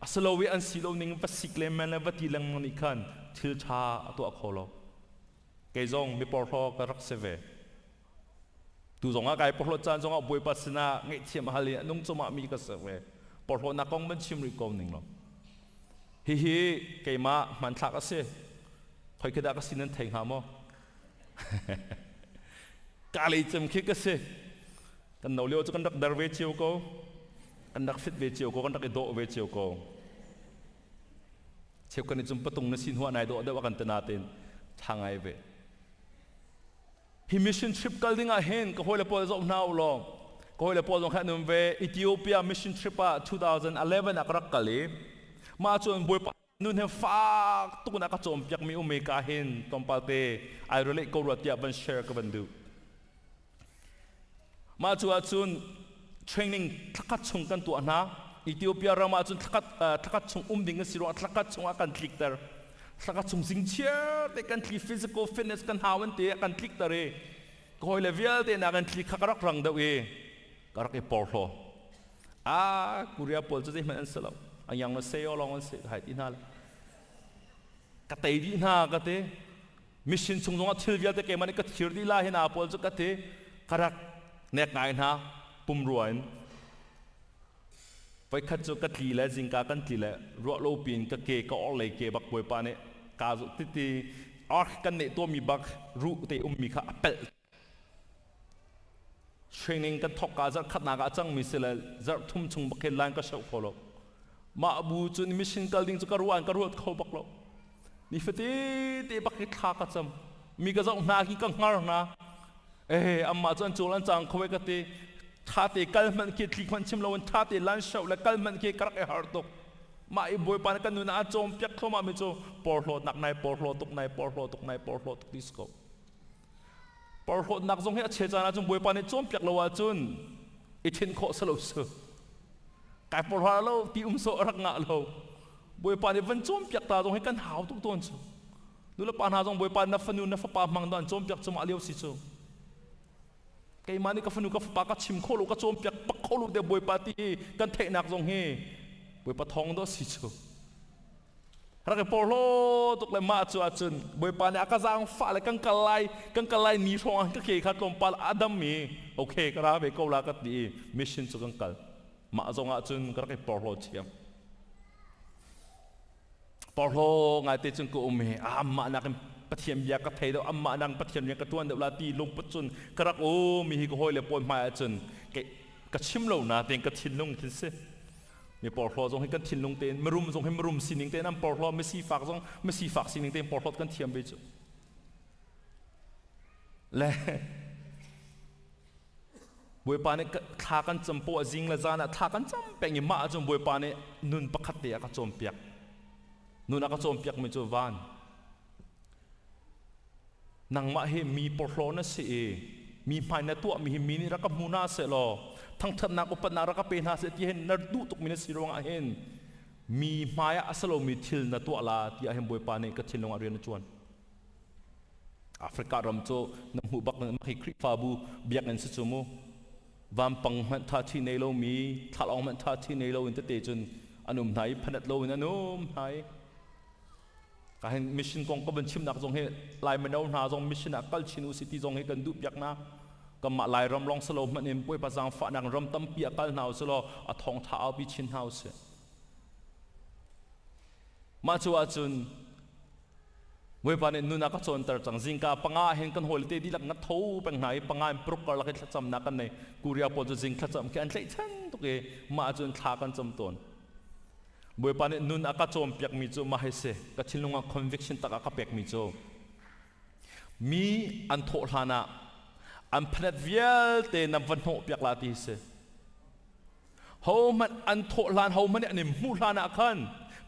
อาศัยเราอันสิโลนิ่งปัสสิกเลมันและวัดที่ลังนิคันทิลชาตัวอักโคโลเกยจงมีปอร์โลกรักเสเวตูจงอาไกปอร์โลจานจงอาบวยปัสนาเงยเทียมฮัลลีนุ่งจมามีกเสเวปอร์โลนักกองมันชิมริโกนิ่งหรอฮิเกยมามันทักเสคอยคิดว่าก็สินันเทงหามกาลีจมคิดก็เสกันเราเลี้ยวจะกันดักดาร์เวจิโอโกกันดักฟิตเวจิโอโกกันดักอิโดเวจิโอโกเชื่อกันในจุดประตูนั้นสินหัวนายโดดเดว่ากันตนาเต็นทางไอเวฮิมิชชั่นทริปกันดิ้งอาเห็นก็หัวเล็บปอดจบหน้าอุลองก็หัวเล็บปอดจงแค่นุ่มเวอิธิโอเปียมิชชั่นทริป2011นักรักกันเลยมาจนบวยปนุ่นเฮฟากตุกนักจมยักมีอุเมกาเห็นตอมปาเตไอร์เล่ก็รัดยาบันแชร์กับบันดูมาจนเทรนนิ่งทักชงกันตัวนะอิธิโอเปียรามาจนทักชงดิ่งกันสิโรทักชงอาการคลิกเตอร์ทักชงสิงเชียร์แต่การคลิก physical fitness กันหาวันเตะการคลิกเตอร์ก็ให้เลเวลเตะนักการคลิกขักรักรังเดากรักปอร์โลกุริยาปอลจะได้มันสลับอย่างนั้นเสียลองมันเสียหายที่นั่นกติดีน่ากติมิชชั่นชงจงอัดทิลเวียแต่เกมันก็ทิลดีลาเห็นอาปอลจะกติกรักเน็กไงนะปุ่มรวนไปขัดจุกตีและจิงกากันตีและรัวโลปินก็เกก็ออกเลยเกบักบวยปาเนี่ยกาจุติตีอาร์กันเนี่ยตัวมีบักรู้แต่มีข้าเปิลเทรนนิ่งกันทอกกาจะขัดนากาจังมีเสลจะทุ่มชงบักเฮลันก็เช่าโคโลมาบูจุนมิชชั่นกัลดิ้งจุกรัวเขาบักโลนี่ฟตีตีบักเฮทากาจังมีก็จะนากีกังงาร์นะอัมมาจนจูลันจังเขาไว้กันตีท่าเตะกัลมันเกตลิมันชิมเราวันท่าเตะลันชาวและกัลมันเกกรักฮาร์ตกมาอีบอยปานกันนูน่าโจมเปียกเข้ามาไม่โจปอร์โลนักในปอร์โลตกในปอร์โลตกในปอร์โลตกดิสโก้ปอร์โลนักจงให้เชจานะจงบอยปานโจมเปียกเราว่าจุนอิทินโคสโลส์กายปอร์โลเราที่โซรักงะเราบอยปานวันโจมเปียกตาจงให้กันหาวทุกตัวจูดูแลปานหาจงบอยปานนับฟันูนับปามังดอนโจมเปียกจงมาเลี้ยวสิจูไอ้มันนี่ก็ฟันก็ปากก็ชิมโคลูก็โจมเปียกปักโคลูเดบวยปาตีกันเทนักจงเฮบวยปะทองด้วยสิจูรักปอโลตุกเลยมาจูอาจุนบวยปานี่อากาซังฟ้าเลยกังกะไลนี่ทองก็เกี่ยขัดลมปาลอาดัมมีโอเคก็ราเบก็ลากัดดีมิชชั่นจูกังกัลมาจงอาจุนก็รักปอโลเชียมปอโลไงเตจุนกูอุเมมานักปะเทียมยากระเทยแล้วอัมมานังปะเทียมยากระตัวนเดลาตีลงปัจจุนกระโอ้มีฮิโกโฮเลยปนมาจนเกะกระชิมเหล่านาเต็งกระทินลงทินเสมีปอร์โลจงให้กันทินลงเต็นมารุมจงให้มารุมสินิงเต็นนั่นปอร์โลไม่สีฝากจงไม่สีฝากสินิงเต็นปอร์โลกันเทียมไปจุ และบวยปานี่ทากันจำปวจิงละจานะทากันจำเป็นยิ่งมาจนบวยปานี่นุนประคัตเตียกระโจมเปียกนุนกระโจมเปียกไม่จูวันนังมาเฮมีปลอนะสิมีภายในตัวมีนี่รักมูนาเสลอทั้งทันนักอุปนารักเป็นหาเสที่เห็นนดูตุกมินสิรวงเห็นมีมายาอัสโลมีทิลนตัวลาที่เห็นบวยปานี่ก็ทิลลงอาเรียนจวนแอฟริการัมโจน้ำหูบักน้ำหิคริฟาบูเบียกนันสิจูโมวันปังมันท่าที่ในโลมีท่าลองมันท่าที่ในโลอินเตอร์เตจนอนุมไหนพนัดโลอินอนุมไหนการมิชชั่นกองก็เป็นชิมนักจงให้ลายมันเอาหน้าจงมิชชั่นกัลชินูซิตี้จงให้กันดูเปียกนะก็มาลายรำลองสโลมันเอ็มป่วยประจังฝานังรำตั้มเปียกกัลหนาวสโลอัทองท้าเอาไปชินเฮาส์มาชัวจุนเว้ยปานนุนักจนตระจังจิงกาปังอาเห็นกันหัวเตดีหลักนัดทูปังไหนปังอาปรุกกลักจำนักกันในกูเรียปอดจิงขจำแค่อันเล็กชั้นตุกเอมาจนทากันจำตนเว้ยปานนุนักจมเปียกมิจูมาให้เสกัชิลงคอนวิคชั่นตักเปียกมิจูมีอันโทษานะอันพนัดเวียลเตนับวันโหเปียกลาตีเสเขามันอันโทษลานเขามันเนี่ยมูลานะขัน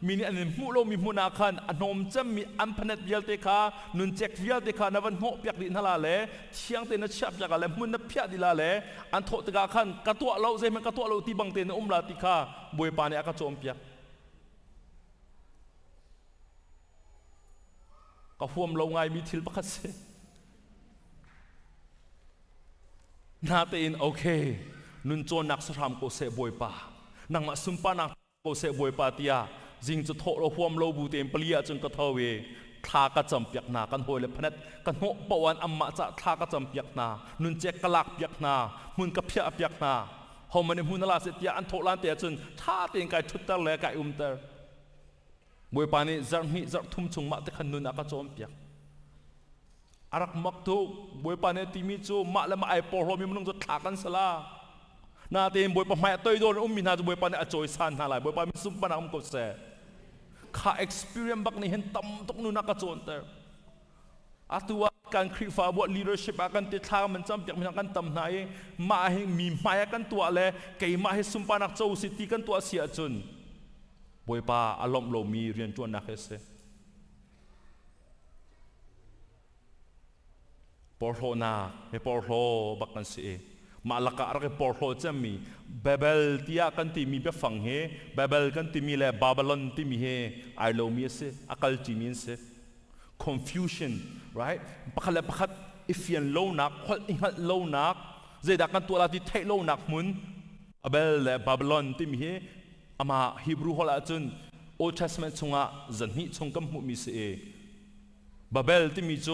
มีนี่อันนี้มูโลมีมูนาคันอันนมจะมีอันพนัดเวียลเตคานุนเจ็กเวียลเตคานับวันโหเปียกดินฮาลาเล่เชียงเตนชับจากอะไรมุนนับเพียดิลาเล่อันโทตกาคันกระตัวเราเซมันกระตัวเราที่บังเตนลาติคาบวยปานี่อากาศโจมเปียกก็ฟวมเราไงมีทิลบักเซนาเตนโอเคนุนโจนักสรามโกเซบวยปานังมาซุมปานักโกเซบวยปาติยาจิงจะโถเราความโลบูเต็มเปลี่ยจนกระเทเวทากระจำเปียกนากันโหยเลยพนัดกันโหปวันอัมมาจะทากระจำเปียกนานุนเจกกลักเปียกนามุนกับเพียเปียกนาเขามันในมุนลาเสียอันโถลานเตียจนท่าเตียงไก่ทุตตะเลไก่เตอร์บวยปานี่จังหิจังทุ่มชงมาแต่ขันนุนอากาศโจมเปียกอารักมักทุกบวยปานี่ที่มีจูมาและมาไอปอลมีมันต้องจะทากันสลานาเตียนบวยปาไม่ตัวโดนมีนาจะบวยปานี่อจอยสันอะไรบวยปามีซุปปานักมกเสข้า experience บักนี่เห็นตั้มตกนุนักกระโจนเตอร์อาตัวการครีฟ้าบวช leadership อาการติดทางมันจำเป็นมันกันตั้มไหนมาให้มีมาให้กันตัวเลยเกี่ยมาให้สุมปานักโจสิตีกันตัวเสียจนบวยปาอารมณ์โลมีเรียนจวนนักเสปอร์โลนาให้ปอร์โลบักกันเสียมาลักอะไรปอร์โลจะมีเบเบลที่อากันที่มีเบฟังเฮเบเบลกันที่มีเลยบาบิลอนที่มีเฮไอโลมีเสอากัลที่มีเส confusion right ปักเลยปักอิฟยันโลนักขวัญอิหัดโลนักเจดักกันตัวละที่เทโลนักมุนเบเบลเลยบาบิลอนที่มีเฮอามาฮีบรูฮอลาจุน Old Testament ชงะจันฮิชงกัมมุมีเสบาเบลที่มีโจ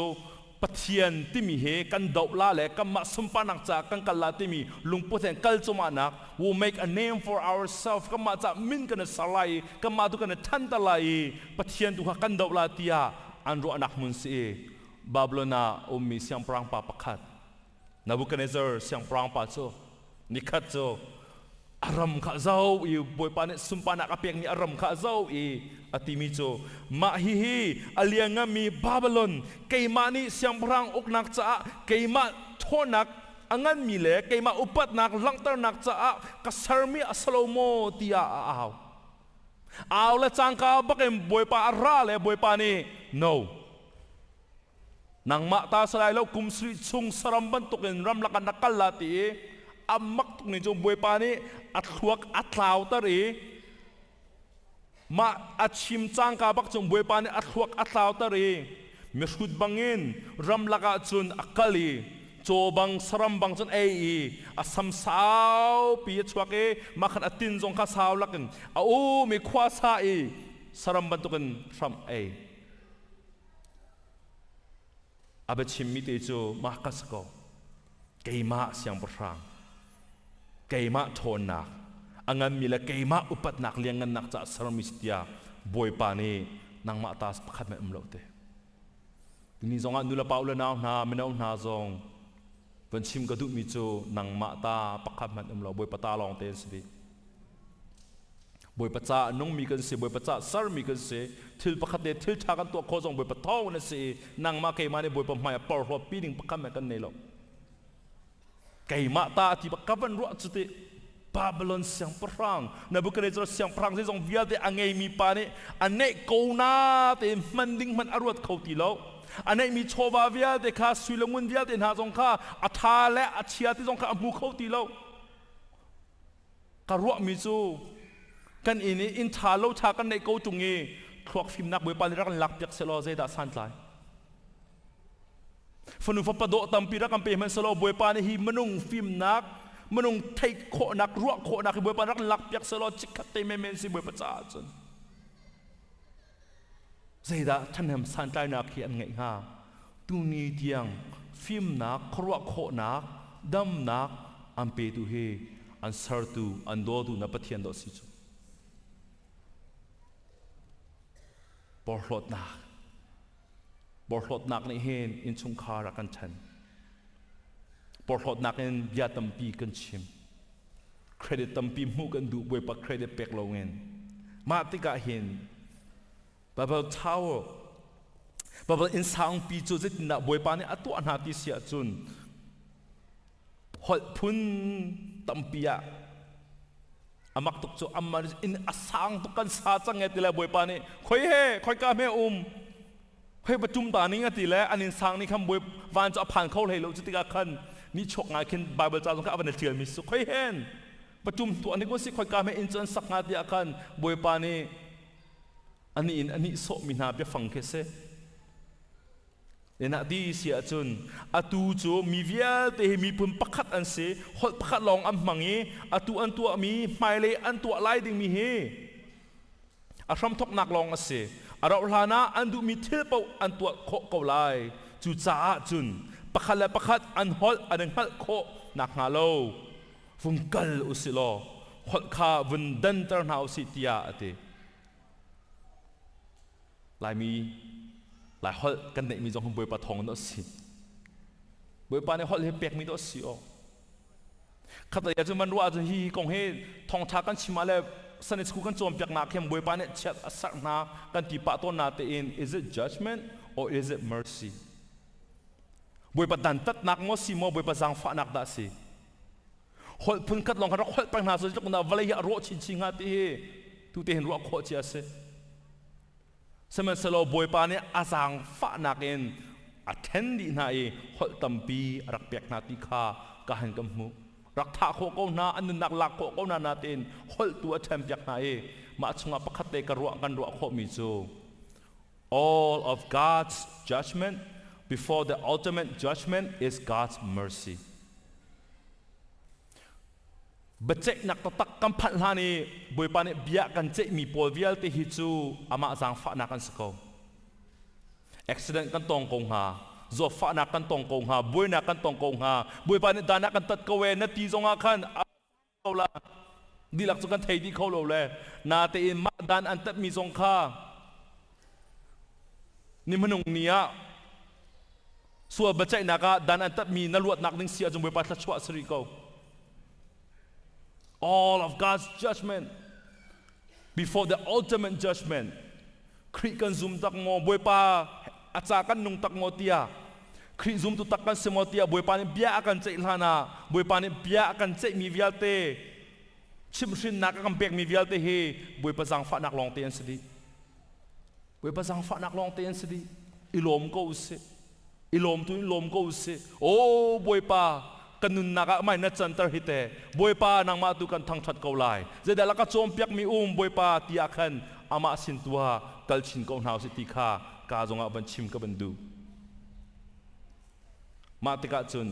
Pathian timi he kan dawla le kan ma sumpa nak cha kan kala timi lungpothen kal chuma nak we make a name for ourselves kan ma cha min kan salai kan ma tu kan thantalai Pathian tu kan dawla tia anro anak mun si Babylona ummi siang prang pa pakhat Nebuchadnezzar siang prang pa cho nikhat cho aram kha zau i boy pa ne sumpa nak apek ni aram kha zau i atimi cho ma hi alianga mi Babylon keima ni siang prang uknak cha keima thonak angan mi le keima upat nak langtar nak cha ka sarmi asalomo tia aw la changka bakem boy pa ara le boy pa ni no nang ma ta salai lo kum sri chung saramban tukin ram lakan nakal lati amak tuk ni jo boy pa ni athuak atlaw tari ma achim changka bak chung boy pa ni athuak atlaw tari meshud bangin ram laka chun akali chobang saram bang chun asam saw pi chuake makhan atin jong kha saw lakin au mi khwa sa saram bantukan from abachim mi te chu makas ko keima siang prang keima thonak angan mi la keima upat nak liangan nak cha saramistia boy pa ni nang ma tas pakhat me umlote ni zonga nula paula na na menau na zong Pensim kaduk micu nang mata pakhat man umlo boy pata long ten sbi บอยประจ่าน้องมีกันเสียบอยประจ่าสารมีกันเสียทิลประคัดเดทิลชากันตัวโคจงบอยประท้องนั่นสินางมาเกมาในบอยประมาปอร์หัวปีนึงประคัดแม่กันในหรอกเกมาตาที่ประคับวันรัวจุดบาบิลอนเสียงพรังนับบุคคลจะเสียงพรังที่ทรงวิญญาณอันไงมีปานี่อันเนกโกนาเตมันดิ้งมันอรวดเขาตีแล้วอันนี้มีโชบาวิญญาณข้าสุลมุนวิญญาณหาทรงข้าอัฐาและอัจฉริยะที่ทรงข้ามูเขาตีแล้วกระรวมีจูกันอินี่อินทาโลชากันในโกจุงเงควักฟิมนักบวยปานรักหลักยักษ์เซโลเซดาสันไลฝนุฟปโดตัมปีรักกันเปมันเซโลบวยปานฮีมนุงฟิมนักมนุงไทยโคนักรวกโคนักบวยปานรักหลักยักษ์เซโลจิกเตเมเมนสิบวยประจาจนเซดาท่านแห่งสันไลนักเขียนไงฮะตูนีเดียงฟิมนักรวกโคนักดำนักอันเปตุเฮอันสารตูอันโดดูนับเทียนดอสิจูบอร์ลดนักในเฮนอินชุงคารักันทันบอร์ลดนักในยาตัมปีกันชิมเครดิตตัมปีมูกันดูบวยปะเครดิตเป็กลงเงินมาติกาเฮนบาเบลทาวร์บาเบลอินสังปีจูจิตนักบวยปานี่อัตัวอันหาติเสียจุนหดพุนตัมปีอะอามักตุกโจอามันอินอาสังตุกันซาจังเงติละบวยปานี่คอยเฮคอยกาเมเฮ้ประจุมตานี้งติละอันอินสังนี่คำบวยวานจะผ่านเข้าเลยเราจะติกาคันนี่ชกงาคินไบเบิลจ้าตรงข้าวันเทียนมิสุคอยเฮนประจุมตัวนี้ก็สิคอยกาเมอินจันสักงาติอาคันบวยปานี่อันนี้โสมินาเปียฟังเคเซเนนักดีเสียจุนอาตูโจมีวิญเตมีปุ่มปักขัดอันเสหดปักขัดลองอันมังเออาตูอันตัวมีไมเลอันตัวไล่ดึงมีเฮอาทำทกนักลองอันเสอาเราลานะอันดูมีเทลเปาอันตัวโคเกาไลจูจ้าจุนปักขัดและปักขัดอันหดอันหัดโคนักงาโลฟุงกัลอุสิโลหดข้าวุนดันตร์นาอุสิติยาอติลายมีหลายฮอลกันเนมีจงบวยปะทองนั่นสิบวยปะในฮอลเฮเปียกมีนั่นสิอ๋อข้าแต่อยากจะมันรู้อาจจะฮีกงเฮทองทากันชิมาเลสนิทคู่กันโจมเปียกนักเข้มบวยปะเนี่ยเช็ดสักนากันที่ปะต้นนาเตอิน is it judgment or is it mercy บวยปะดันตัดนักงอสิโมบวยปะจังฟ้านักได้สิฮอลพุ่นกัดลองกันรักฮอลปังนาสุดจงนาวัลยะรู้ชิงๆฮะที่ทุกที่เห็นรู้โคตรเจ้าเสสมัยสโลบวยปานี่อาสังฟ้านักเองอัทเทนดีน่าเอหดตัมปีรักเปียกนาติคากะหันกัมมุรักท่าโคกนาอันนึงนักลักโคกนานาเตนหดตัวเทมเปียกนาเอมาชงประคัตเตกระรวกันรัวโคมิโซ all of God's judgment before the ultimate judgment is God's mercyบัจเจนักตักกำพันลานีบวยปานี่เบียกันเจมีปอลวิลที่ฮิจูอามาจังฟ้านักกันสกออุบิเหตุกันตองกงหาจอบฟ้านักกันตองกงหาบวยนักกันตองกงหาบวยปานี่ดานักกันตัดกเวนตีจงอาคันเอาละดีหลักสุกันเทดีเขาโลเลนาเตอินมาดานอันตัดมีจงค่านี่มันงเนียส่วนบัจเจนักดานอันตัดมีนลวดนักนิ่งเสียจงบวยปาทัชวะสริโกall of God's judgment before the ultimate judgment คริกันซุมตักโมบวยปาอาจารย์กันนุงตักโมเตียคริซุมตุตักกันเสมอเตียบวยปานี่เบียกันเจลานาบวยปานี่เบียกันเจมีวิลเตชิมชินนักกันเปียกมีวิลเตเฮบวยปาจังฟ้านักลองเตียนสดีบวยปาจังฟ้านักลองเตียนสดีอิลมก็อุเสอิลมตุอิลมก็อุเสโอ้บวยปากันนุนนักไม่นัดจันทร์ฮิตเตบวยปานางมาตุกันทั้งชัดเกาไลเจเดลักโจมเปียกมีบวยปาตีอาคันอามาสินตัวกัลชินกองหาวสิติคากาจงอาบันชิมกับบันดูมาติกาจุน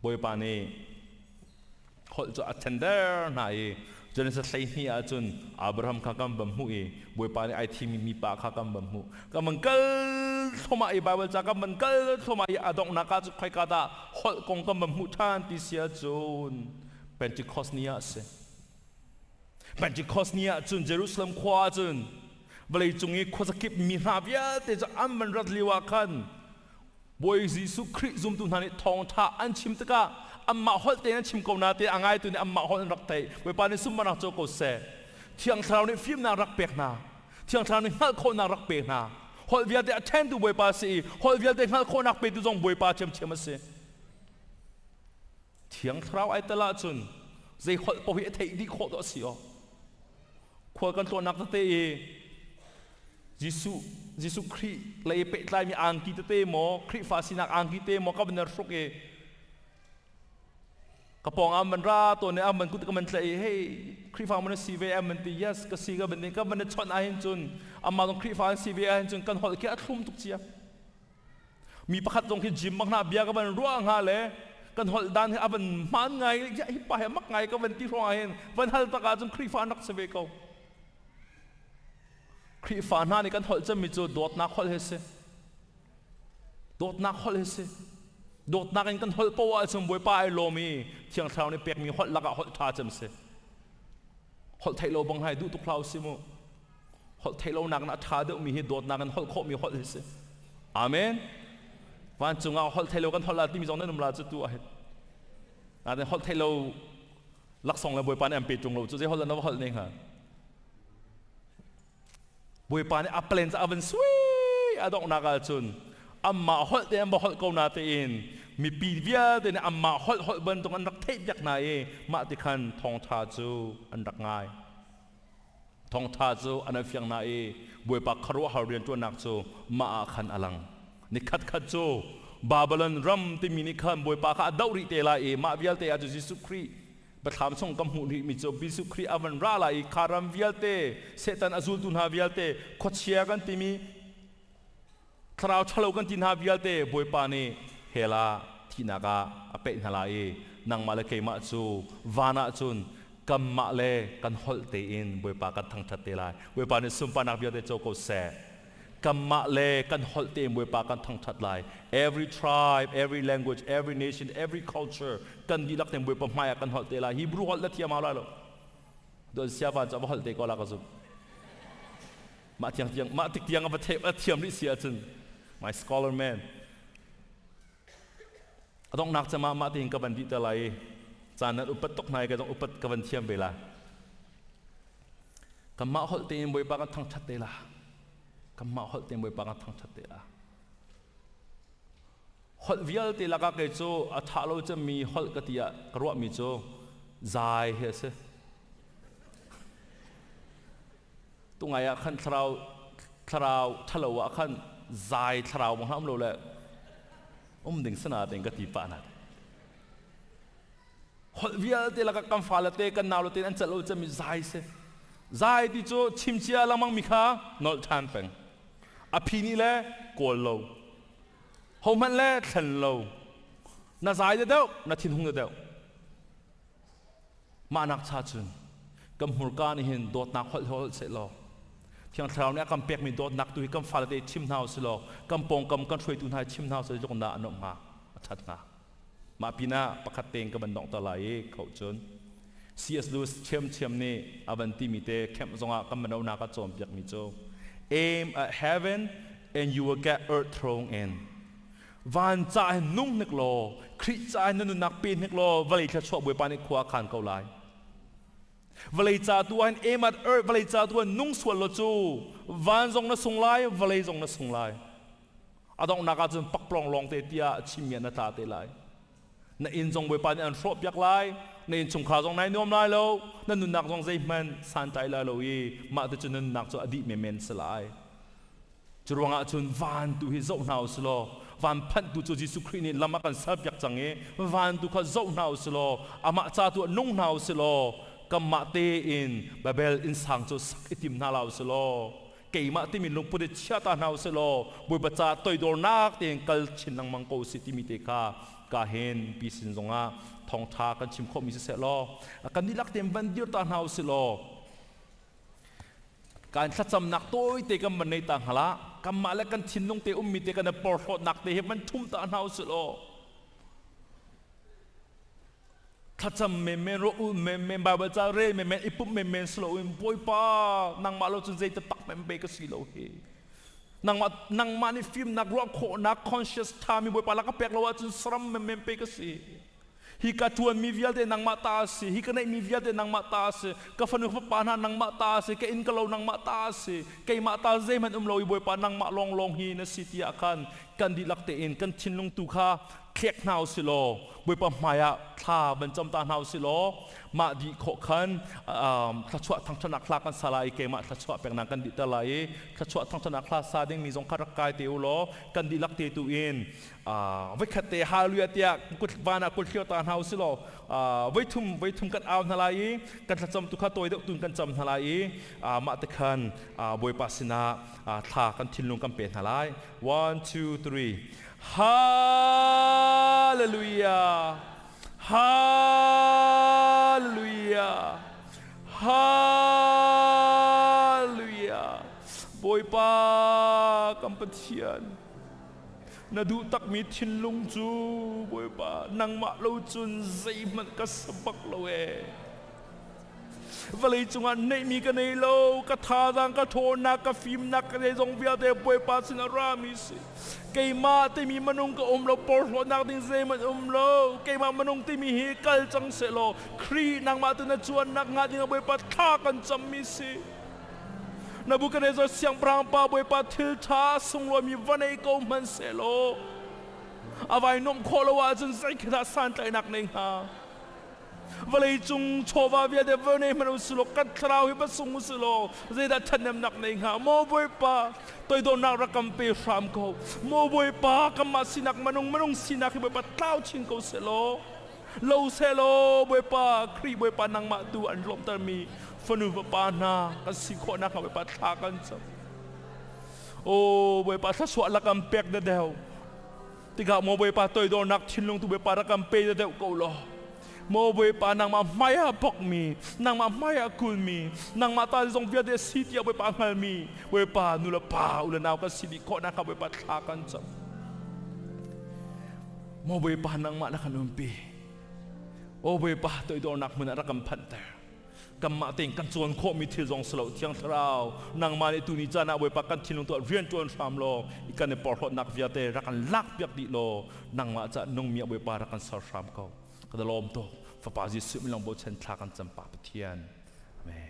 บวยปานีขอจะ attender นายจนสัตย์นี้อาจุนอับราฮัมข้ากำบัมหูบวยปานีไอทีมีปากข้ากำบัมหูก็มันก็ทำไมไอ้ไบเบิลจะก็มันก็ทำไมอาดงนักจุดใครก็ได้ขอกงกำบัมหูท่านที่เสียจุนเป็นจิคอสเนียเสเป็นจิคอสเนียจุนเยรูซาเล็มขวาจุนเวลาจงนี้ข้อสกิปมีนาวิอาแต่จะอันมันรัดลิวาคันบอยยิสุคริสต์ตุนหันทองท่าอันชิมตะกะอันมาฮอลเตนันชิมกาวนาเตอังไงตุนอันมาฮอลรักเตบวยปานิสุมานาโจโกเซ เที่ยงคราวนี้ฟิล์มนารักเปียกนาเที่ยงคราวนี้ฮัลโคนารักเปียกนาฮอลเวียเดอเทนดูบวยปาสีฮอลเวียเดฮัลโคนักเปียกดูจงบวยปาเชื่อมเสียเที่ยงคราวไอตลาดจุนใจฮอลปะวิเทดีโคตรเสียขวากันตัวนักเตะยิสุครีเลยเป็ดลายมีอังกิเตะหมอครีฟาสินักอังกิเตะหมอกับเนรสุกกระปองมันราตัวเนี่ยมันกุตกมันเลยเฮ้ครีฟามันซีเวมันตียัสก็ซีก็มันเนี่ยก็มันชนไอ้จุนมาตรงครีฟาซีเวไอ้จุนกันหอดแค่ทุ่มทุกเชียมีประคัตตรงที่จิมมักนาเบียก็มันร่วงหาเลยกันหอดดันให้มันมันไงฮิปไปมักไงก็มันที่ร่วงไอ้มันฮัลตะการจนครีฟานักซีเวเขาครีฟาหน้านี่กันหอดจะมีจุดโดดนักหอดเฮสโดดนักหอดเฮสโดดนักกันหอดปวดจนบวยป้ายโลมีเที่ยงเช้านี่เปียกมีหอดลักหอดท่าจำเสหอดไทยโลบังไห้ดูตุกลาวซิมุหอดไทยโลนักนักท่าเดมีโดดนักกันหอดโคมีหอดเฮสอาเมนวันจุงเอาหอดไทยโลกันหอดลาที่มีจงนั้นนำลาจุดตัวเห็นแต่หอดไทยโลลักส่งแล้วบวยป้าเนี่ยเปียกจงโลจุดที่หอดแล้วนั่งหอดนี่ค่ะบวยปานอัปเลนจะอันสวยอดอกนักจุนมาฮอดเดนบ่ฮอดกนาเตอินมีปีเวียเดนมาฮอดบันตรงอันรักเทพยักษ์นายมาติคันทองทาจูอันรักง่ายทองทาจูอันเฟียงนายบวยปากครัวหาเรียนตัวนักจูมาคันอลังนิคัดคัดจูบาบลันรัมที่มีนิคันบวยปากข้าดาวริเตลายมาเวียเตอาจูยิสุครีบัดถามส่งกำหูริมิโจบิสุครีอวันราลายคารัมเวียเตเซตันอซูลตุนฮาเวียเตขดเชียกันที่มีคราวชะโลกันที่ฮาเวียเตบวยปานีเฮลาที่นากาอเปนฮลายนางมาเลเกมาจูวานาจุนกัมมาเลกันฮอลเตอินบวยปากันทั้งทัดเตลายบวยปานีสุมปานักเวียเตโจโกเซกัมมาเลกันฮอลเตอินบวยปากันทั้งทัดลาย every tribe every language every nation every cultureกันดีลักเต็มบวยปามายกันฮอลเตลายฮิบรูฮอลและเทียมาลาโลโดยเสียวันจะมาฮอลเตก็ลากระซุบมาเทียงมาติกเทียงกับเทปเทียมริเสียจุนmy scholar man ต้องนักจะมาติงกับบันดิตอะไรจานนั้นอุปตกไหนก็ต้องอุปตกับบันเทียมเวลากัมมาฮอลเตนบวยปากันทั้งชัดเตละกัมมาฮอลเตนบวยปากันทั้งชัดเตละฮอลวิลเตละก็เกจโจอัฐาโลจะมีฮอลกติยากรัวมีโจใจเฮสตุงไงอะขันทราวทะเลวะขันใจทราวมองห้ามโลเลยดิ่งสนาเองก็ตีปานัดฮอลวิลเตละก็กำฟ้าละเตกันนาวละเตอันจะโลจะมีใจเสใจที่โจชิมเชียละมังมิค่ะนอลทันเป็งอภินิเล่กอลโลฮอมันเล่ทันโลน่าใจเดียวน่าทิ้งหงเดียวมานักชาจุนกำหูการนี่เห็นโดดนักฮอลเสร็จแล้วเที่ยงเช้าเนี่ยกำเปียกมีโดดนักตุยกำฟ้าละเตชิมเท้าสิโลกำปงกำกันช่วยตุนให้ชิมเท้าสิจงด่าอนมาชัดงามาปีหน้าประคัตเตงกับบันดองตะไลเขาจนC.S. Lewis เชื่อมนี่อาวันที่มีเตะเข้มจงอากับมันเอาหน้าก็โจมเปียกมีโจ aim at heaven and you will get earth thrown in วันใจนุ่งนึกโลคริสใจนั่นนักปีนนึกโลวลีจะชอบบวยปานิขวาขันเกาไลวลีจ่าตัว aim at earth วลีจ่าตัวนุ่งส่วนโลจูวันจงน่ะส่งไลวลีจงน่ะส่งไลอาต้องนักจนปักปลองลองเตียชิมเมียนตาเตไลนั่นอินจงบวยปานิอันชอบยักไลในชงข่าวจงไหนนิยมไล่เรานั่นนุนนักจงใจมันสันใจไล่เราอีมาแต่จนนุนนักจงอดีตเมนสลายจรวงอาจนวันตุฮิโซนาวสโลวันพันตุจูจิสุครีนี่ลำมากันสับยักจังเอวันตุข้าโซนาวสโลอามาจ่าตัวนุ่งนาวสโลกัมมาเตอินบาเบลอินสังจูสักอิติมนาลาวสโลเกี่ยมาที่มีลุงพุทธเชื่อตานาวสโลบุยบัจจาตัวโดนักเตียงกัลชินนังมังโกสิติมิเตกากาเฮนปีสินจงอาทองทากันชิมข้อมีเสลอกันนี่ลักเต็มบันเดียวตาหาวสิโลการสัจจำนักตัวเตกันมันในต่างหละกันมาและกันชินลงเตอุมมีเตกันปลอดนักเตให้มันทุ่มตาหาวสิโลถ้าจำเมนรู้เมนบาบจาเร่เมนอิปุเมนสโลอิมป่วยป้านางมาเราจนใจจะตักเมนเบกสิโลเฮนางมาในฟิล์มนักร้องโคนักคอนเชียสทามีป่วยป้าแล้วก็เปียกเราจนสรัมเมนเบกสิ hi ka tuan mi vial te nang mata si hi ka nei mi vial te nang mata si ka fanu pa na nang mata si ka in ka lo nang mata si kai mata ze man loi boi pa nang ma long long hi na city akan kan di lak te in kan chin lung tu kha khlek nau si lo boi pa maya tha ban cham ta nau si lo ma di kho khan thla chwa thang thana khla kan salai ke ma thla chwa pek nang kan di ta lai thla chwa thang thana khla sa ding mi jong kharak kai te u lo kan di lak te tu in vai khat te hallelujah tia kut vana kul khio ta nau si lo vai thum kan aw na lai kan thla cham tu kha toi de tun kan cham na lai ma te khan boi pa sina tha kan thin lung kan pe na lai 1 2 3 hallelujah hallelujah hallelujah boi pa kam Pathian na du tak mi thin lung chu boi pa nang ma lo chun zai man ka sabak lo e vali chunga nei mi ka nei lo ka tha dang ka thona ka phim na ka nei jong bia te boi pa sin ra mi si cây ma te mi manung ka lo por lo nak ding zai man lo cây ma manung te mi hi kal chang se lo khri nang ma tu na chuan nak nga ding boi pa tha kan cham mi si Nabucodonosor siang prang pa boi pa thil tha sung lo mi vanei ko man se lo avai nom kholo wa jun sai kha san tai nak nei ha vali chung chova via de vene manu sulo kat thrau hi ba sung sulo zai da thanem nak nei ha mo boi pa toi do nak rakam pe ram ko mo boi pa kama sinak manung sinak hi boi pa tlau chin ko se lo boi pa kri boi pa nang ma tu an lom tar mi fanu pa na kan si kho na ka boi pa tha kan cham o boi pa sa swa la kam pek de deu tiga mo boi pa toi do nak chin lung tu boi pa rakam pe de deu ko lo mo boi pa nang ma maya bok mi nang ma maya kul mi nang ma ta zong via de city boi pa ngal mi boi pa nu la pa u la naw ka si di kho na ka boi pa tha kan cham mo boi pa nang ma na kan umpi o boi pa toi do nak mun rakam phan ter kam ma teng kan chuan kho mi thil jong slo thiang thrau nang ma ni tu ni chana boi pa kan thilung to rian chuan sam lo ikan ne por hot nak via te rakan lak piak di lo nang ma cha nong mi boi pa rakan sar sam ko kada lom to fa pa ji sim long bo chen thla kan cham pa Pathian amen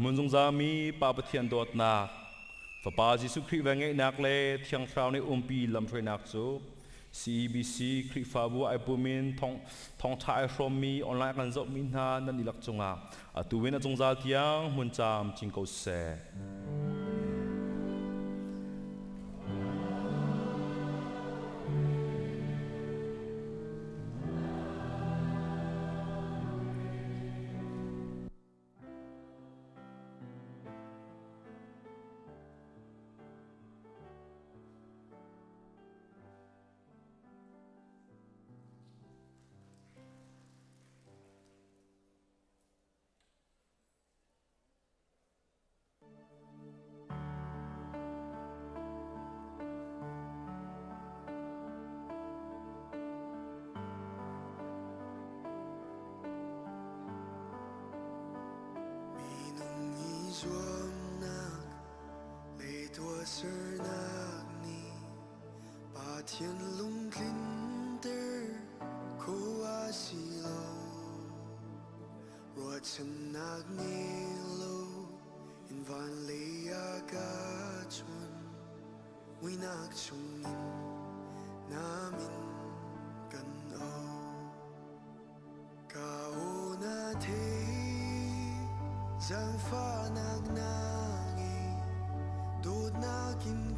Munung zami pa Pathian dot na fa pa Jesu Christ wang nak le thiang thrau ni umpi lam throi nak chu CEBC Christ fa bu ai pumin thong thai from mi online kan zo min na nan ilak chunga atu wen a chungza tiang mun cham chingko se Pathian lung klin ter ko asilo ruat senak nilo in van leia ka chun winak chungin namin kan o ka ona the zang fa nag nangi dod nakin